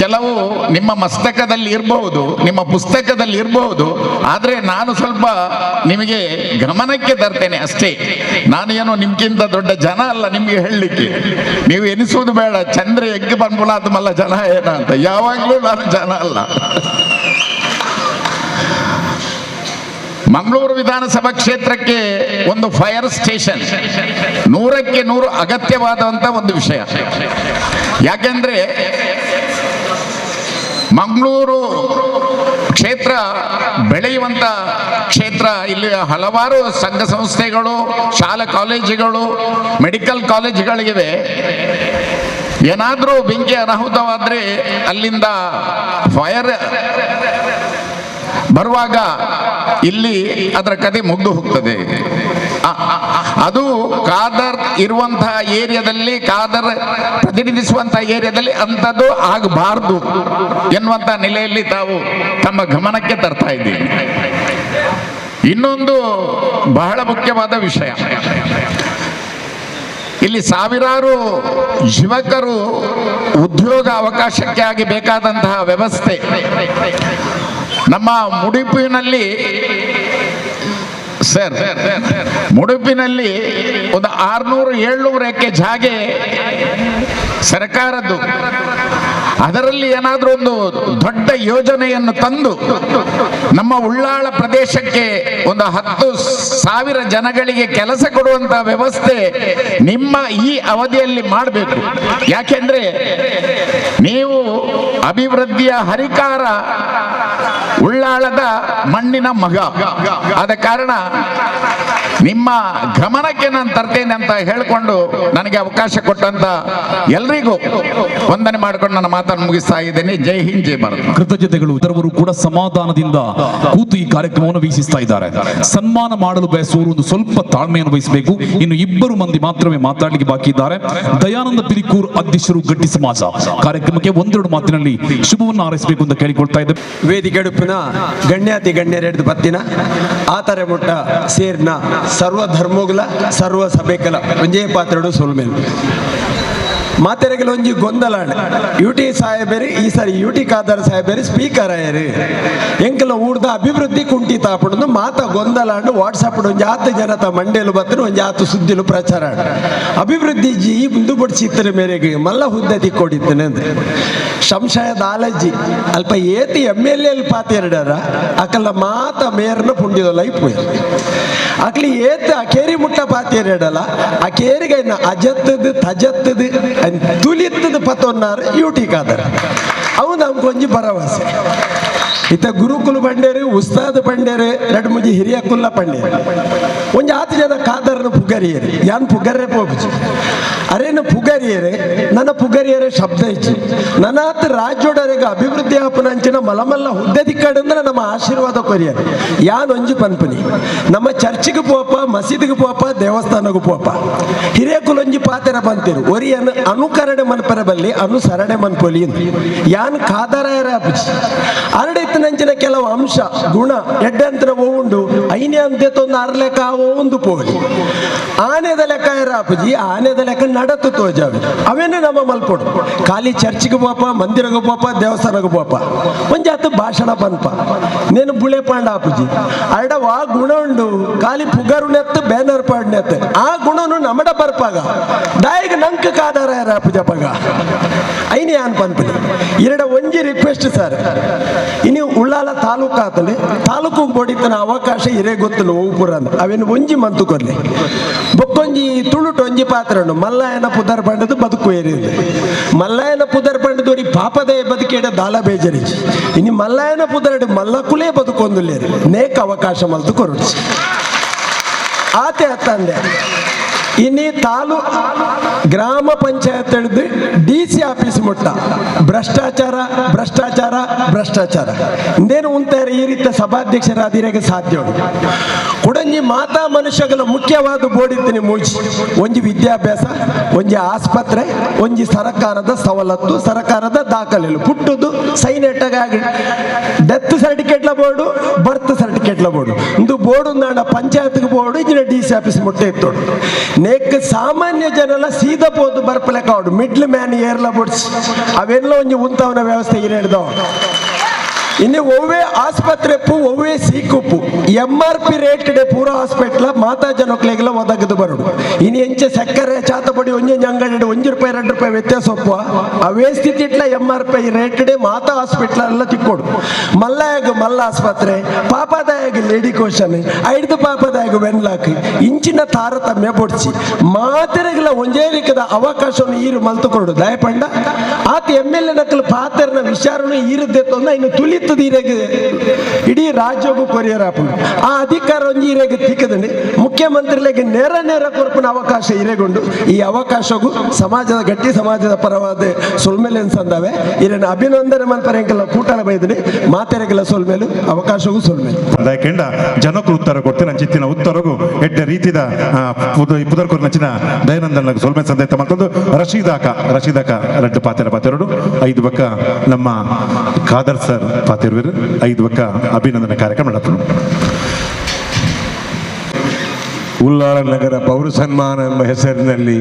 ಕೆಲವು ನಿಮ್ಮ ಮಸ್ತಕದಲ್ಲಿ ಇರಬಹುದು, ನಿಮ್ಮ ಪುಸ್ತಕದಲ್ಲಿ ಇರಬಹುದು, ಆದರೆ ನಾನು ಸ್ವಲ್ಪ ನಿಮಗೆ ಗಮನಕ್ಕೆ ತರ್ತೇನೆ ಅಷ್ಟೇ. ನಾನೇನೋ ನಿಮ್ಗಿಂತ ದೊಡ್ಡ ಜನ ಅಲ್ಲ ನಿಮಗೆ ಹೇಳಲಿಕ್ಕೆ. ನೀವು ಎನಿಸುವುದು ಬೇಡ, ಚಂದ್ರ ಎಗ್ಗೆ ಬಂದ್ಬಿಡಾದ್ಮಲ್ಲ ಜನ ಏನ ಅಂತ. ಯಾವಾಗಲೂ ನಾನು ಜನ ಅಲ್ಲ. ಮಂಗಳೂರು ವಿಧಾನಸಭಾ ಕ್ಷೇತ್ರಕ್ಕೆ ಒಂದು ಫೈರ್ ಸ್ಟೇಷನ್ 100ಕ್ಕೆ 100 ಅಗತ್ಯವಾದಂಥ ಒಂದು ವಿಷಯ. ಯಾಕೆಂದ್ರೆ ಮಂಗಳೂರು ಕ್ಷೇತ್ರ ಬೆಳೆಯುವಂಥ ಕ್ಷೇತ್ರ. ಇಲ್ಲಿ ಹಲವಾರು ಸಂಘ ಸಂಸ್ಥೆಗಳು, ಶಾಲಾ ಕಾಲೇಜುಗಳು, ಮೆಡಿಕಲ್ ಕಾಲೇಜುಗಳಿವೆ. ಏನಾದರೂ ಬೆಂಕಿ ಅನಾಹುತವಾದರೆ ಅಲ್ಲಿಂದ ಫೈರ್ ಬರುವಾಗ ಇಲ್ಲಿ ಅದರ ಕತೆ ಮುಗ್ದು ಹೋಗ್ತದೆ. ಅದು ಖಾದರ್ ಇರುವಂತಹ ಏರಿಯಾದಲ್ಲಿ, ಖಾದರ್ ಪ್ರತಿನಿಧಿಸುವಂತಹ ಏರಿಯಾದಲ್ಲಿ ಅಂಥದ್ದು ಆಗಬಾರ್ದು ಎನ್ನುವಂಥ ನೆಲೆಯಲ್ಲಿ ತಾವು ತಮ್ಮ ಗಮನಕ್ಕೆ ತರ್ತಾ ಇದ್ದೀವಿ. ಇನ್ನೊಂದು ಬಹಳ ಮುಖ್ಯವಾದ ವಿಷಯ, ಇಲ್ಲಿ ಸಾವಿರಾರು ಯುವಕರು ಉದ್ಯೋಗ ಅವಕಾಶಕ್ಕೆ ಆಗಿ ಬೇಕಾದಂತಹ ವ್ಯವಸ್ಥೆ ನಮ್ಮ ಮುಡಿಪಿನಲ್ಲಿ ಸರ್, ಮುಡುಪಿನಲ್ಲಿ ಒಂದು 600-700 ಎಕರೆ ಜಾಗೆ ಸರ್ಕಾರದ್ದು. ಅದರಲ್ಲಿ ಏನಾದರೂ ಒಂದು ದೊಡ್ಡ ಯೋಜನೆಯನ್ನು ತಂದು ನಮ್ಮ ಉಳ್ಳಾಳ ಪ್ರದೇಶಕ್ಕೆ ಒಂದು 10,000 ಜನಗಳಿಗೆ ಕೆಲಸ ಕೊಡುವಂತಹ ವ್ಯವಸ್ಥೆ ನಿಮ್ಮ ಈ ಅವಧಿಯಲ್ಲಿ ಮಾಡಬೇಕು. ಯಾಕೆಂದ್ರೆ ನೀವು ಅಭಿವೃದ್ಧಿಯ ಹರಿಕಾರ, ಉಳ್ಳಾಳದ ಮಣ್ಣಿನ ಮಗ. ಆದ ಕಾರಣ ನಿಮ್ಮ ಗಮನಕ್ಕೆ ನಾನು ತರ್ತೇನೆ ಅಂತ ಹೇಳಿಕೊಂಡು ನನಗೆ ಅವಕಾಶ ಕೊಟ್ಟಂತ ಎಲ್ರಿಗೂ ವಂದನೆ ಮಾಡಿಕೊಂಡು ನನ್ನ ಮಾತನ್ನು ಮುಗಿಸ್ತಾ ಇದ್ದೇನೆ. ಜೈ ಹಿಂದ್, ಜೈ ಭಾರತ್. ಕೃತಜ್ಞತೆಗಳು. ಇತರವರು ಕೂಡ ಸಮಾಧಾನದಿಂದ ಕೂತು ಈ ಕಾರ್ಯಕ್ರಮವನ್ನು ವೀಕ್ಷಿಸ್ತಾ ಇದ್ದಾರೆ. ಸನ್ಮಾನ ಮಾಡಲು ಬಯಸುವವರು ಒಂದು ಸ್ವಲ್ಪ ತಾಳ್ಮೆಯನ್ನು ವಹಿಸಬೇಕು. ಇನ್ನು 2 ಮಂದಿ ಮಾತ್ರವೇ ಮಾತಾಡಲಿಕ್ಕೆ ಬಾಕಿ ಇದ್ದಾರೆ. ದಯಾನಂದ ಪಿರಿಕೂರ್, ಅಧ್ಯಕ್ಷರು, ಗಟ್ಟಿ ಸಮಾಜ, ಕಾರ್ಯಕ್ರಮಕ್ಕೆ 1-2 ಮಾತಿನಲ್ಲಿ ಶುಭವನ್ನು ಹಾರೈಸಬೇಕು ಅಂತ ಕೇಳಿಕೊಳ್ತಾ ಇದ್ದಾರೆ. ವೇದಿಕೆ ಡುಪ್ಪುನ ಗಣ್ಯಾತಿ ಗಣ್ಯರೆಡ್ದು ಬತ್ತಿನ ಆತರ ಮುಟ್ಟ ಸೇರ್ನ ಸರ್ವ ಧರ್ಮೋಗುಲ ಸರ್ವ ಸಭೆಕಲ ಒಂಜೇ ಪಾತ್ರಡು ಸೊಲ್ಮೇಲು ಮಾತೆರೆಗಲ ಒಂಜಿ ಗೊಂದಲಾಂಡ್ UT ಸಾಹೇಬರಿ ಈ ಸಾರಿ UT ಖಾದರ್ ಸಾಹೇಬರಿ ಸ್ಪೀಕರ್ ಆಯರು ಎಂಕಲ ಊರ್ದ ಅಭಿವೃದ್ಧಿ ಕುಂಠಿತ ಆಪುಂಡು ಮಾತ ಗೊಂದಲಾಂಡ್ ವಾಟ್ಸಾಪ್ ಒಂಜಿ 10 ಜನತ ಮಂಡೇಲು ಬತ್ತರು ಒಂಜಿ 10 ಸುದ್ದಿಲು ಪ್ರಚಾರ ಅಭಿವೃದ್ಧಿ ಜಿ ಮುಂದು ಬಡ್ಸಿತ್ತರ ಮೇರೆಗೆ ಮಲ್ಲ ಹುದ್ದೆ ತಿಕ್ಕೊಡಿತ್ತನೆ ಸಂಶಯದ ಆಲಜ್ಜಿ ಅಲ್ಪ ಏತಿ MLA ಪಾತೆರಡರ ಅಕಲ್ಲ ಮಾತ ಮೇಯರ್ನ ಪುಂಡಿದ ಲೈಫ್ ಅಕ್ಲಿ ಏತ ಕೇರಿ ಮುಟ್ಟ ಪಾತೆರಡಲ್ಲ ಆ ಕೇರಿಗೆ ಅಜತ್ತದು ತಜತ್ತದು ತುಲಿತ್ತದ ಪತ್ತೊನ್ನಾರು UT ಖಾದರ್ ಅವು ನಮ್ಗೆ ಒಂಜಿ ಭರವಸೆ. ಇತ್ತ ಗುರುಕುಲ ಪಂಡೇರು, ಉಸ್ತಾದ್ ಪಂಡೇರು, 2-3 ಹಿರಿಯ ಕುಲ್ಲ ಪಂಡೇರು ಒಂದು 10 ಜನ ಕಾದರ್ನ ಪುಗರಿಯರು ಯಾನ್ ಪುಗರ್ರೆ ಪೋಪುಜಿ ಅರೇನ ಪುಗರಿಯರೆ ನನ್ನ ಪುಗರಿಯರೆ ಶಬ್ದ ಇಚ್ಚಿ ನನ್ನಾತ್ ರಾಜ್ಯೋಡರೆಗೆ ಅಭಿವೃದ್ಧಿ ಆಪನಂಚಿನ ಮಲಮಲ್ಲ ಹುದ್ದೆ ದಿಕ್ಕಡಂದ್ರೆ ನಮ್ಮ ಆಶೀರ್ವಾದ ಕೊರಿಯರು ಯಾನ್ ಒಂಜಿ ಪನ್ಪನಿ ನಮ್ಮ ಚರ್ಚಿಗೆ ಪೋಪ ಮಸೀದಿಗೆ ಪೋಪ ದೇವಸ್ಥಾನಗೂ ಪೋಪ ಹಿರೇಕುಲೊಂಜಿ ಪಾತೆರ ಬಂತಿರು ಒರಿಯನ್ ಅನುಕರಣೆ ಮನ್ಪರ ಬಲ್ಲಿ ಅನುಸರಣೆ ಮನ್ಪೊಲಿ ಯಾನ್ ಕಾದರಾಯರ ಅಪ್ಪಜಿ ಅರಡಿತ್ತಿನಂಚಿನ ಕೆಲವು ಅಂಶ ಗುಣ ಎಡ್ಡಂತರ ಉಂಡು ಐನೇ ಅಂತೆತ್ತೊಂದು ಅರ್ಲೆಕ್ಕ ಒಂದು ಪೋಲಿ ಆನೆದ ಲೆಕ್ಕ ಅಪ್ಪಜಿ ಆನೆದ ಲೆಕ್ಕ ನಡತು ತೋಜಾವಿ ಅವೇನೇ ನಮ್ಮ ಮಲ್ಪೊಡು ಖಾಲಿ ಚರ್ಚಿಗೆ ಪೋಪ ಮಂದಿರಗೂ ಪೋಪ ದೇವಸ್ಥಾನಗೂ ಪೋಪ ಒಂಜಾತು ಭಾಷಣ ಬನ್ಪ ನೇನು ಬುಳೆ ಪಾಂಡ ಅಪ್ಪಜಿ ಅರಡವ ಆ ಗುಣ ಉಂಡು ಖಾಲಿ ಪುಗರುನೆತ್ತು ಬ್ಯಾನರ್ ಪಾಡ್ನೆತ್ತು ಆ ಗುಣನು ನಮಡ ಬರ್ಪಾಗ ದಾಯಿಗೆ ನಂಕ ಕಾದಾರ ಅಪ್ಪಜಪ್ಪಗ ಐನೇ ಆನ್ ಪನ್ಪನಿ ಎರಡ ಒಂಜಿ ರಿಕ್ವೆಸ್ಟ್ ಸರ್ ಇನ್ನು ಉಳ್ಳಾಲ ತಾಲೂಕು ಆತಲೆ ತಾಲೂಕು ಬೋಡಿತನ ಅವಕಾಶ ಇರೇ ಗೊತ್ತಿಲ್ಲ ಓಪುರ ಅಂತ ಅವೇನು ಒಂಜಿ ಮಂತು ಕೊರ್ಲಿ ಬೊಕ್ಕೊಂಜಿ ತುಳುಟು ಒಂಜಿ ಪಾತ್ರನು ಮಲ್ಲಾಯನ ಪುದರ್ ಬಂಡದು ಬದುಕು ಏರಿದೆ ಮಲ್ಲಾಯನ ಪುದರ್ ಬಂಡದೋರಿ ಪಾಪದೇ ಬದುಕೇಡ ದಾಲ ಬೇಜರಿಜಿ ಇನ್ನು ಮಲ್ಲಾಯನ ಪುದರಡು ಮಲ್ಲಕುಲೇ ಬದುಕೊಂದುಲ್ಲೇರು ನೇಕ ಅವಕಾಶ ಮಲ್ತು ಕೊರಡ್ಸಿ ಆತೆ ಅತ್ತಂದೆ ಇನ್ನು ಗ್ರಾಮ ಪಂಚಾಯತ್ ಹಿಡಿದು DC ಆಫೀಸ್ ಮುಟ್ಟ ಭ್ರಷ್ಟಾಚಾರ ಭ್ರಷ್ಟಾಚಾರ ಭ್ರಷ್ಟಾಚಾರ ಇಂದೇನು ಉಂತಾರೆ ಈ ರೀತಿಯ ಸಭಾಧ್ಯಕ್ಷರಾದಿರಿಗೆ ಸಾಧ್ಯ ಉಂಟು ಕುಡಂಜಿ ಮಾತಾ ಮನುಷ್ಯಗಳ ಮುಖ್ಯವಾದ ಬೋಡಿದ್ದೀನಿ ಮೂಜಿ ಒಂಜಿ ವಿದ್ಯಾಭ್ಯಾಸ ಒಂಜಿ ಆಸ್ಪತ್ರೆ ಒಂಜಿ ಸರ್ಕಾರದ ಸವಲತ್ತು ಸರ್ಕಾರದ ದಾಖಲೆಗಳು ಪುಟ್ಟದು ಸೈನೆಟ್ಟಾಗಿ ಡೆತ್ ಸರ್ಟಿಫಿಕೇಟ್ಲ ಬೋರ್ಡು ಬರ್ತ್ ಸರ್ಟಿಫಿಕೇಟ್ಲ ಬೋರ್ಡು ಇಂದು ಬೋರ್ಡು ನಾಡ ಪಂಚಾಯತ್ಗೆ ಬೋರ್ಡು ಇಜಿನ DC ಆಫೀಸ್ ಮುಟ್ಟ ಎತ್ತೋಡು ನೇಕ್ ಸಾಮಾನ್ಯ ಜನಲ ಸೀದಾ ಪೋದು ಬರ್ಪಲೆಕ್ಕ ಅವಡು ಮಿಡ್ಲ್ ಮ್ಯಾನ್ ಏರ್ಲ ಬುಡ್ಸ್ ಅವೆಲ್ಲ ಒಂಜಿ ಉಂತವನ ವ್ಯವಸ್ಥೆ ಹಿಡಿದವ ಇನ್ನು ಒವ್ವೇ ಆಸ್ಪತ್ರೆ ಪೂ ಒವ್ವೇ ಸೀಕುಪ್ಪು MRP ರೇಟ್ ಪೂರ ಹಾಸ್ಪಿಟ್ಲ ಮಾತಾ ಜನಕ್ಲೆಗೆಲ್ಲ ಒದಗದು ಬರೋಡು ಇನ್ನು ಎಂಚೆ ಸಕ್ಕರೆ ಚಾತಪಡಿ ಒಂಜಿ ಅಂಗಡಿ ₹1 ₹2 ವ್ಯತ್ಯಾಸ ಒಪ್ಪುವ ಅವೇ ಸ್ಥಿತಿ ಇಟ್ಲ MRP ರೇಟ್ ಮಾತಾ ಹಾಸ್ಪಿಟ್ಲ ಎಲ್ಲ ತಿಕ್ಕೋಡು ಮಲ್ಲಾಯಗ ಮಲ್ಲ ಆಸ್ಪತ್ರೆ ಪಾಪದಾಯಗ ಲೇಡಿ ಕೋಶನ್ ಐದು ಪಾಪದಾಯಗ ವೆನ್ಲಾಕ್ ಇಂಚಿನ ತಾರತಮ್ಯ ಬೊಡ್ಸಿ ಮಾತೆರೆಗಳ ಒಂಜೇರಿಕದ ಅವಕಾಶವನ್ನು ಈರು ಮಲ್ತುಕೊಡು ದಯಪಂಡ ಆತ MLA ನಕಲು ಪಾತೆರನ ವಿಚಾರಣೆ ಈರದ್ದೆತ್ತೊಂದ ಇನ್ನು ತುಲಿ ಇಡೀ ರಾಜ್ಯಗೂ ಕೊರಿಯರ್ ಆಪುಂಡು ಆ ಅಧಿಕಾರ ಒಂಜಿ ಇರೆಗೆ ತಿಕ್ಕದಂಡಿ ಮುಖ್ಯಮಂತ್ರಿಗಳಿಗೆ ನೇರ ಕೊರ್ಪನ ಅವಕಾಶ ಇರೆಗೊಂಡು ಈ ಅವಕಾಶಗೂ ಸಮಾಜದ ಗಟ್ಟಿ ಸಮಾಜದ ಪರವಾದ ಸೊಲ್ಮೇಲೆ ಸಂದವೆ ಇರನ್ನ ಅಭಿನಂದನೆ ಮನ್ಪರೆಂಕೆಲ್ಲ ಕೂಟಲ ಬೈದ್ರೆ ಮಾತೆರೆಗೆಲ್ಲ ಸೊಲ್ಮೇಲು ಅವಕಾಶಗೂ ಸೊಲ್ಮೇಲು ಅದಕ್ಕೆಂಡ ಜನಕ್ಕೂ ಉತ್ತರ ಕೊಡ್ತೇನೆ ನನ್ನ ಚಿತ್ತಿನ ಉತ್ತರಗೂ ಎಡ್ಡ ರೀತಿದ ಪುದರ್ಕೊರ್ ನಚ್ಚಿನ ದಯಾನಂದನ ಸೊಲ್ಮೇಲೆ ಸಂದೇತ ಮತ್ತೊಂದು ರಶೀದಾಕ ರೆಡ್ ಪಾತೆರಡು 5 ಬಕ್ಕ ನಮ್ಮ ಖಾದರ್ ಸರ್ ಪಾತಿರುವರು 5 ಬಕ್ಕ ಅಭಿನಂದನೆ ಕಾರ್ಯಕ್ರಮ ನಡೆದರು. ಉಳ್ಳಾಲ ನಗರ ಪೌರ ಸನ್ಮಾನ ಎಂಬ ಹೆಸರಿನಲ್ಲಿ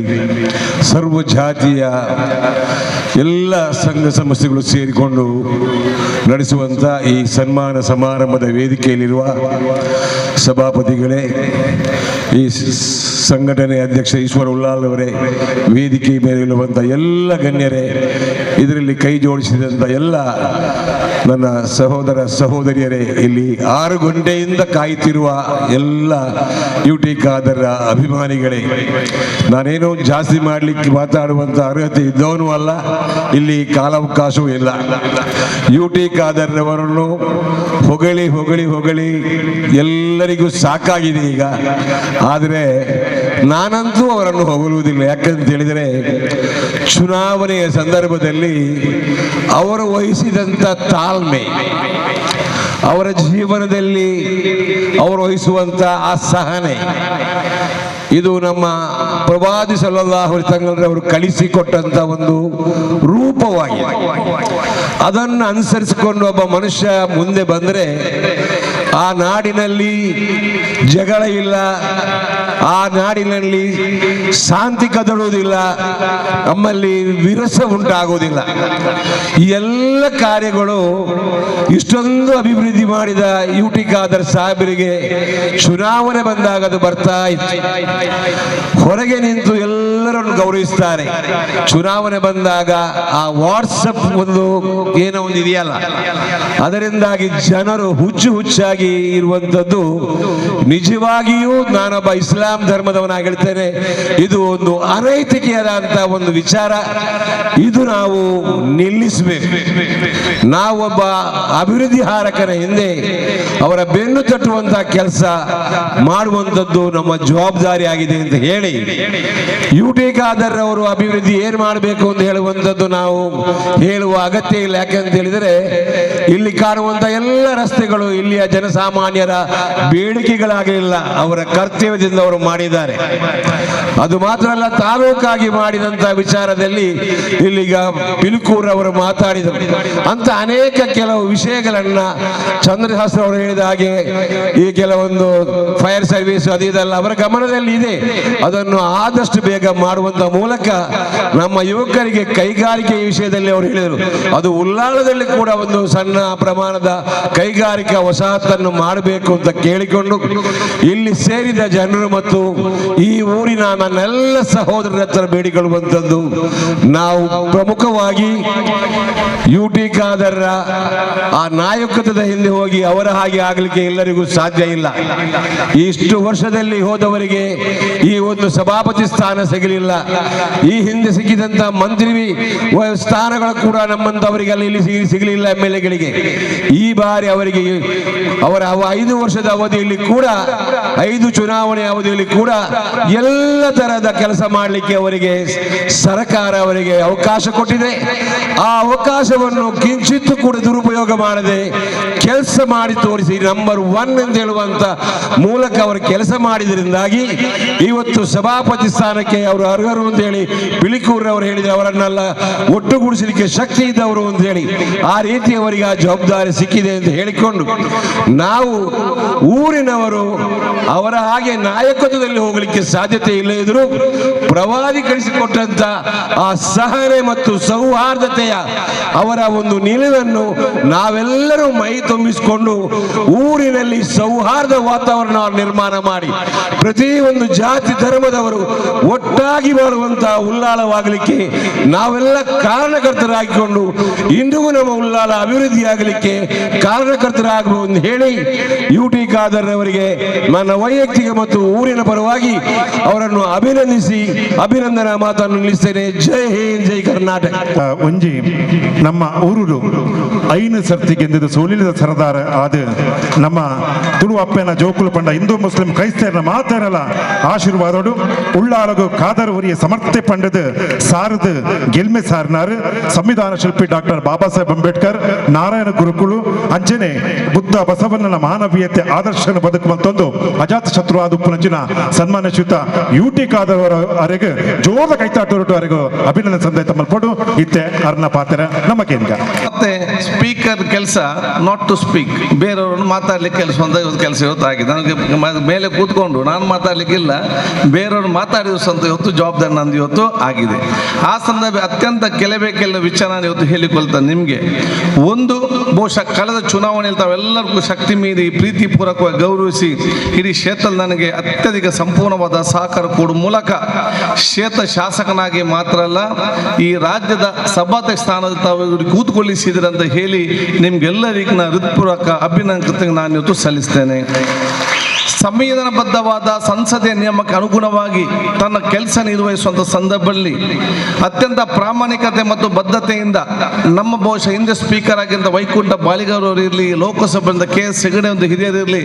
ಸರ್ವ ಜಾತಿಯ ಎಲ್ಲ ಸಂಘ ಸಂಸ್ಥೆಗಳು ಸೇರಿಕೊಂಡು ನಡೆಸುವಂಥ ಈ ಸನ್ಮಾನ ಸಮಾರಂಭದ ವೇದಿಕೆಯಲ್ಲಿರುವ ಸಭಾಪತಿಗಳೇ, ಈ ಸಂಘಟನೆ ಅಧ್ಯಕ್ಷ ಈಶ್ವರ ಉಳ್ಳಾಲ್ ಅವರೇ, ವೇದಿಕೆ ಮೇಲೆ ಇರುವಂಥ ಎಲ್ಲ ಗಣ್ಯರೇ, ಇದರಲ್ಲಿ ಕೈ ಜೋಡಿಸಿದಂಥ ಎಲ್ಲ ನನ್ನ ಸಹೋದರ ಸಹೋದರಿಯರೇ, ಇಲ್ಲಿ 6 ಗಂಟೆಯಿಂದ ಕಾಯ್ತಿರುವ ಎಲ್ಲ UT ಖಾದರ್ ಅಭಿಮಾನಿಗಳೇ, ನಾನೇನೋ ಜಾಸ್ತಿ ಮಾಡಲಿಕ್ಕೆ ಮಾತಾಡುವಂಥ ಅರ್ಹತೆ ಇದ್ದವನು ಅಲ್ಲ, ಇಲ್ಲಿ ಕಾಲಾವಕಾಶವೂ ಇಲ್ಲ. UT ಖಾದರ್ ಅವರನ್ನು ಹೊಗಳಿ ಹೊಗಳಿ ಹೊಗಳಿ ಎಲ್ಲರಿಗೂ ಸಾಕಾಗಿದೆ ಈಗ. ಆದರೆ ನಾನಂತೂ ಅವರನ್ನು ಹೊಗಳುವುದಿಲ್ಲ. ಯಾಕಂತ ಹೇಳಿದರೆ, ಚುನಾವಣೆಯ ಸಂದರ್ಭದಲ್ಲಿ ಅವರು ವಹಿಸಿದಂಥ ತಾಳ್ಮೆ, ಅವರ ಜೀವನದಲ್ಲಿ ಅವರು ವಹಿಸುವಂಥ ಆ ಸಹನೆ, ಇದು ನಮ್ಮ ಪ್ರವಾದಿ ಸಲ್ಲಲ್ಲಾಹು ಅಲೈಹಿ ವಸಲ್ಲಂ ಅವರು ಕಳಿಸಿಕೊಟ್ಟಂಥ ಒಂದು ರೂಪವಾಗಿದೆ. ಅದನ್ನು ಅನುಸರಿಸಿಕೊಂಡು ಒಬ್ಬ ಮನುಷ್ಯ ಮುಂದೆ ಬಂದರೆ ಆ ನಾಡಿನಲ್ಲಿ ಜಗಳ ಇಲ್ಲ, ಆ ನಾಡಿನಲ್ಲಿ ಶಾಂತಿ ಕದಡುವುದಿಲ್ಲ, ನಮ್ಮಲ್ಲಿ ವಿರಸ ಉಂಟಾಗುವುದಿಲ್ಲ. ಈ ಎಲ್ಲ ಕಾರ್ಯಗಳು ಇಷ್ಟೊಂದು ಅಭಿವೃದ್ಧಿ ಮಾಡಿದ UT ಖಾದರ್ ಸಾಹೇಬರಿಗೆ ಚುನಾವಣೆ ಬಂದಾಗ ಅದು ಬರ್ತಾ ಇತ್ತು. ಹೊರಗೆ ನಿಂತು ಎಲ್ಲರನ್ನು ಗೌರವಿಸ್ತಾರೆ. ಚುನಾವಣೆ ಬಂದಾಗ ಆ ವಾಟ್ಸಪ್ ಒಂದು ಏನೋ ಒಂದು ಇದೆಯಲ್ಲ, ಅದರಿಂದಾಗಿ ಜನರು ಹುಚ್ಚು ಹುಚ್ಚಾಗಿ ಹೆಚ್ಚಾಗಿ ಇರುವಂಥದ್ದು ನಿಜವಾಗಿಯೂ ನಾನೊಬ್ಬ ಇಸ್ಲಾಂ ಧರ್ಮದವನಾಗಿ ಹೇಳ್ತೇನೆ, ಇದು ಒಂದು ಅನೈತಿಕೆಯಾದಂಥ ಒಂದು ವಿಚಾರ. ಇದು ನಾವು ನಿಲ್ಲಿಸಬೇಕು. ನಾವೊಬ್ಬ ಅಭಿವೃದ್ಧಿ ಹಾರಕನ ಹಿಂದೆ ಅವರ ಬೆನ್ನು ತಟ್ಟುವಂತಹ ಕೆಲಸ ಮಾಡುವಂಥದ್ದು ನಮ್ಮ ಜವಾಬ್ದಾರಿ ಆಗಿದೆ ಅಂತ ಹೇಳಿ, UT ಖಾದರ್ ಅವರು ಅಭಿವೃದ್ಧಿ ಏನ್ ಮಾಡಬೇಕು ಅಂತ ಹೇಳುವಂಥದ್ದು ನಾವು ಹೇಳುವ ಅಗತ್ಯ ಇಲ್ಲ. ಯಾಕೆಂತ ಹೇಳಿದರೆ ಇಲ್ಲಿ ಕಾಣುವಂತ ಎಲ್ಲ ರಸ್ತೆಗಳು ಇಲ್ಲಿಯ ಜನಸಾಮಾನ್ಯರ ಬೇಡಿಕೆಗಳಾಗಲಿಲ್ಲ, ಅವರ ಕರ್ತವ್ಯದಿಂದ ಅವರು ಮಾಡಿದ್ದಾರೆ. ಅದು ಮಾತ್ರ ಅಲ್ಲ, ತಾಲೂಕಾಗಿ ಮಾಡಿದಂತ ವಿಚಾರದಲ್ಲಿ ಇಲ್ಲಿಗ ಪಿಲಿಕೂರ್ ಅವರು ಮಾತಾಡಿದರು. ಅಂತ ಅನೇಕ ಕೆಲವು ವಿಷಯಗಳನ್ನ ಚಂದ್ರಶಾಸ್ತ್ರ ಅವರು ಹೇಳಿದ ಹಾಗೆ ಈ ಕೆಲವೊಂದು ಫೈರ್ ಸರ್ವಿಸ್ ಅದು ಇದೆಲ್ಲ ಅವರ ಗಮನದಲ್ಲಿ ಇದೆ. ಅದನ್ನು ಆದಷ್ಟು ಬೇಗ ಮಾಡುವಂತ ಮೂಲಕ ನಮ್ಮ ಯುವಕರಿಗೆ ಕೈಗಾರಿಕೆ ವಿಷಯದಲ್ಲಿ ಅವರು ಹೇಳಿದರು, ಅದು ಉಲ್ಲಾಳದಲ್ಲಿ ಕೂಡ ಒಂದು ಸಣ್ಣ ಪ್ರಮಾಣದ ಕೈಗಾರಿಕಾ ವಸಾಹತನ್ನು ಮಾಡಬೇಕು ಅಂತ ಕೇಳಿಕೊಂಡು ಇಲ್ಲಿ ಸೇರಿದ ಜನರು ಮತ್ತು ಈ ಊರಿನ ನನ್ನೆಲ್ಲ ಸಹೋದರರ ಹತ್ರ ಬೇಡಿಕೊಳ್ಳುವಂಥದ್ದು, ನಾವು ಪ್ರಮುಖವಾಗಿ UT ಖಾದರ್ ಆ ನಾಯಕತ್ವದ ಹಿಂದೆ ಹೋಗಿ ಅವರ ಹಾಗೆ ಆಗಲಿಕ್ಕೆ ಎಲ್ಲರಿಗೂ ಸಾಧ್ಯ ಇಲ್ಲ. ಇಷ್ಟು ವರ್ಷದಲ್ಲಿ ಹೋದವರಿಗೆ ಈ ಒಂದು ಸಭಾಪತಿ ಸ್ಥಾನ ಸಿಗಲಿಲ್ಲ. ಈ ಹಿಂದೆ ಸಿಕ್ಕಿದಂತ ಮಂತ್ರಿ ಸ್ಥಾನಗಳು ಕೂಡ ನಮ್ಮಂತವರಿಗೆಲ್ಲ ಇಲ್ಲಿ ಸಿಗಲಿಲ್ಲ MLAಗಳಿಗೆ. ಈ ಬಾರಿ ಅವರಿಗೆ ಅವರ 5 ವರ್ಷದ ಅವಧಿಯಲ್ಲಿ ಕೂಡ 5 ಚುನಾವಣೆ ಅವಧಿಯಲ್ಲಿ ಕೂಡ ಎಲ್ಲ ತರಹದ ಕೆಲಸ ಮಾಡಲಿಕ್ಕೆ ಅವರಿಗೆ ಸರ್ಕಾರ ಅವರಿಗೆ ಅವಕಾಶ ಕೊಟ್ಟಿದೆ. ಆ ಅವಕಾಶವನ್ನು ಕಿಂಚಿತ್ತು ಕೂಡ ದುರುಪಯೋಗ ಮಾಡದೆ ಕೆಲಸ ಮಾಡಿ ತೋರಿಸಿ ನಂಬರ್ 1 ಎಂದು ಹೇಳುವಂತ ಮೂಲಕ ಅವರು ಕೆಲಸ ಮಾಡಿದ್ರಿಂದಾಗಿ ಇವತ್ತು ಸಭಾಪತಿ ಸ್ಥಾನಕ್ಕೆ ಅವರು ಅರ್ಹರು ಅಂತ ಹೇಳಿ ಪಿಲಿಕೂರ್ ಅವರು ಹೇಳಿದ್ರು. ಅವರನ್ನೆಲ್ಲ ಒಟ್ಟುಗೂಡಿಸಲಿಕ್ಕೆ ಶಕ್ತಿ ಇದ್ದವರು ಅಂತ ಹೇಳಿ ಆ ರೀತಿ ಅವರಿಗೆ ಆ ಜವಾಬ್ದಾರಿ ಸಿಕ್ಕಿದೆ ಅಂತ ಹೇಳಿಕೊಂಡು ನಾವು ಊರಿನವರು ಅವರ ಹಾಗೆ ನಾಯಕತ್ವದಲ್ಲಿ ಹೋಗಲಿಕ್ಕೆ ಸಾಧ್ಯತೆ ಇಲ್ಲ ಇದ್ರೂ ಪ್ರವಾದಿ ಕಳಿಸಿಕೊಟ್ಟಂತ ಆ ಸಹನೆ ಮತ್ತು ಸೌಹಾರ್ದತೆಯ ಅವರ ಒಂದು ನಿಲುವನ್ನು ನಾವೆಲ್ಲರೂ ಮೈ ತುಂಬಿಸಿಕೊಂಡು ಊರಿನಲ್ಲಿ ಸೌಹಾರ್ದ ವಾತಾವರಣ ನಿರ್ಮಾಣ ಮಾಡಿ ಪ್ರತಿಯೊಂದು ಜಾತಿ ಧರ್ಮದವರು ಒಟ್ಟಾಗಿ ಬಾಳುವಂತಹ ಉಲ್ಲಾಳವಾಗಲಿಕ್ಕೆ ನಾವೆಲ್ಲ ಕಾರಣಕರ್ತರಾಗಿಕೊಂಡು ಇಂದಿಗೂ ನಮ್ಮ ಉಲ್ಲಾಳ ಅಭಿವೃದ್ಧಿಯಾಗಲಿಕ್ಕೆ ಕಾರಣಕರ್ತರಾಗಬಹುದು ಎಂದು ಹೇಳಿ UT ಖಾದರ್ ಅವರಿಗೆ ನನ್ನ ವೈಯಕ್ತಿಕ ಮತ್ತು ಊರಿನ ಪರವಾಗಿ ಅವರನ್ನು ಅಭಿನಂದನಾ ಮಾತನ್ನು ನಿಲ್ಲಿಸ್ತೇನೆ. ಜೈ ಹಿಂದ್, ಜೈ ಕರ್ನಾಟಕ. ಒಂಜಿ ನಮ್ಮ ಊರು ಐನು ಸರ್ತಿಗೆಂದು ಸೋಲಿದ ಸರದಾರ ಆದ ನಮ್ಮ ತುಳು ಅಪ್ಪನ ಜೋಕುಲು ಪಂಡ ಹಿಂದೂ ಮುಸ್ಲಿಂ ಕ್ರೈಸ್ತರನ ಮಾತಾರಲ್ಲ ಆಶೀರ್ವಾದೋಡು ಉಳ್ಳಾಳಗು ಖಾದರ್ ಉರಿಯ ಸಮರ್ಥೆ ಪಂಡದ ಸಾರದ ಗೆಲ್ಮೆ ಸಾರ್ನಾರು ಸಂವಿಧಾನ ಶಿಲ್ಪಿ ಡಾಕ್ಟರ್ ಬಾಬಾ ಸಾಹೇಬ್ ಅಂಬೇಡ್ಕರ್ ನಾರಾಯಣ ಗುರುಕುಳು ಅಂಚನೆ ಬುದ್ಧ ಬಸವಣ್ಣನ ಮಾನವೀಯತೆ ಆದರ್ಶನ ಬದುಕುವಂತೊಂದು ಅಜಾತ ಶತ್ರು ಆದ ಉಪ್ಪುನಂಚಿನ ಸನ್ಮಾನಶ್ಯುತ UT ಖಾದರ್ ಅವರಿಗೆ ಜೋರದ ಕೈತಾಟವರೆಗೂ ಅಭಿನಂದನೆ ಸಂದೇಶ ಮಲ್ಪಡು ಇತ್ತೆ ಅರ್ನ ಪಾತ್ರ ನಮ್ಮ ಕೇಂದ್ರ. ಮತ್ತೆ ಸ್ಪೀಕರ್ ಕೆಲಸ ನಾಟ್ ಟು ಸ್ಪೀಕ್, ಬೇರೆಯವ್ರನ್ನು ಮಾತಾಡ್ಲಿಕ್ಕೆ ಕೆಲಸ ಕೆಲಸ ಇವತ್ತು ಆಗಿದೆ. ನನಗೆ ಮೇಲೆ ಕೂತ್ಕೊಂಡು ನಾನು ಮಾತಾಡ್ಲಿಕ್ಕಿಲ್ಲ, ಬೇರೆಯವ್ರು ಮಾತಾಡಿದ ಸ್ವಂತ ಇವತ್ತು ಜವಾಬ್ದಾರಿ ನಂದು ಇವತ್ತು ಆಗಿದೆ. ಆ ಸಂದರ್ಭ ಅತ್ಯಂತ ಕೆಲವೇ ವಿಚಾರ ನಾನು ಇವತ್ತು ಹೇಳಿಕೊಳ್ತೇನೆ ನಿಮಗೆ. ಒಂದು, ಬಹುಶಃ ಕಳೆದ ಚುನಾವಣೆಯಲ್ಲಿ ತಾವೆಲ್ಲರಿಗೂ ಶಕ್ತಿ ಮೀರಿ ಪ್ರೀತಿಪೂರ್ವಕವಾಗಿ ಗೌರವಿಸಿ ಇಡೀ ಕ್ಷೇತ್ರದಲ್ಲಿ ನನಗೆ ಅತ್ಯಧಿಕ ಸಂಪೂರ್ಣವಾದ ಸಹಕಾರ ಕೊಡುವ ಮೂಲಕ ಕ್ಷೇತ್ರ ಶಾಸಕನಾಗಿ ಮಾತ್ರ ಅಲ್ಲ ಈ ರಾಜ್ಯದ ಸಭಾಧ್ಯಕ್ಷ ಸ್ಥಾನದ ತಾವು ಕೂತ್ಕೊಳ್ಳಿಸಿದ್ರಂತ ಹೇಳಿ ನಿಮ್ಗೆಲ್ಲರಿಗೂ ನಾನು ಹೃತ್ಪೂರ್ವಕ ಅಭಿನಂದನೆ ನಾನು ಇವತ್ತು ಸಲ್ಲಿಸ್ತೇನೆ. ಸಂವಿಧಾನಬದ್ಧವಾದ ಸಂಸದೀಯ ನಿಯಮಕ್ಕೆ ಅನುಗುಣವಾಗಿ ತನ್ನ ಕೆಲಸ ನಿರ್ವಹಿಸುವಂಥ ಸಂದರ್ಭದಲ್ಲಿ ಅತ್ಯಂತ ಪ್ರಾಮಾಣಿಕತೆ ಮತ್ತು ಬದ್ಧತೆಯಿಂದ ನಮ್ಮ ಬಹುಶಃ ಹಿಂದೆ ಸ್ಪೀಕರ್ ಆಗಿದ್ದ ವೈಕುಂಠ ಬಾಲಿಗೌರವರು ಇರಲಿ, ಲೋಕಸಭೆಯಿಂದ KS ಹೆಗಡೆ ಒಂದು ಹಿರಿಯರಿರಲಿ,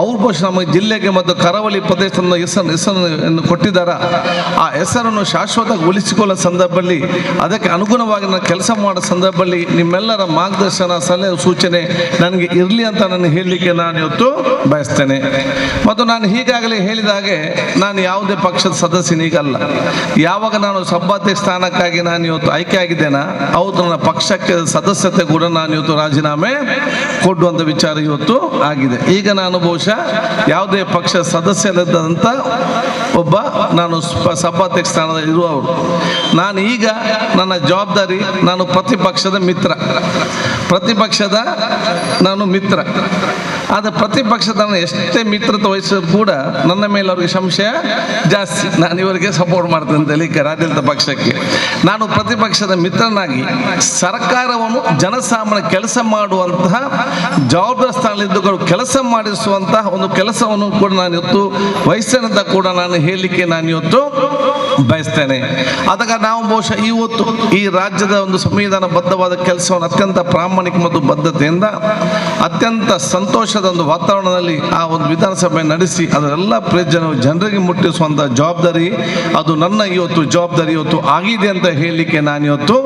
ಅವ್ರು ಬಹುಶಃ ನಮ್ಮ ಜಿಲ್ಲೆಗೆ ಮತ್ತು ಕರಾವಳಿ ಪ್ರದೇಶದ ಹೆಸರನ್ನು ಕೊಟ್ಟಿದ್ದಾರೆ. ಆ ಹೆಸರನ್ನು ಶಾಶ್ವತಗೊಳಿಸಿಕೊಳ್ಳೋ ಸಂದರ್ಭದಲ್ಲಿ ಅದಕ್ಕೆ ಅನುಗುಣವಾಗಿ ನಾನು ಕೆಲಸ ಮಾಡೋ ಸಂದರ್ಭದಲ್ಲಿ ನಿಮ್ಮೆಲ್ಲರ ಮಾರ್ಗದರ್ಶನ, ಸಲಹೆ, ಸೂಚನೆ ನನಗೆ ಇರಲಿ ಅಂತ ನಾನು ಹೇಳಲಿಕ್ಕೆ ನಾನು ಇವತ್ತು ಬಯಸ್ತೇನೆ. ಮತ್ತು ನಾನು ಈಗಾಗಲೇ ಹೇಳಿದ ಹಾಗೆ ನಾನು ಯಾವುದೇ ಪಕ್ಷದ ಸದಸ್ಯನೀಗಲ್ಲ. ಯಾವಾಗ ನಾನು ಸಭಾಧ್ಯಕ್ಷ ಸ್ಥಾನಕ್ಕಾಗಿ ನಾನು ಇವತ್ತು ಆಯ್ಕೆ ಆಗಿದ್ದೇನೆ ಅವತ್ತು ನನ್ನ ಪಕ್ಷಕ್ಕೆ ಸದಸ್ಯತೆ ಕೂಡ ನಾನು ಇವತ್ತು ರಾಜೀನಾಮೆ ಕೊಡುವಂಥ ವಿಚಾರ ಇವತ್ತು ಆಗಿದೆ. ಈಗ ನಾನು ಬಹುಶಃ ಯಾವುದೇ ಪಕ್ಷ ಸದಸ್ಯರಿದ್ದಂಥ ಒಬ್ಬ ನಾನು ಸಭಾಧ್ಯಕ್ಷ ಸ್ಥಾನದಲ್ಲಿ ಇರುವವರು. ನಾನು ಈಗ ನನ್ನ ಜವಾಬ್ದಾರಿ, ನಾನು ಪ್ರತಿಪಕ್ಷದ ಮಿತ್ರ, ನಾನು ಮಿತ್ರ. ಆದರೆ ಪ್ರತಿಪಕ್ಷದ ಎಷ್ಟೇ ಮಿತ್ರತೆ ವಹಿಸಿದ್ರು ಕೂಡ ನನ್ನ ಮೇಲೆ ಅವ್ರಿಗೆ ಸಂಶಯ ಜಾಸ್ತಿ. ನಾನು ಇವರಿಗೆ ಸಪೋರ್ಟ್ ಮಾಡ್ತೇನೆ ಅಂತ ಹೇಳಿ ಆಡಳಿತ ಪಕ್ಷಕ್ಕೆ. ನಾನು ಪ್ರತಿಪಕ್ಷದ ಮಿತ್ರನಾಗಿ ಸರ್ಕಾರವನ್ನು ಜನಸಾಮಾನ್ಯ ಕೆಲಸ ಮಾಡುವಂತಹ ಜವಾಬ್ದಾರಿ ಸ್ಥಾನದಲ್ಲಿದ್ದು ಕೆಲಸ ಮಾಡಿಸುವಂತಹ ಒಂದು ಕೆಲಸವನ್ನು ಕೂಡ ನಾನು ಇವತ್ತು ವಹಿಸ್ತೇನೆ ಕೂಡ ನಾನು ಹೇಳಲಿಕ್ಕೆ ನಾನು ಇವತ್ತು ಬಯಸ್ತೇನೆ. ಅದಕ್ಕೆ ನಾವು ಬಹುಶಃ ಇವತ್ತು ಈ ರಾಜ್ಯದ ಒಂದು ಸಂವಿಧಾನಬದ್ಧವಾದ ಕೆಲಸವನ್ನು ಅತ್ಯಂತ ಪ್ರಾಮಾಣಿಕ ಮತ್ತು ಬದ್ಧತೆಯಿಂದ ಅತ್ಯಂತ ಸಂತೋಷದ ಒಂದು ವಾತಾವರಣದಲ್ಲಿ ಆ ಒಂದು ವಿಧಾನಸಭೆ ನಡೆಸಿ ಅದರೆಲ್ಲ ಪ್ರಯೋಜನ ಜನರಿಗೆ ಮುಟ್ಟಿಸುವಂಥ ಜವಾಬ್ದಾರಿ ಅದು ನನ್ನ ಇವತ್ತು ಜವಾಬ್ದಾರಿ ಇವತ್ತು ಆಗಿದೆ ಅಂತ ಹೇಳಲಿಕ್ಕೆ ನಾನು ಇವತ್ತು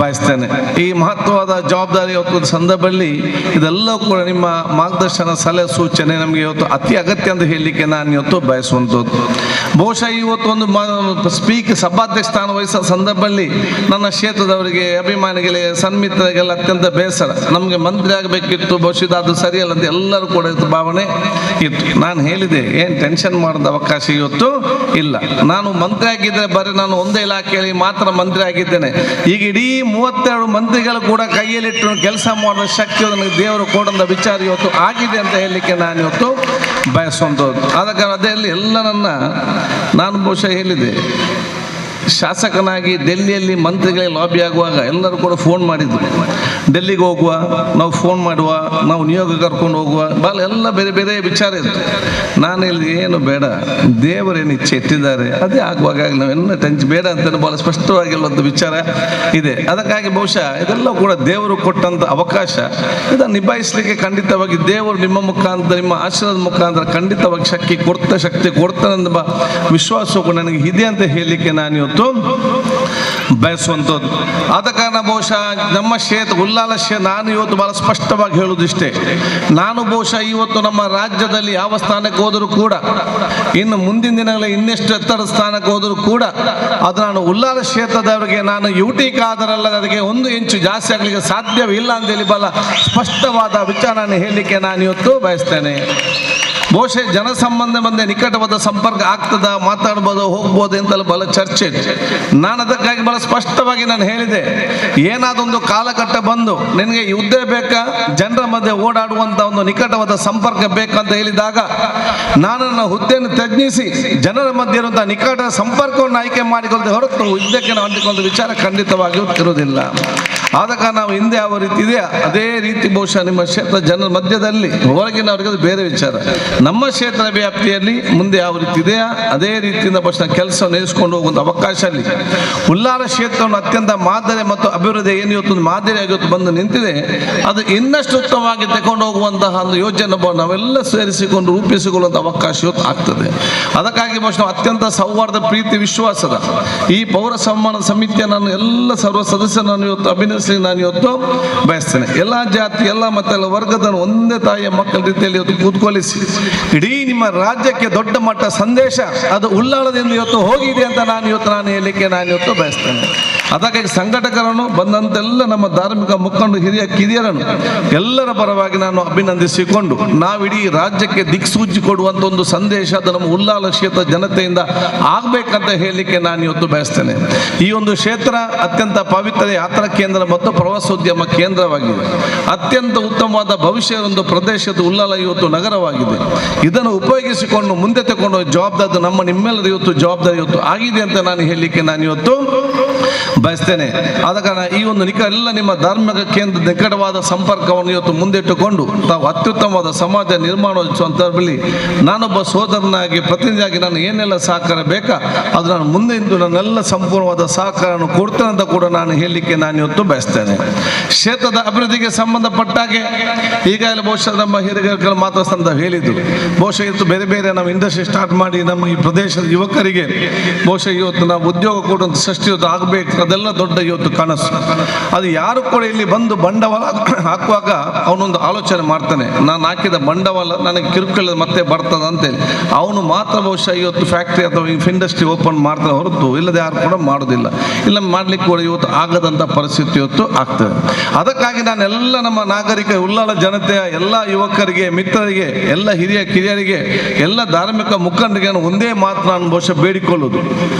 ಬಯಸ್ತೇನೆ. ಈ ಮಹತ್ವವಾದ ಜವಾಬ್ದಾರಿ ಇವತ್ತು ಸಂದರ್ಭದಲ್ಲಿ ಇದೆಲ್ಲ ಕೂಡ ನಿಮ್ಮ ಮಾರ್ಗದರ್ಶನ ಸಲಹೆ ಸೂಚನೆ ನಮಗೆ ಇವತ್ತು ಅತಿ ಅಗತ್ಯ ಅಂತ ಹೇಳಲಿಕ್ಕೆ ನಾನು ಇವತ್ತು ಬಯಸುವಂಥದ್ದು. ಬಹುಶಃ ಇವತ್ತು ಒಂದು ಸಭಾಧ್ಯಕ್ಷ ಸ್ಥಾನ ವಹಿಸೋ ಸಂದರ್ಭದಲ್ಲಿ ನನ್ನ ಕ್ಷೇತ್ರದವರಿಗೆ ಅಭಿಮಾನಿಗಳಿಗೆ ಸನ್ಮಿತ್ರರಿಗೆಲ್ಲ ಅತ್ಯಂತ ಬೇಸರ. ನಮಗೆ ಮಂತ್ರಿ ಆಗಬೇಕಿತ್ತು, ಬಹುಶಃ ಅದು ಸರಿಯಲ್ಲ ಅಂತ ಎಲ್ಲರೂ ಕೂಡ ಭಾವನೆ ಇತ್ತು. ನಾನು ಹೇಳಿದೆ ಏನು ಟೆನ್ಷನ್ ಮಾಡೋದು ಅವಕಾಶ ಇವತ್ತು ಇಲ್ಲ. ನಾನು ಮಂತ್ರಿ ಆಗಿದ್ದರೆ ಬರೀ ನಾನು ಒಂದೇ ಇಲಾಖೆಯಲ್ಲಿ ಮಾತ್ರ ಮಂತ್ರಿ ಆಗಿದ್ದೇನೆ. ಈಗ ಇಡೀ 32 ಮಂತ್ರಿಗಳು ಕೂಡ ಕೈಯಲ್ಲಿಟ್ಟು ಕೆಲಸ ಮಾಡುವ ಶಕ್ತಿ ನನಗೆ ದೇವರು ಕೊಡಂತ ವಿಚಾರ ಇವತ್ತು ಆಗಿದೆ ಅಂತ ಹೇಳಲಿಕ್ಕೆ ನಾನು ಇವತ್ತು ಬಯಸುವಂಥದ್ದು. ಆದ ಕಾರಣ ಅದರಲ್ಲಿ ಎಲ್ಲ ನಾನು ಬಹುಶಃ ಹೇಳಿದೆ, ಶಾಸಕನಾಗಿ ಡೆಲ್ಲಿಯಲ್ಲಿ ಮಂತ್ರಿಗಳಿಗೆ ಲಾಬಿ ಆಗುವಾಗ ಎಲ್ಲರೂ ಕೂಡ ಫೋನ್ ಮಾಡಿದ್ರು, ಡೆಲ್ಲಿಗೆ ಹೋಗುವ, ನಾವು ಫೋನ್ ಮಾಡುವ, ನಾವು ನಿಯೋಗ ಕರ್ಕೊಂಡು ಹೋಗುವ, ಎಲ್ಲ ಬೇರೆ ಬೇರೆ ವಿಚಾರ ಇತ್ತು. ನಾನು ಇಲ್ಲಿ ಏನು ಬೇಡ, ದೇವರೇನು ಇಚ್ಛೆ ಇಟ್ಟಿದ್ದಾರೆ ಅದೇ ಆಗುವಾಗ ನಾವೆಲ್ಲ ಟೆನ್ಷನ್ ಬೇಡ ಅಂತ ಭಾಳ ಸ್ಪಷ್ಟವಾಗಿಲ್ಲೊಂದು ವಿಚಾರ ಇದೆ. ಅದಕ್ಕಾಗಿ ಬಹುಶಃ ಇದೆಲ್ಲ ಕೂಡ ದೇವರು ಕೊಟ್ಟಂಥ ಅವಕಾಶ, ಇದನ್ನು ನಿಭಾಯಿಸಲಿಕ್ಕೆ ಖಂಡಿತವಾಗಿ ದೇವರು ನಿಮ್ಮ ಮುಖಾಂತರ ನಿಮ್ಮ ಆಶೀರ್ವಾದ ಮುಖಾಂತರ ಖಂಡಿತವಾಗಿ ಶಕ್ತಿ ಕೊಡ್ತಾನೆಂಬ ವಿಶ್ವಾಸವು ಕೂಡ ನನಗೆ ಇದೆ ಅಂತ ಹೇಳಲಿಕ್ಕೆ ನಾನು ಇವತ್ತು ಬಯಸುವಂಥದ್ದು. ಆದ ಕಾರಣ ಬಹುಶಃ ನಮ್ಮ ಕ್ಷೇತ್ರ ಉಲ್ಲಾಲ ಕ್ಷೇತ್ರ ನಾನು ಇವತ್ತು ಬಹಳ ಸ್ಪಷ್ಟವಾಗಿ ಹೇಳುವುದಿಷ್ಟೇ, ನಾನು ಬಹುಶಃ ಇವತ್ತು ನಮ್ಮ ರಾಜ್ಯದಲ್ಲಿ ಯಾವ ಸ್ಥಾನಕ್ಕೆ ಹೋದರೂ ಕೂಡ ಇನ್ನು ಮುಂದಿನ ದಿನಗಳಲ್ಲಿ ಇನ್ನೆಷ್ಟು ಎತ್ತರ ಸ್ಥಾನಕ್ಕೆ ಹೋದರೂ ಕೂಡ ಅದು ನಾನು ಉಲ್ಲಾಲ ಕ್ಷೇತ್ರದವರಿಗೆ ನಾನು UT ಕಾದರಲ್ಲ ಅದಕ್ಕೆ 1 ಇಂಚು ಜಾಸ್ತಿ ಆಗಲಿಕ್ಕೆ ಸಾಧ್ಯವಿಲ್ಲ ಅಂತೇಳಿ ಬಹಳ ಸ್ಪಷ್ಟವಾದ ವಿಚಾರ ಹೇಳಲಿಕ್ಕೆ ನಾನು ಇವತ್ತು ಬಯಸ್ತೇನೆ. ಬಹುಶಃ ಜನಸಂಬಂಧ ಬಂದ ನಿಕಟವಾದ ಸಂಪರ್ಕ ಆಗ್ತದ, ಮಾತಾಡ್ಬೋದು, ಹೋಗ್ಬೋದು ಎಂತೆಲ್ಲ ಬಹಳ ಚರ್ಚೆ. ನಾನು ಅದಕ್ಕಾಗಿ ಬಹಳ ಸ್ಪಷ್ಟವಾಗಿ ನಾನು ಹೇಳಿದೆ, ಏನಾದೊಂದು ಕಾಲಘಟ್ಟ ಬಂದು ನಿನಗೆ ಯುದ್ಧ ಬೇಕಾ, ಜನರ ಮಧ್ಯೆ ಓಡಾಡುವಂಥ ಒಂದು ನಿಕಟವಾದ ಸಂಪರ್ಕ ಬೇಕಂತ ಹೇಳಿದಾಗ ನಾನು ನನ್ನ ಹುದ್ದೆಯನ್ನು ತ್ಯಜಿಸಿ ಜನರ ಮಧ್ಯೆ ಇರುವಂಥ ನಿಕಟ ಸಂಪರ್ಕವನ್ನು ಆಯ್ಕೆ ಮಾಡಿಕೊಳ್ಳದೆ ಹೊರತು ಯುದ್ಧಕ್ಕೆ ನಾವು ಅಂಟಿಕೊಂಡ ವಿಚಾರ ಖಂಡಿತವಾಗಿಯೂ ಇರುವುದಿಲ್ಲ. ಆದ ಕಾರಣ ನಾವು ಹಿಂದೆ ಯಾವ ರೀತಿ ಇದೆಯಾ ಅದೇ ರೀತಿ ಬಹುಶಃ ನಿಮ್ಮ ಕ್ಷೇತ್ರ ಜನರ ಮಧ್ಯದಲ್ಲಿ ಹೊರಗಿನವರಿಗೆ ಅದು ಬೇರೆ ವಿಚಾರ. ನಮ್ಮ ಕ್ಷೇತ್ರ ವ್ಯಾಪ್ತಿಯಲ್ಲಿ ಮುಂದೆ ಯಾವ ರೀತಿ ಇದೆಯಾ ಅದೇ ರೀತಿಯಿಂದ ಬಹುಶಃ ಕೆಲಸವನ್ನು ನಡೆಸಿಕೊಂಡು ಹೋಗುವಂಥ ಅವಕಾಶ ಅಲ್ಲಿ ಉಲ್ಲಾಲ ಕ್ಷೇತ್ರವನ್ನು ಅತ್ಯಂತ ಮಾದರಿ ಮತ್ತು ಅಭಿವೃದ್ಧಿ ಏನು ಇವತ್ತು ಮಾದರಿಯಾಗಿ ಇವತ್ತು ಬಂದು ನಿಂತಿದೆ, ಅದು ಇನ್ನಷ್ಟು ಉತ್ತಮವಾಗಿ ತಗೊಂಡು ಹೋಗುವಂತಹ ಒಂದು ಯೋಜನೆ ನಾವೆಲ್ಲ ಸೇರಿಸಿಕೊಂಡು ರೂಪಿಸಿಕೊಳ್ಳುವಂಥ ಅವಕಾಶ ಇವತ್ತು ಆಗ್ತದೆ. ಅದಕ್ಕಾಗಿ ಬಹುಶಃ ಅತ್ಯಂತ ಸೌಹಾರ್ದ ಪ್ರೀತಿ ವಿಶ್ವಾಸದ ಈ ಪೌರ ಸನ್ಮಾನ ಸಮಿತಿಯ ನಾನು ಎಲ್ಲ ಸರ್ವ ಸದಸ್ಯರನ್ನು ಇವತ್ತು ಅಭಿನಯಿಸಿ ನಾನು ಇವತ್ತು ಬಯಸ್ತೇನೆ. ಎಲ್ಲ ಜಾತಿ ಎಲ್ಲ ಮತ ಎಲ್ಲ ವರ್ಗದ ಒಂದೇ ತಾಯಿಯ ಮಕ್ಕಳ ರೀತಿಯಲ್ಲಿ ಇವತ್ತು ಕೂತ್ಕೊಳಿಸಿ ಇಡೀ ನಿಮ್ಮ ರಾಜ್ಯಕ್ಕೆ ದೊಡ್ಡ ಮಟ್ಟ ಸಂದೇಶ ಅದು ಉಲ್ಲಾಳದಿಂದ ಇವತ್ತು ಹೋಗಿದೆ ಅಂತ ನಾನು ಹೇಳಲಿಕ್ಕೆ ನಾನು ಇವತ್ತು ಬಯಸ್ತೇನೆ. ಅದಕ್ಕಾಗಿ ಸಂಘಟಕರನ್ನು ಬಂದಂತೆಲ್ಲ ನಮ್ಮ ಧಾರ್ಮಿಕ ಮುಖಂಡರು ಹಿರಿಯ ಕಿರಿಯರನ್ನು ಎಲ್ಲರ ಪರವಾಗಿ ನಾನು ಅಭಿನಂದಿಸಿಕೊಂಡು ನಾವಿಡೀ ರಾಜ್ಯಕ್ಕೆ ದಿಕ್ಸೂಚಿ ಕೊಡುವಂಥ ಒಂದು ಸಂದೇಶ ಅದು ನಮ್ಮ ಉಲ್ಲಾಲ ಕ್ಷೇತ್ರ ಜನತೆಯಿಂದ ಆಗಬೇಕಂತ ಹೇಳಲಿಕ್ಕೆ ನಾನು ಇವತ್ತು ಬಯಸ್ತೇನೆ. ಈ ಒಂದು ಕ್ಷೇತ್ರ ಅತ್ಯಂತ ಪವಿತ್ರ ಯಾತ್ರಾ ಕೇಂದ್ರ ಮತ್ತು ಪ್ರವಾಸೋದ್ಯಮ ಕೇಂದ್ರವಾಗಿದೆ. ಅತ್ಯಂತ ಉತ್ತಮವಾದ ಭವಿಷ್ಯದ ಒಂದು ಪ್ರದೇಶದ ಉಲ್ಲಾಲ ಇವತ್ತು ನಗರವಾಗಿದೆ. ಇದನ್ನು ಉಪಯೋಗಿಸಿಕೊಂಡು ಮುಂದೆ ತಗೊಂಡು ಜವಾಬ್ದಾರಿ ನಮ್ಮ ನಿಮ್ಮೆಲ್ಲರ ಇವತ್ತು ಜವಾಬ್ದಾರಿ ಇವತ್ತು ಆಗಿದೆ ಅಂತ ನಾನು ಹೇಳಲಿಕ್ಕೆ ನಾನು ಇವತ್ತು ಬಯಸ್ತೇನೆ. ಆದ ಕಾರಣ ಈ ಒಂದು ಎಲ್ಲ ನಿಮ್ಮ ಧಾರ್ಮಿಕ ಕೇಂದ್ರ ನಿಕಟವಾದ ಸಂಪರ್ಕವನ್ನು ಇವತ್ತು ಮುಂದಿಟ್ಟುಕೊಂಡು ತಾವು ಅತ್ಯುತ್ತಮವಾದ ಸಮಾಜ ನಿರ್ಮಾಣೋತ್ಸವದಲ್ಲಿ ನಾನೊಬ್ಬ ಸೋದರನಾಗಿ ಪ್ರತಿನಿಧಿಯಾಗಿ ನಾನು ಏನೆಲ್ಲ ಸಹಕಾರ ಬೇಕಾ ಅದು ನಾನು ಮುಂದೆ ಇಂದು ನನ್ನೆಲ್ಲ ಸಂಪೂರ್ಣವಾದ ಸಹಕಾರವನ್ನು ಕೊಡ್ತೇನೆ ಅಂತ ಕೂಡ ನಾನು ಹೇಳಲಿಕ್ಕೆ ನಾನು ಇವತ್ತು ಬಯಸ್ತೇನೆ. ಕ್ಷೇತ್ರದ ಅಭಿವೃದ್ಧಿಗೆ ಸಂಬಂಧಪಟ್ಟಾಗೆ ಈಗಾಗಲೇ ಬಹುಶಃ ನಮ್ಮ ಹಿರಿಯರು ಮಾತಾಡ್ತಾ ಹೇಳಿದ್ದು, ಬಹುಶಃ ಇವತ್ತು ಬೇರೆ ಬೇರೆ ನಾವು ಇಂಡಸ್ಟ್ರಿ ಸ್ಟಾರ್ಟ್ ಮಾಡಿ ನಮ್ಮ ಈ ಪ್ರದೇಶದ ಯುವಕರಿಗೆ ಬಹುಶಃ ಇವತ್ತು ನಾವು ಉದ್ಯೋಗ ಕೊಡುವಂಥ ಸೃಷ್ಟಿ ಇವತ್ತು ಆಗಬೇಕು, ಅದೆಲ್ಲ ದೊಡ್ಡ ಇವತ್ತು ಕನಸು. ಅದು ಯಾರು ಕೂಡ ಇಲ್ಲಿ ಬಂದು ಬಂಡವಾಳ ಹಾಕುವಾಗ ಅವನೊಂದು ಆಲೋಚನೆ ಮಾಡ್ತಾನೆ, ನಾನು ಹಾಕಿದ ಬಂಡವಾಳ ನನಗೆ ಕಿರುಕುಳ ಮತ್ತೆ ಬರ್ತದ ಅಂತೇಳಿ ಅವನು ಮಾತ್ರ ಬಹುಶಃ ಇವತ್ತು ಫ್ಯಾಕ್ಟ್ರಿ ಅಥವಾ ಇಂಡಸ್ಟ್ರಿ ಓಪನ್ ಮಾಡ್ತಾನೆ ಹೊರತು ಇಲ್ಲದೆ ಯಾರು ಕೂಡ ಮಾಡೋದಿಲ್ಲ. ಇಲ್ಲ ಮಾಡಲಿಕ್ಕೆ ಕೂಡ ಇವತ್ತು ಆಗದಂಥ ಪರಿಸ್ಥಿತಿ ಇವತ್ತು ಆಗ್ತದೆ. ಅದಕ್ಕಾಗಿ ನಾನೆಲ್ಲ ನಮ್ಮ ನಾಗರಿಕ ಉಲ್ಲಾಳ ಜನತೆಯ ಎಲ್ಲ ಯುವಕರಿಗೆ ಮಿತ್ರರಿಗೆ ಎಲ್ಲ ಹಿರಿಯ ಕಿರಿಯರಿಗೆ ಎಲ್ಲ ಧಾರ್ಮಿಕ ಮುಖಂಡರಿಗೆ ಒಂದೇ ಮಾತು ನಾನು ಬಹುಶಃ ಬೇಡಿಕೊಳ್ಳುವುದು,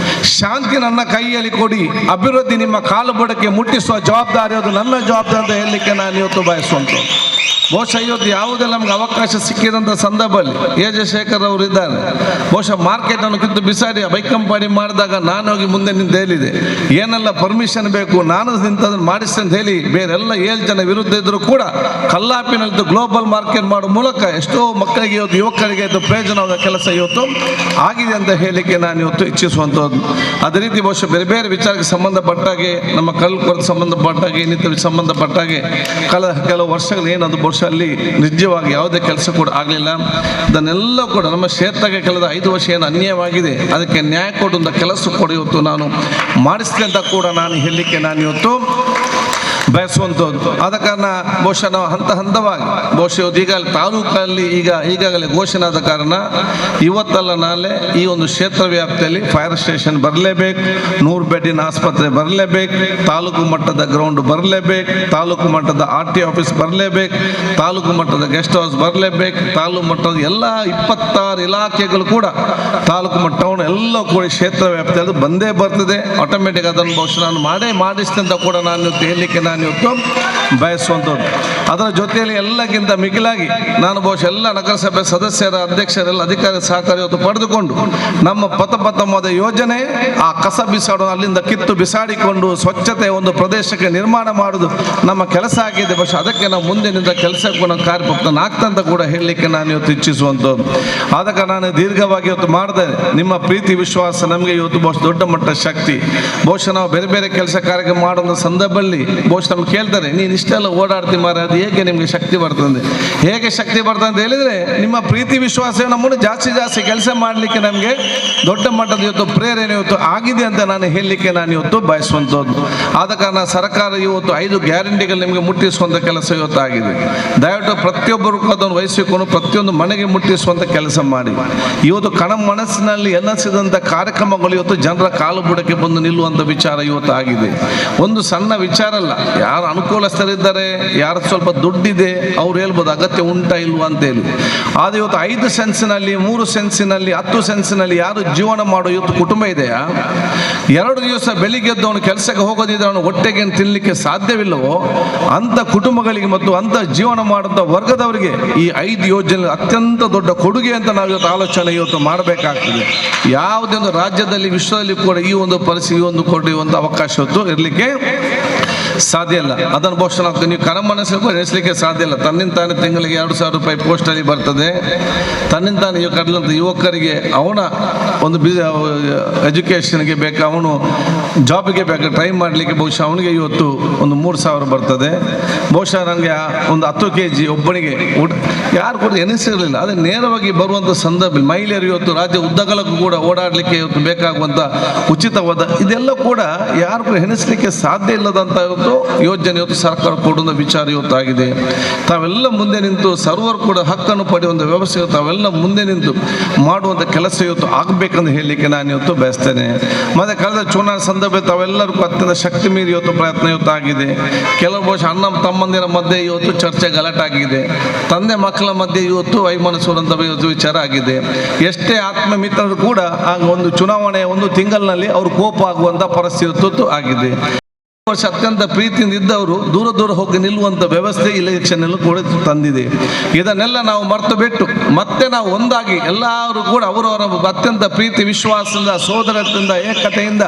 ಶಾಂತಿ ನನ್ನ ಕೈಯಲ್ಲಿ ಕೊಡಿ, ಅಭಿವೃದ್ಧಿ ನಿಮ್ಮ ಕಾಲು ಬುಡಕ್ಕೆ ಮುಟ್ಟಿಸುವ ಜವಾಬ್ದಾರಿ ಅದು ನನ್ನ ಜವಾಬ್ದಾರಿ ಅಂತ ಹೇಳಲಿಕ್ಕೆ ನಾನು ಇವತ್ತು ಬಯಸುವಂಥದ್ದು. ಬಹುಶಃ ಇವತ್ತು ಯಾವುದೆಲ್ಲ ನಮ್ಗೆ ಅವಕಾಶ ಸಿಕ್ಕಿದಂಥ ಸಂದರ್ಭದಲ್ಲಿ ಶೇಖರ್ ಅವರು ಇದ್ದಾರೆ. ಬಹುಶಃ ಮಾರ್ಕೆಟನ್ನು ಕಿತ್ತು ಬಿಸಾಡಿ ಬೈಕ್ ಕಂಪನಿ ಮಾಡಿದಾಗ ನಾನು ಹೋಗಿ ಮುಂದೆ ನಿಂತು ಹೇಳಿದೆ, ಏನೆಲ್ಲ ಪರ್ಮಿಷನ್ ಬೇಕು ನಾನು ನಿಂತದನ್ನು ಮಾಡಿಸ್ತೇನೆ ಅಂತ ಹೇಳಿ ಬೇರೆಲ್ಲ 7 ಜನ ವಿರುದ್ಧ ಇದ್ದರೂ ಕೂಡ ಕಲ್ಲಾಪಿನಲ್ಲಿ ಗ್ಲೋಬಲ್ ಮಾರ್ಕೆಟ್ ಮಾಡೋ ಮೂಲಕ ಎಷ್ಟೋ ಮಕ್ಕಳಿಗೆ ಇವತ್ತು ಯುವಕರಿಗೆ ಇದು ಪ್ರಯೋಜನವಾದ ಕೆಲಸ ಇವತ್ತು ಆಗಿದೆ ಅಂತ ಹೇಳಲಿಕ್ಕೆ ನಾನು ಇವತ್ತು ಇಚ್ಛಿಸುವಂಥದ್ದು. ಅದೇ ರೀತಿ ಬಹುಶಃ ಬೇರೆ ಬೇರೆ ವಿಚಾರಕ್ಕೆ ಸಂಬಂಧಪಟ್ಟಾಗೆ ನಮ್ಮ ಕೊರತೆ ಸಂಬಂಧಪಟ್ಟಾಗೆ ಇನ್ನಿತರ ಸಂಬಂಧಪಟ್ಟಾಗೆ ಕೆಲವು ವರ್ಷಗಳು ಏನದು ಬಹುಶಃ ಅಲ್ಲಿ ನಿಜವಾಗಿ ಯಾವುದೇ ಕೆಲಸ ಕೂಡ ಆಗಲಿಲ್ಲ. ಅದನ್ನೆಲ್ಲ ಕೂಡ ನಮ್ಮ ಕ್ಷೇತ್ರಕ್ಕೆ ಕಳೆದ 5 ವರ್ಷ ಏನು ಅನ್ಯಾಯವಾಗಿದೆ ಅದಕ್ಕೆ ನ್ಯಾಯ ಕೊಡುವಂಥ ಕೆಲಸ ಕೂಡ ಇವತ್ತು ನಾನು ಮಾಡಿಸ್ತೇನೆ ಅಂತ ಕೂಡ ನಾನು ಹೇಳಲಿಕ್ಕೆ ನಾನು ಇವತ್ತು ಬಯಸುವಂಥದ್ದು. ಆದ ಕಾರಣ ಬಹುಶಃ ನಾವು ಹಂತವಾಗಿ ಬಹುಶಃ ಈಗಾಗಲೇ ತಾಲೂಕಲ್ಲಿ ಈಗಾಗಲೇ ಘೋಷಣೆ ಆದ ಕಾರಣ ಇವತ್ತಲ್ಲ ನಾಳೆ ಈ ಒಂದು ಕ್ಷೇತ್ರ ವ್ಯಾಪ್ತಿಯಲ್ಲಿ ಫೈರ್ ಸ್ಟೇಷನ್ ಬರಲೇಬೇಕು, 100 ಬೆಡ್ಡಿನ ಆಸ್ಪತ್ರೆ ಬರಲೇಬೇಕು, ತಾಲೂಕು ಮಟ್ಟದ ಗ್ರೌಂಡ್ ಬರಲೇಬೇಕು, ತಾಲೂಕು ಮಟ್ಟದ RT ಆಫೀಸ್ ಬರಲೇಬೇಕು, ತಾಲೂಕು ಮಟ್ಟದ ಗೆಸ್ಟ್ ಹೌಸ್ ಬರಲೇಬೇಕು, ತಾಲೂಕು ಮಟ್ಟದ ಎಲ್ಲ 26 ಇಲಾಖೆಗಳು ಕೂಡ ತಾಲೂಕು ಮಟ್ಟ ಟೌನ್ ಎಲ್ಲ ಕೂಡ ಕ್ಷೇತ್ರ ವ್ಯಾಪ್ತಿಯಲ್ಲಿ ಬಂದೇ ಬರ್ತದೆ. ಆಟೋಮೆಟಿಕ್ ಅದನ್ನು ಬಹುಶಃ ನಾನು ಮಾಡಿಸ್ತೇನೆ ಅಂತ ಕೂಡ ನಾನು ಇವತ್ತು ಹೇಳಲಿಕ್ಕೆ ನಾನು ಇವತ್ತು ಬಯಸುವಂಥದ್ದು. ಅದರ ಜೊತೆಯಲ್ಲಿ ಎಲ್ಲಕ್ಕಿಂತ ಮಿಗಿಲಾಗಿ ನಾನು ಬಹುಶಃ ಎಲ್ಲ ನಗರಸಭೆ ಸದಸ್ಯರ ಅಧ್ಯಕ್ಷರೆಲ್ಲ ಅಧಿಕಾರಿ ಸಹಕಾರ ಇವತ್ತು ಪಡೆದುಕೊಂಡು ನಮ್ಮ ಪಥಪಥವಾದ ಯೋಜನೆ ಆ ಕಸ ಬಿಸಾಡೋ ಅಲ್ಲಿಂದ ಕಿತ್ತು ಬಿಸಾಡಿಕೊಂಡು ಸ್ವಚ್ಛತೆ ಒಂದು ಪ್ರದೇಶಕ್ಕೆ ನಿರ್ಮಾಣ ಮಾಡೋದು ನಮ್ಮ ಕೆಲಸ ಆಗಿದೆ. ಬಹುಶಃ ಅದಕ್ಕೆ ನಾವು ಮುಂದಿನಿಂದ ಕೆಲಸಕ್ಕೂ ನಾವು ಕಾರ್ಯಪ್ರಪ್ತನಾಗ್ತಂತ ಕೂಡ ಹೇಳಲಿಕ್ಕೆ ನಾನು ಇವತ್ತು ಇಚ್ಛಿಸುವಂಥದ್ದು. ಆದ ಕಾರಣ ನಾನು ದೀರ್ಘವಾಗಿ ಇವತ್ತು ಮಾಡಿದೆ. ನಿಮ್ಮ ಪ್ರೀತಿ ವಿಶ್ವಾಸ ನಮಗೆ ಇವತ್ತು ಬಹುಶಃ ದೊಡ್ಡ ಮಟ್ಟ ಶಕ್ತಿ. ಬಹುಶಃ ನಾವು ಬೇರೆ ಬೇರೆ ಕೆಲಸ ಕಾರ್ಯಕ್ರಮ ಮಾಡುವ ಸಂದರ್ಭದಲ್ಲಿ ಬಹುಶಃ ನಮ್ಗೆ ಕೇಳ್ತಾರೆ, ನೀನು ಇಷ್ಟೆಲ್ಲ ಓಡಾಡ್ತಿ ಮಾರ, ಅದು ಹೇಗೆ ನಿಮಗೆ ಶಕ್ತಿ ಬರ್ತದೆ? ಹೇಗೆ ಶಕ್ತಿ ಬರ್ತದೆ ಅಂತ ಹೇಳಿದರೆ ನಿಮ್ಮ ಪ್ರೀತಿ ವಿಶ್ವಾಸ ನಮ್ಮನ್ನು ಜಾಸ್ತಿ ಕೆಲಸ ಮಾಡಲಿಕ್ಕೆ ನಮಗೆ ದೊಡ್ಡ ಮಟ್ಟದ ಇವತ್ತು ಪ್ರೇರಣೆ ಇವತ್ತು ಆಗಿದೆ ಅಂತ ನಾನು ಹೇಳಲಿಕ್ಕೆ ನಾನು ಇವತ್ತು ಬಯಸುವಂಥದ್ದು. ಆದ ಕಾರಣ ಸರ್ಕಾರ ಇವತ್ತು 5 ಗ್ಯಾರಂಟಿಗಳು ನಿಮಗೆ ಮುಟ್ಟಿಸುವಂಥ ಕೆಲಸ ಇವತ್ತು ಆಗಿದೆ. ದಯವಿಟ್ಟು ಪ್ರತಿಯೊಬ್ಬರು ಅದನ್ನು ವಹಿಸಿಕೊಂಡು ಪ್ರತಿಯೊಂದು ಮನೆಗೆ ಮುಟ್ಟಿಸುವಂಥ ಕೆಲಸ ಮಾಡಿ. ಇವತ್ತು ಮನಸ್ಸಿನಲ್ಲಿ ಎನ್ನಿಸಿದಂಥ ಕಾರ್ಯಕ್ರಮಗಳು ಇವತ್ತು ಜನರ ಕಾಲು ಬುಡಕ್ಕೆ ಬಂದು ನಿಲ್ಲುವಂಥ ವಿಚಾರ ಇವತ್ತು ಆಗಿದೆ. ಒಂದು ಸಣ್ಣ ವಿಚಾರ ಅಲ್ಲ. ಯಾರು ಅನುಕೂಲಸ್ಥರಿದ್ದಾರೆ, ಯಾರು ಸ್ವಲ್ಪ ದುಡ್ಡಿದೆ ಅವ್ರು ಹೇಳ್ಬೋದು ಅಗತ್ಯ ಉಂಟಾ ಇಲ್ವಾ ಅಂತೇಳಿ. ಆದರೆ ಇವತ್ತು 5 ಸೆನ್ಸಿನಲ್ಲಿ 3 ಸೆನ್ಸಿನಲ್ಲಿ 10 ಸೆನ್ಸಿನಲ್ಲಿ ಯಾರು ಜೀವನ ಮಾಡೋ ಇವತ್ತು ಕುಟುಂಬ ಇದೆಯಾ, 2 ದಿವಸ ಬೆಳಿಗ್ಗೆ ಎದ್ದವನು ಕೆಲಸಕ್ಕೆ ಹೋಗೋದಿದ್ರೆ ಅವನು ಹೊಟ್ಟೆಗೆ ತಿನ್ನಲಿಕ್ಕೆ ಸಾಧ್ಯವಿಲ್ಲವೋ ಅಂಥ ಕುಟುಂಬಗಳಿಗೆ ಮತ್ತು ಅಂಥ ಜೀವನ ಮಾಡುವಂಥ ವರ್ಗದವರಿಗೆ ಈ 5 ಯೋಜನೆ ಅತ್ಯಂತ ದೊಡ್ಡ ಕೊಡುಗೆ ಅಂತ ನಾವು ಇವತ್ತು ಆಲೋಚನೆ ಇವತ್ತು ಮಾಡಬೇಕಾಗ್ತದೆ. ಯಾವುದೇ ಒಂದು ರಾಜ್ಯದಲ್ಲಿ ವಿಶ್ವದಲ್ಲಿ ಕೂಡ ಈ ಒಂದು ಪರಿಸ್ಥಿತಿ ಒಂದು ಕೊಡುವಂಥ ಅವಕಾಶ ಇವತ್ತು ಇರಲಿಕ್ಕೆ ಸಾಧ್ಯ ಇಲ್ಲ. ಅದನ್ನು ಬಹುಶಃ ನೀವು ಕನಮನಸ್ಸು ಎಣಿಸಲಿಕ್ಕೆ ಸಾಧ್ಯ ಇಲ್ಲ. ತನ್ನಿಂದ ತಾನೇ ತಿಂಗಳಿಗೆ 2,000 ರೂಪಾಯಿ ಪೋಸ್ಟಲ್ಲಿ ಬರ್ತದೆ. ತನ್ನಿಂದ ತಾನೇ ಕಡಲಂತ ಯುವಕರಿಗೆ ಅವನ ಒಂದು ಎಜುಕೇಷನ್ಗೆ ಬೇಕು, ಅವನು ಜಾಬ್ಗೆ ಬೇಕು, ಟ್ರೈ ಮಾಡಲಿಕ್ಕೆ ಬಹುಶಃ ಅವನಿಗೆ ಇವತ್ತು ಒಂದು 3,000 ಬರ್ತದೆ. ಬಹುಶಃ ನನಗೆ ಒಂದು 10 kg ಒಬ್ಬನಿಗೆ ಯಾರು ಕೂಡ ಎನಿಸಿರಲಿಲ್ಲ. ಆದರೆ ನೇರವಾಗಿ ಬರುವಂಥ ಸಂದರ್ಭ ಮಹಿಳೆಯರು ಇವತ್ತು ರಾಜ್ಯ ಉದ್ದಗಲಕ್ಕೂ ಕೂಡ ಓಡಾಡಲಿಕ್ಕೆ ಇವತ್ತು ಬೇಕಾಗುವಂಥ ಉಚಿತವಾದ ಇದೆಲ್ಲ ಕೂಡ ಯಾರು ಕೂಡ ಎಣಿಸಲಿಕ್ಕೆ ಸಾಧ್ಯ ಇಲ್ಲದಂಥ ಇವತ್ತು ಯೋಜನೆ ಇವತ್ತು ಸರ್ಕಾರ ಕೊಡುವ ವಿಚಾರ ಇವತ್ತು ಆಗಿದೆ. ತಾವೆಲ್ಲ ಮುಂದೆ ನಿಂತು ಸರ್ವರ್ ಕೂಡ ಹಕ್ಕನ್ನು ಪಡೆಯುವಂಥ ವ್ಯವಸ್ಥೆ ತಾವೆಲ್ಲ ಮುಂದೆ ನಿಂತು ಮಾಡುವಂಥ ಕೆಲಸ ಇವತ್ತು ಆಗಬೇಕಂತ ಹೇಳಲಿಕ್ಕೆ ನಾನು ಇವತ್ತು ಬಯಸ್ತೇನೆ. ಮತ್ತು ಕಳೆದ ಚುನಾವಣೆ ಸಂದರ್ಭ ತಾವೆಲ್ಲರಿಗೂ ಅತ್ಯಂತ ಶಕ್ತಿ ಮೀರಿ ಇವತ್ತು ಪ್ರಯತ್ನ ಇವತ್ತು ಆಗಿದೆ. ಕೆಲವು ಬಹುಶಃ ಅಣ್ಣ ತಮ್ಮಂದಿರ ಮಧ್ಯೆ ಇವತ್ತು ಚರ್ಚೆ ಗಲಾಟೆ ಆಗಿದೆ. ತಂದೆ ಮಕ್ಕಳ ಮಧ್ಯೆ ಇವತ್ತು ವೈಮನಸ್ಸುವಂಥ ಇವತ್ತು ವಿಚಾರ ಆಗಿದೆ. ಎಷ್ಟೇ ಆತ್ಮ ಮಿತ್ರರು ಕೂಡ ಆಗ ಒಂದು ಚುನಾವಣೆ ಒಂದು ತಿಂಗಳಿನಲ್ಲಿ ಅವರು ಕೋಪ ಆಗುವಂಥ ಪರಿಸ್ಥಿತಿ ಆಗಿದೆ. ವರ್ಷ ಅತ್ಯಂತ ಪ್ರೀತಿಯಿಂದ ಇದ್ದವರು ದೂರ ಹೋಗಿ ನಿಲ್ಲುವಂಥ ವ್ಯವಸ್ಥೆ ಇಲೆಕ್ಷನ್ ಎಲ್ಲ ಕೂಡ ತಂದಿದೆ. ಇದನ್ನೆಲ್ಲ ನಾವು ಮರೆತು ಬಿಟ್ಟು ಮತ್ತೆ ನಾವು ಒಂದಾಗಿ ಎಲ್ಲರೂ ಕೂಡ ಅವರವರ ಅತ್ಯಂತ ಪ್ರೀತಿ ವಿಶ್ವಾಸದಿಂದ ಸೋದರತ್ವದಿಂದ ಏಕತೆಯಿಂದ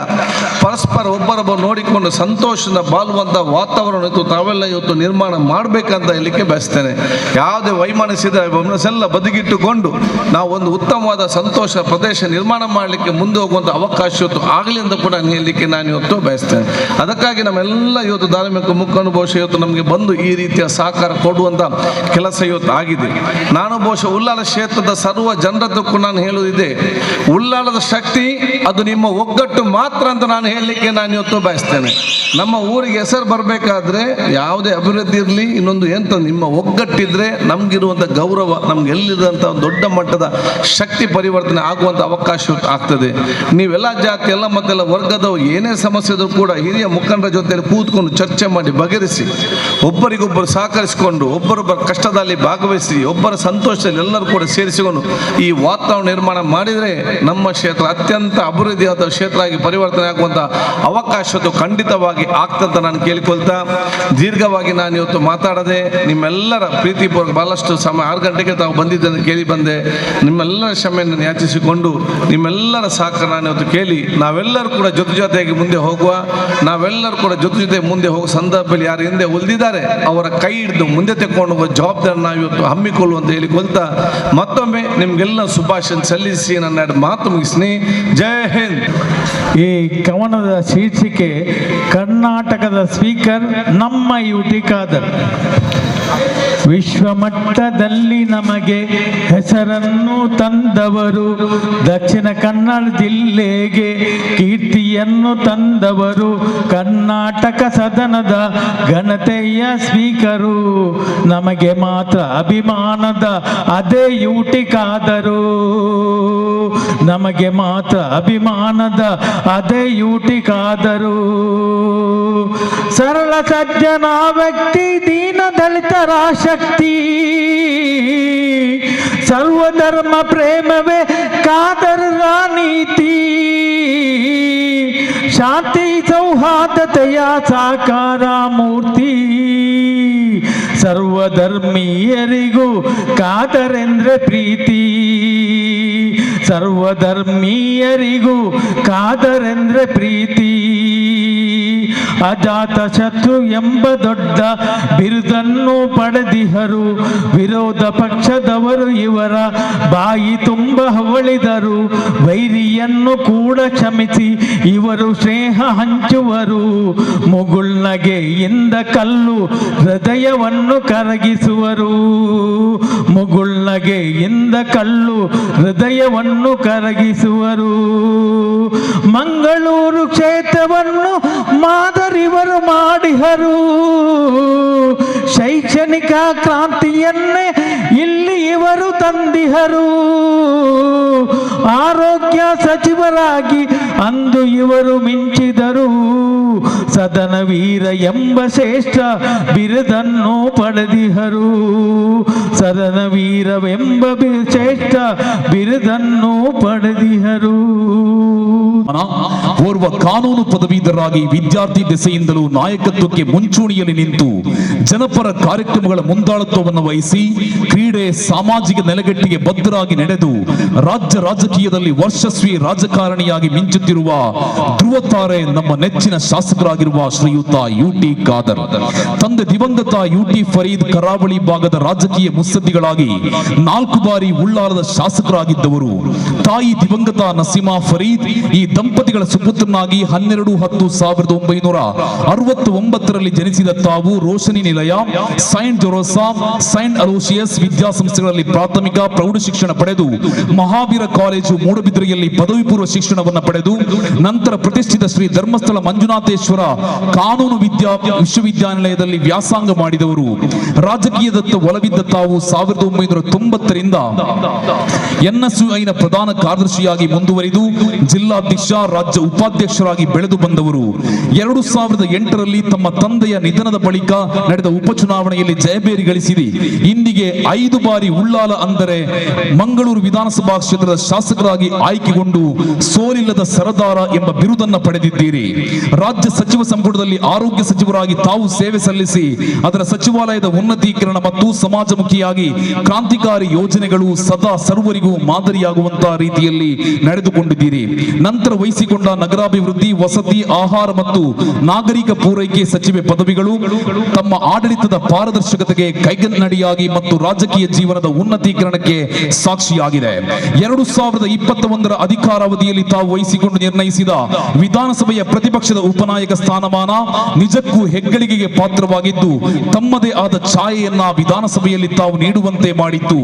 ಪರಸ್ಪರ ಒಬ್ಬರೊಬ್ಬರು ನೋಡಿಕೊಂಡು ಸಂತೋಷದಿಂದ ಬಾಳುವಂಥ ವಾತಾವರಣ ಇವತ್ತು ತಾವೆಲ್ಲ ಇವತ್ತು ನಿರ್ಮಾಣ ಮಾಡಬೇಕಂತ ಹೇಳಲಿಕ್ಕೆ ಬಯಸ್ತೇನೆ. ಯಾವುದೇ ವೈಮನಸ್ಸಿದ ಮನಸ್ಸೆಲ್ಲ ಬದಿಗಿಟ್ಟುಕೊಂಡು ನಾವು ಒಂದು ಉತ್ತಮವಾದ ಸಂತೋಷ ಪ್ರದೇಶ ನಿರ್ಮಾಣ ಮಾಡಲಿಕ್ಕೆ ಮುಂದೆ ಹೋಗುವಂಥ ಅವಕಾಶ ಇವತ್ತು ಆಗಲಿ ಅಂತ ಕೂಡ ಹೇಳಲಿಕ್ಕೆ ನಾನು ಇವತ್ತು ಬಯಸ್ತೇನೆ. ಅದಕ್ಕಾಗಿ ನಮ್ಮೆಲ್ಲ ಇವತ್ತು ಧಾರ್ಮಿಕ ಮುಖಂಡು ಬಹುಶಃ ಇವತ್ತು ನಮಗೆ ಬಂದು ಈ ರೀತಿಯ ಸಹಕಾರ ಕೊಡುವಂಥ ಕೆಲಸ ಇವತ್ತು ಆಗಿದೆ. ನಾನು ಬಹುಶಃ ಉಳ್ಳಾಲ ಕ್ಷೇತ್ರದ ಸರ್ವ ಜನರದ್ದಕ್ಕೂ ನಾನು ಹೇಳುವುದಿದೆ, ಉಳ್ಳಾಲದ ಶಕ್ತಿ ಅದು ನಿಮ್ಮ ಒಗ್ಗಟ್ಟು ಮಾತ್ರ ಅಂತ ನಾನು ಹೇಳಲಿಕ್ಕೆ ನಾನು ಇವತ್ತು ಬಯಸ್ತೇನೆ. ನಮ್ಮ ಊರಿಗೆ ಹೆಸರು ಬರಬೇಕಾದ್ರೆ ಯಾವುದೇ ಅಭಿವೃದ್ಧಿ ಇರಲಿ ಇನ್ನೊಂದು ಎಂತ ನಿಮ್ಮ ಒಗ್ಗಟ್ಟಿದ್ರೆ ನಮಗಿರುವಂಥ ಗೌರವ ನಮ್ಗೆ ಎಲ್ಲಿರುವಂಥ ದೊಡ್ಡ ಮಟ್ಟದ ಶಕ್ತಿ ಪರಿವರ್ತನೆ ಆಗುವಂಥ ಅವಕಾಶ ಆಗ್ತದೆ. ನೀವೆಲ್ಲ ಜಾತಿ ಎಲ್ಲ ಮತ್ತೆಲ್ಲ ವರ್ಗದ ಏನೇ ಸಮಸ್ಯೆ ಇದ್ರೂ ಕೂಡ ಹಿರಿಯ ಮುಖಂಡರ ಜೊತೆಯಲ್ಲಿ ಕೂತ್ಕೊಂಡು ಚರ್ಚೆ ಮಾಡಿ ಬಗೆಹರಿಸಿ ಒಬ್ಬರಿಗೊಬ್ಬರು ಸಹಕರಿಸಿಕೊಂಡು ಒಬ್ಬರೊಬ್ಬರ ಕಷ್ಟದಲ್ಲಿ ಭಾಗವಹಿಸಿ ಒಬ್ಬರ ಸಂತೋಷದಲ್ಲಿ ಎಲ್ಲರೂ ಕೂಡ ಸೇರಿಸಿಕೊಂಡು ಈ ವಾತಾವರಣ ನಿರ್ಮಾಣ ಮಾಡಿದರೆ ನಮ್ಮ ಕ್ಷೇತ್ರ ಅತ್ಯಂತ ಅಭಿವೃದ್ಧಿಯಾದ ಕ್ಷೇತ್ರ ಆಗಿ ಪರಿವರ್ತನೆ ಆಗುವಂಥ ಅವಕಾಶದ್ದು ಖಂಡಿತವಾಗಿ ಆಗ್ತಂತ ನಾನು ಕೇಳಿಕೊಳ್ತಾ ದೀರ್ಘವಾಗಿ ನಾನು ಇವತ್ತು ಮಾತಾಡದೆ ನಿಮ್ಮೆಲ್ಲರ ಪ್ರೀತಿಪೂರ್ವಕ ಬಹಳಷ್ಟು ಸಮಯ 6 ಗಂಟೆಗೆ ತಾವು ಬಂದಿದ್ದನ್ನು ಕೇಳಿ ಬಂದೆ. ನಿಮ್ಮೆಲ್ಲರ ಕ್ಷಮೆಯನ್ನು ಯಾಚಿಸಿಕೊಂಡು ನಿಮ್ಮೆಲ್ಲರ ಸಹಕಾರ ನಾನು ಇವತ್ತು ಕೇಳಿ ನಾವೆಲ್ಲರೂ ಕೂಡ ಜೊತೆಯಾಗಿ ಮುಂದೆ ಹೋಗುವ, ನಾವೆಲ್ಲರೂ ಕೂಡ ಜೊತೆ ಮುಂದೆ ಹೋಗುವ ಸಂದರ್ಭದಲ್ಲಿ ಯಾರು ಹಿಂದೆ ಉಳಿದಿದ್ದಾರೆ ಅವರ ಕೈ ಹಿಡಿದು ಮುಂದೆ ತೆಕ್ಕೊಂಡು ಹೋಗುವ ಜವಾಬ್ದಾರಿ ನಾವು ಇವತ್ತು ಹಮ್ಮಿಕೊಳ್ಳುವಂತ ಹೇಳಿಕೊಳ್ತಾ ಮತ್ತೊಮ್ಮೆ ನಿಮ್ಗೆಲ್ಲ ಶುಭಾಶಯ ಸಲ್ಲಿಸಿ ನನ್ನ ಮಾತು ಮುಗಿಸ್ನಿ. ಜೈ ಹಿಂದ್. ಈ ಕವನದ ಶೀರ್ಷಿಕೆ ಕರ್ನಾಟಕದ ಸ್ಪೀಕರ್ ನಮ್ಮ ಯುಟಿ ಖಾದರ್. ವಿಶ್ವಮಟ್ಟದಲ್ಲಿ ನಮಗೆ ಹೆಸರನ್ನು ತಂದವರು, ದಕ್ಷಿಣ ಕನ್ನಡ ಜಿಲ್ಲೆಗೆ ಕೀರ್ತಿಯನ್ನು ತಂದವರು, ಕರ್ನಾಟಕ ಸದನದ ಘನತೆಯ ಸ್ಪೀಕರು, ನಮಗೆ ಮಾತ್ರ ಅಭಿಮಾನದ ಅದೇ ಯುಟಿ ಖಾದರು, ನಮಗೆ ಮಾತ್ರ ಅಭಿಮಾನದ ಅದೇ ಯುಟಿ ಖಾದರು. ಸರಳ ಸಜ್ಜನ ವ್ಯಕ್ತಿ, ದೀನ ದಲಿತರ ಶಕ್ತಿ, ಸರ್ವಧರ್ಮ ಪ್ರೇಮವೇ ಖಾದರರ ನೀತಿ, ಶಾಂತಿ ಸೌಹಾರ್ದತೆಯ ಸಾಕಾರ ಮೂರ್ತಿ, ಸರ್ವಧರ್ಮೀಯರಿಗೂ ಖಾದರೆಂದ್ರೆ ಪ್ರೀತಿ, ಸರ್ವಧರ್ಮೀಯರಿಗೂ ಖಾದರೆಂದ್ರೆ ಪ್ರೀತಿ. ಅಜಾತ ಶತ್ರು ಎಂಬ ದೊಡ್ಡ ಬಿರುದನ್ನು ಪಡೆದಿಹರು, ವಿರೋಧ ಪಕ್ಷದವರು ಇವರ ಬಾಯಿ ತುಂಬ ಹೊಗಳಿದರು, ವೈರಿಯನ್ನು ಕೂಡ ಕ್ಷಮಿಸಿ ಇವರು ಸ್ನೇಹ ಹಂಚುವರು, ಮುಗುಳ್ನಗೆಯಿಂದ ಕಲ್ಲು ಹೃದಯವನ್ನು ಕರಗಿಸುವರು, ಮುಗುಳ್ನಗೆಯಿಂದ ಕಲ್ಲು ಹೃದಯವನ್ನು ಕರಗಿಸುವರು. ಮಂಗಳೂರು ಕ್ಷೇತ್ರವನ್ನು ಮಾದರಿವರು ಮಾಡಿಹರು, ಶೈಕ್ಷಣಿಕ ಕ್ರಾಂತಿಯನ್ನೇ ಇಲ್ಲಿ ಇವರು ತಂದಿಹರು, ಆರೋಗ್ಯ ಸಚಿವರಾಗಿ ಅಂದು ಇವರು ಮಿಂಚಿದರು, ಸದನ ವೀರ ಎಂಬ ಶ್ರೇಷ್ಠ ಬಿರುದನ್ನು ಪಡೆದಿಹರು, ಸದನ ವೀರವೆಂಬ ಶ್ರೇಷ್ಠ ಬಿರುದನ್ನು ಪಡೆದಿಹರು. ಓರ್ವ ಕಾನೂನು ಪದವೀಧರರಾಗಿ ವಿದ್ಯಾರ್ಥಿ ದೆಸೆಯಿಂದಲೂ ನಾಯಕತ್ವಕ್ಕೆ ಮುಂಚೂಣಿಯಲ್ಲಿ ನಿಂತು ಜನಪರ ಕಾರ್ಯಕ್ರಮಗಳ ಮುಂದಾಳತ್ವವನ್ನು ವಹಿಸಿ ಕ್ರೀಡೆ ಸಾಮಾಜಿಕ ನೆಲೆಗಟ್ಟಿಗೆ ಬದ್ಧರಾಗಿ ನಡೆದು ರಾಜ್ಯ ರಾಜಕೀಯದಲ್ಲಿ ವರ್ಷಸ್ವಿ ರಾಜಕಾರಣಿಯಾಗಿ ಮಿಂಚುತ್ತಿರುವ ಧ್ರುವತಾರೆ ನಮ್ಮ ನೆಚ್ಚಿನ ಶಾಸಕರಾಗಿರುವ ಶ್ರೀಯುತ ಯುಟಿ ಖಾದರ್. ತಂದೆ ದಿವಂಗತ ಯುಟಿ ಫರೀದ್ ಕರಾವಳಿ ಭಾಗದ ರಾಜಕೀಯ ಮುತ್ಸದ್ದಿಗಳಾಗಿ 4 ಬಾರಿ ಉಳ್ಳಾಲದ ಶಾಸಕರಾಗಿದ್ದವರು. ತಾಯಿ ದಿವಂಗತ ನಸೀಮಾ ಫರೀದ್ ಈ ದಂಪತಿಗಳ ಸುಪುತ್ರನಾಗಿ 12/10/1969ರಲ್ಲಿ ಜನಿಸಿದ ತಾವು ರೋಶನಿ ನಿಲಯ, ಸೈಂಟ್ ಜೊರೋಸಾ, ಸೈಂಟ್ ಅಲೋಶಿಯಸ್ ವಿದ್ಯಾಸಂಸ್ಥೆಗಳಲ್ಲಿ ಪ್ರಾಥಮಿಕ ಪ್ರೌಢ ಶಿಕ್ಷಣ ಪಡೆದು ಮಹಾವೀರ ಕಾಲೇಜು ಮೂಡಬಿದ್ರೆಯಲ್ಲಿ ಪದವಿ ಪೂರ್ವ ಶಿಕ್ಷಣವನ್ನು ಪಡೆದು ನಂತರ ಪ್ರತಿಷ್ಠಿತ ಶ್ರೀ ಧರ್ಮಸ್ಥಳ ಮಂಜುನಾಥೇಶ್ವರ ಕಾನೂನು ವಿಶ್ವವಿದ್ಯಾನಿಲಯದಲ್ಲಿ ವ್ಯಾಸಂಗ ಮಾಡಿದವರು. ರಾಜಕೀಯದತ್ತ ಒಲವಿದ್ದ ತಾವು 1990ರಿಂದ ಎನ್ಎಸ್ಯುಐನ ಪ್ರಧಾನ ಕಾರ್ಯದರ್ಶಿಯಾಗಿ ಮುಂದುವರಿದು ಜಿಲ್ಲಾಧ್ಯಕ್ಷ, ರಾಜ್ಯ ಉಪಾಧ್ಯಕ್ಷರಾಗಿ ಬೆಳೆದು ಬಂದವರು. 2008ರಲ್ಲಿ ತಮ್ಮ ತಂದೆಯ ನಿಧನದ ಬಳಿಕ ನಡೆದ ಉಪಚುನಾವಣೆಯಲ್ಲಿ ಜಯಬೇರಿ ಗಳಿಸಿರಿ ಇಂದಿಗೆ 5 ಬಾರಿ ಉಳ್ಳಾಲ ಅಂದರೆ ಮಂಗಳೂರು ವಿಧಾನಸಭಾ ಕ್ಷೇತ್ರದ ಶಾಸಕರಾಗಿ ಆಯ್ಕೆಗೊಂಡು ಸೋಲಿಲ್ಲದ ಸರದಾರ ಎಂಬ ಬಿರುದನ್ನು ಪಡೆದಿದ್ದೀರಿ. ರಾಜ್ಯ ಸಚಿವ ಸಂಪುಟದಲ್ಲಿ ಆರೋಗ್ಯ ಸಚಿವರಾಗಿ ತಾವು ಸೇವೆ ಸಲ್ಲಿಸಿ ಅದರ ಸಚಿವಾಲಯದ ಉನ್ನತೀಕರಣ ಮತ್ತು ಸಮಾಜಮುಖಿಯಾಗಿ ಕ್ರಾಂತಿಕಾರಿ ಯೋಜನೆಗಳು ಸದಾ ಸರ್ವರಿಗೂ ಮಾದರಿಯಾಗುವಂತಹ ರೀತಿಯಲ್ಲಿ ನಡೆದುಕೊಂಡಿದ್ದೀರಿ. ನಂತರ ವಹಿಸಿಕೊಂಡ ನಗರಾಭಿವೃದ್ಧಿ, ವಸತಿ, ಆಹಾರ ಮತ್ತು ನಾಗರಿಕ ಪೂರೈಕೆ ಸಚಿವೆ ಪದವಿಗಳು ತಮ್ಮ ಆಡಳಿತದ ಪಾರದರ್ಶಕತೆಗೆ ಕೈಗನ್ನಡಿಯಾಗಿ ಮತ್ತು ರಾಜಕೀಯ ಜೀವನದ ಉನ್ನತೀಕರಣಕ್ಕೆ ಸಾಕ್ಷಿಯಾಗಿದೆ. 2021ರ ಅಧಿಕಾರಾವಧಿಯಲ್ಲಿ ತಾವು ವಹಿಸಿಕೊಂಡು ನಿರ್ಣಯಿಸಿದ ವಿಧಾನಸಭೆಯ ಪ್ರತಿಪಕ್ಷದ ಉಪನಾಯಕ ಸ್ಥಾನಮಾನ ನಿಜಕ್ಕೂ ಹೆಗ್ಗಳಿಕೆಗೆ ಪಾತ್ರವಾಗಿದ್ದು ತಮ್ಮದೇ ಆದ ಛಾಯೆಯನ್ನ ವಿಧಾನಸಭೆಯಲ್ಲಿ ತಾವು ನೀಡುವಂತೆ ಮಾಡಿತ್ತು.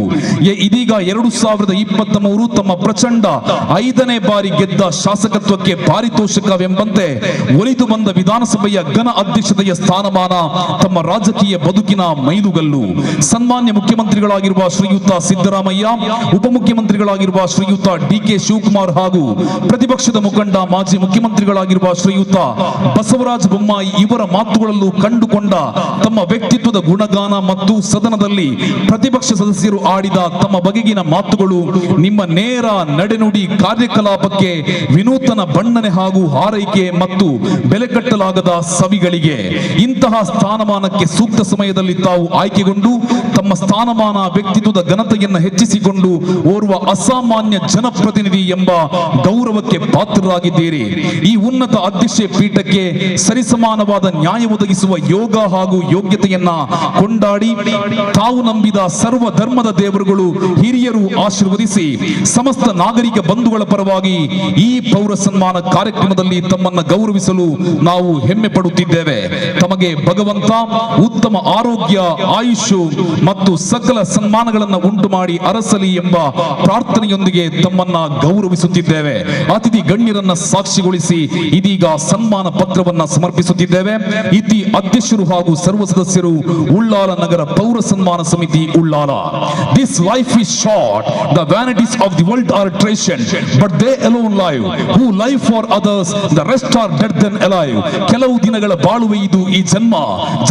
ಇದೀಗ 2023 ತಮ್ಮ ಪ್ರಚಂಡ 5ನೇ ಬಾರಿ ಗೆದ್ದ ಶಾಸಕತ್ವಕ್ಕೆ ಪಾರಿತೋಷಕವೆಂಬಂತೆ ಒಲಿದು ಬಂದ ವಿಧಾನಸಭೆಯ ಘನ ಅಧ್ಯಕ್ಷತೆಯ ಸ್ಥಾನಮಾನ ತಮ್ಮ ರಾಜಕೀಯ ಬದುಕಿನ ಮೈಲುಗಲ್ಲು. ಸನ್ಮಾನ್ಯ ಮುಖ್ಯಮಂತ್ರಿಗಳಾಗಿರುವ ಶ್ರೀಯುತ ಸಿದ್ದರಾಮಯ್ಯ, ಉಪಮುಖ್ಯಮಂತ್ರಿಗಳಾಗಿರುವ ಶ್ರೀಯುತ ಡಿಕೆ ಶಿವಕುಮಾರ್ ಹಾಗೂ ಪ್ರತಿಪಕ್ಷದ ಮುಖಂಡ ಮಾಜಿ ಮುಖ್ಯಮಂತ್ರಿಗಳಾಗಿರುವ ಶ್ರೀಯುತ ಬಸವರಾಜ ಬೊಮ್ಮಾಯಿ ಇವರ ಮಾತುಗಳಲ್ಲೂ ಕಂಡುಕೊಂಡ ತಮ್ಮ ವ್ಯಕ್ತಿತ್ವದ ಗುಣಗಾನ ಮತ್ತು ಸದನದಲ್ಲಿ ಪ್ರತಿಪಕ್ಷ ಸದಸ್ಯರು ಆಡಿದ ತಮ್ಮ ಬಗೆಗಿನ ಮಾತುಗಳು ನಿಮ್ಮ ನೇರ ನಡೆನುಡಿ ಕಾರ್ಯಕಲಾಪಕ್ಕೆ ವಿನೂತನ ಬಣ್ಣನೆ ಹಾಗೂ ಹಾರೈಕೆ ಮತ್ತು ಬೆಲೆ ಕಟ್ಟಲಾಗದ ಸವಿಗಳಿಗೆ. ಇಂತಹ ಸ್ಥಾನಮಾನಕ್ಕೆ ಸೂಕ್ತ ಸಮಯದಲ್ಲಿ ತಾವು ಆಯ್ಕೆಗೊಂಡು ತಮ್ಮ ಸ್ಥಾನಮಾನ ವ್ಯಕ್ತಿತ್ವದ ಘನತೆಯನ್ನು ಹೆಚ್ಚಿಸಿಕೊಂಡು ಓರ್ವ ಅಸಾಮಾನ್ಯ ಜನಪ್ರತಿನಿಧಿ ಎಂಬ ಗೌರವಕ್ಕೆ ಪಾತ್ರರಾಗಿದ್ದೀರಿ. ಈ ಉನ್ನತ ಅಧ್ಯಕ್ಷ ಪೀಠಕ್ಕೆ ಸರಿಸಮಾನವಾದ ನ್ಯಾಯ ಒದಗಿಸುವ ಯೋಗ ಹಾಗೂ ಯೋಗ್ಯತೆಯನ್ನ ಕೊಂಡಾಡಿ ತಾವು ನಂಬಿದ ಸರ್ವ ಧರ್ಮದ ದೇವರುಗಳು ಹಿರಿಯರು ಆಶೀರ್ವದಿಸಿ ಸಮಸ್ತ ನಾಗರಿಕ ಬಂಧುಗಳ ಪರವಾಗಿ ಈ ಪೌರ ಸನ್ಮಾನ ಕಾರ್ಯಕ್ರಮದಲ್ಲಿ ತಮ್ಮನ್ನ ಗೌರವಿಸಲು ನಾವು ಹೆಮ್ಮೆ ಪಡುತ್ತಿದ್ದೇವೆ. ತಮಗೆ ಭಗವಂತ ಉತ್ತಮ ಆರೋಗ್ಯ, ಆಯುಷು ಮತ್ತು ಸಕಲ ಸನ್ಮಾನಗಳನ್ನು ಉಂಟು ಮಾಡಿ ಅರಸಲಿ ಎಂಬ ಪ್ರಾರ್ಥನೆಯೊಂದಿಗೆ ತಮ್ಮನ್ನ ಗೌರವಿಸುತ್ತಿದ್ದೇವೆ. ಅತಿಥಿ ಗಣ್ಯರನ್ನ ಸಾಕ್ಷಿಗೊಳಿಸಿ ಇದೀಗ ಸನ್ಮಾನ ಪತ್ರವನ್ನ ಸಮರ್ಪಿಸುತ್ತಿದ್ದೇವೆ. ಇತಿ ಅಧ್ಯಕ್ಷರು ಹಾಗೂ ಸರ್ವ ಸದಸ್ಯರು, ಉಳ್ಳಾಲ ನಗರ ಪೌರ ಸನ್ಮಾನ ಸಮಿತಿ, Ullal. This life is short, the vanities of the world are transient, but they alone live, who live for others, the rest are dead than alive. ಕೆಲವು ದಿನಗಳ ಬಾಳುವೆ ಇದು ಈ ಜನ್ಮ.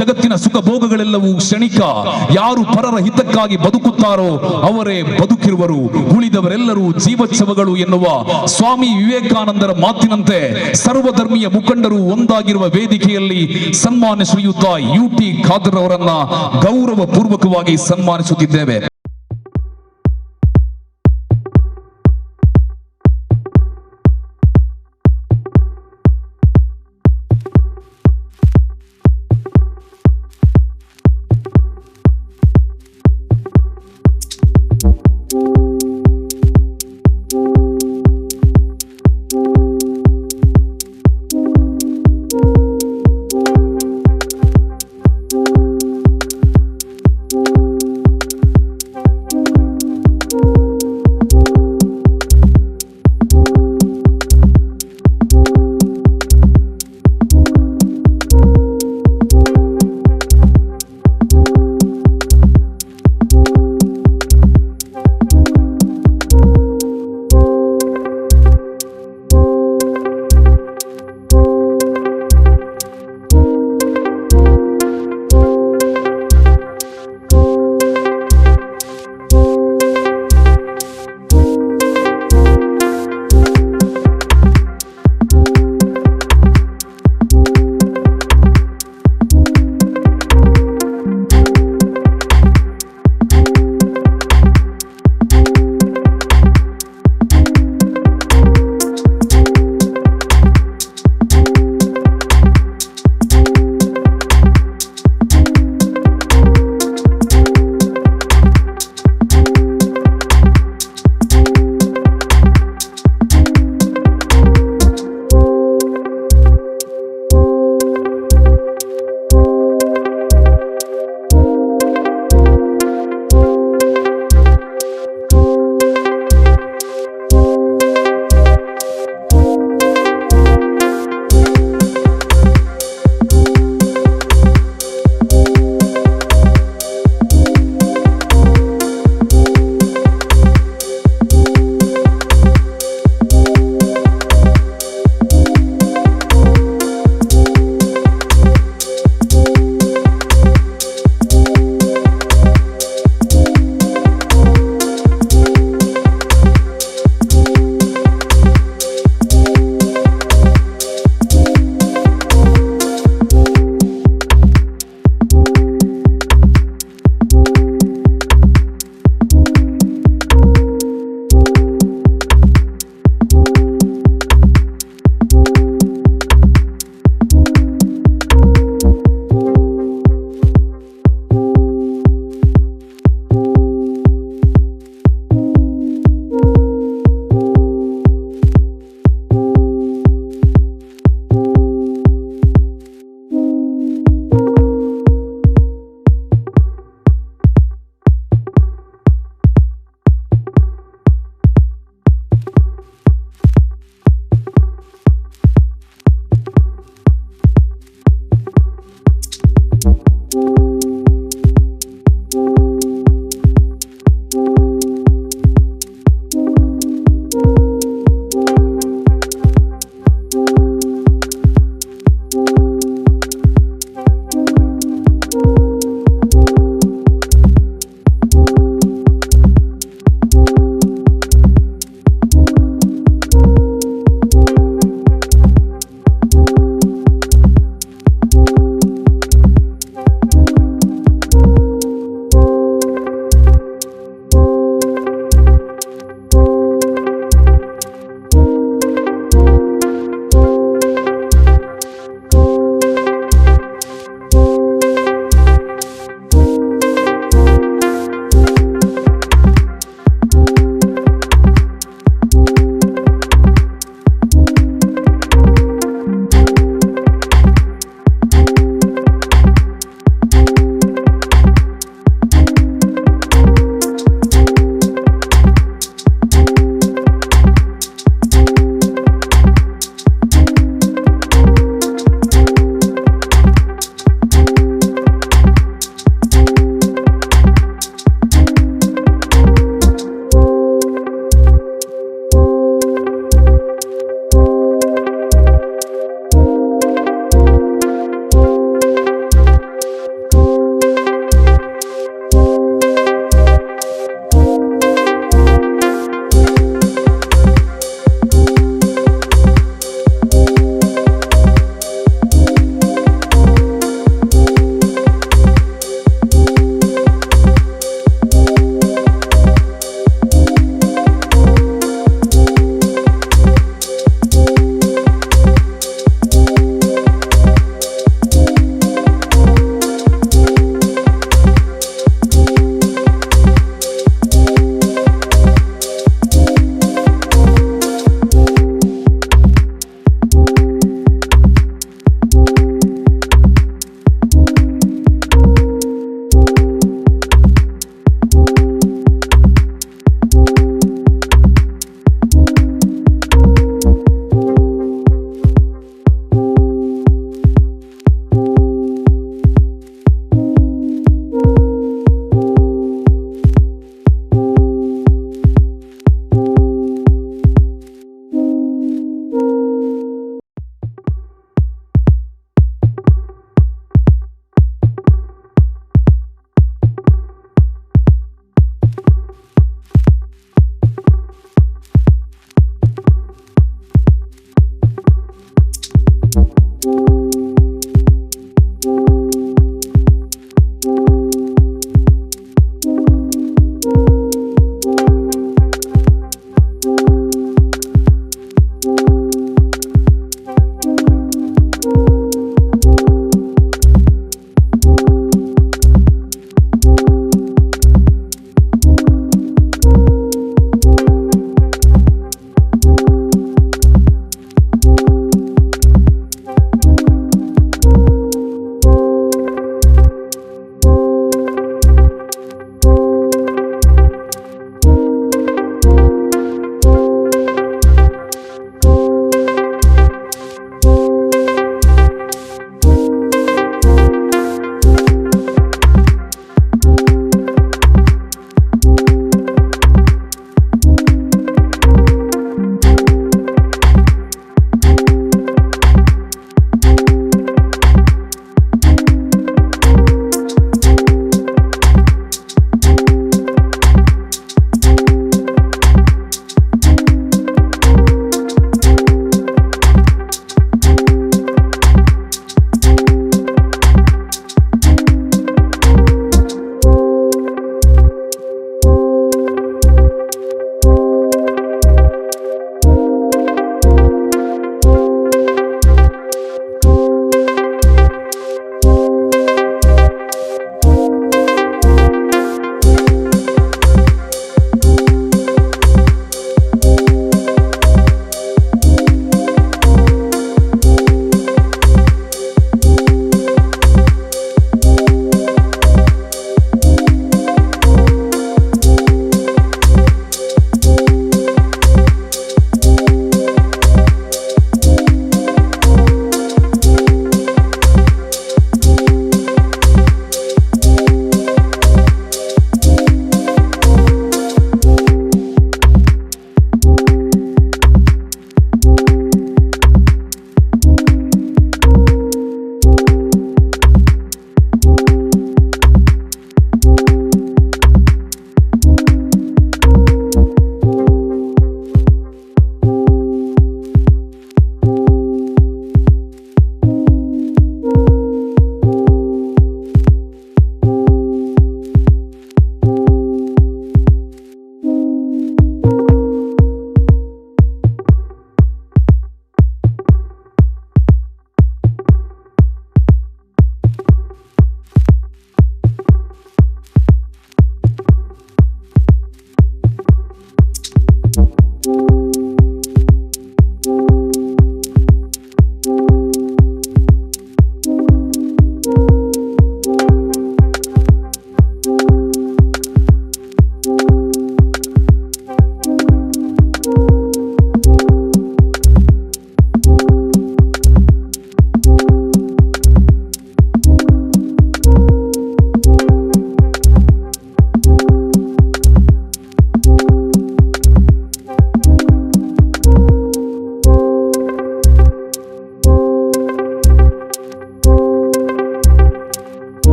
ಜಗತ್ತಿನ ಸುಖ ಭೋಗಗಳೆಲ್ಲವೂ ಕ್ಷಣಿಕ. ಯಾರು ಪರರ ಹಿತಕ್ಕಾಗಿ ಬದುಕುತ್ತಾರೋ ಅವರೇ ಬದುಕಿರುವರು, ಉಳಿದವರೆಲ್ಲರೂ ಜೀವೋತ್ಸವಗಳು ಎನ್ನುವ ಸ್ವಾಮಿ ವಿವೇಕಾನಂದರ ಮಾತಿನಂತೆ ಸರ್ವಧರ್ಮೀಯ ಮುಖಂಡರು ಒಂದಾಗಿರುವ ವೇದಿಕೆಯಲ್ಲಿ ಸನ್ಮಾನ್ಯ ಶ್ರೀಯುತ UT ಖಾದರ್ ಅವರನ್ನ ಗೌರವ ಪೂರ್ವಕವಾಗಿ ಸನ್ಮಾನಿಸುತ್ತಿದ್ದೇವೆ.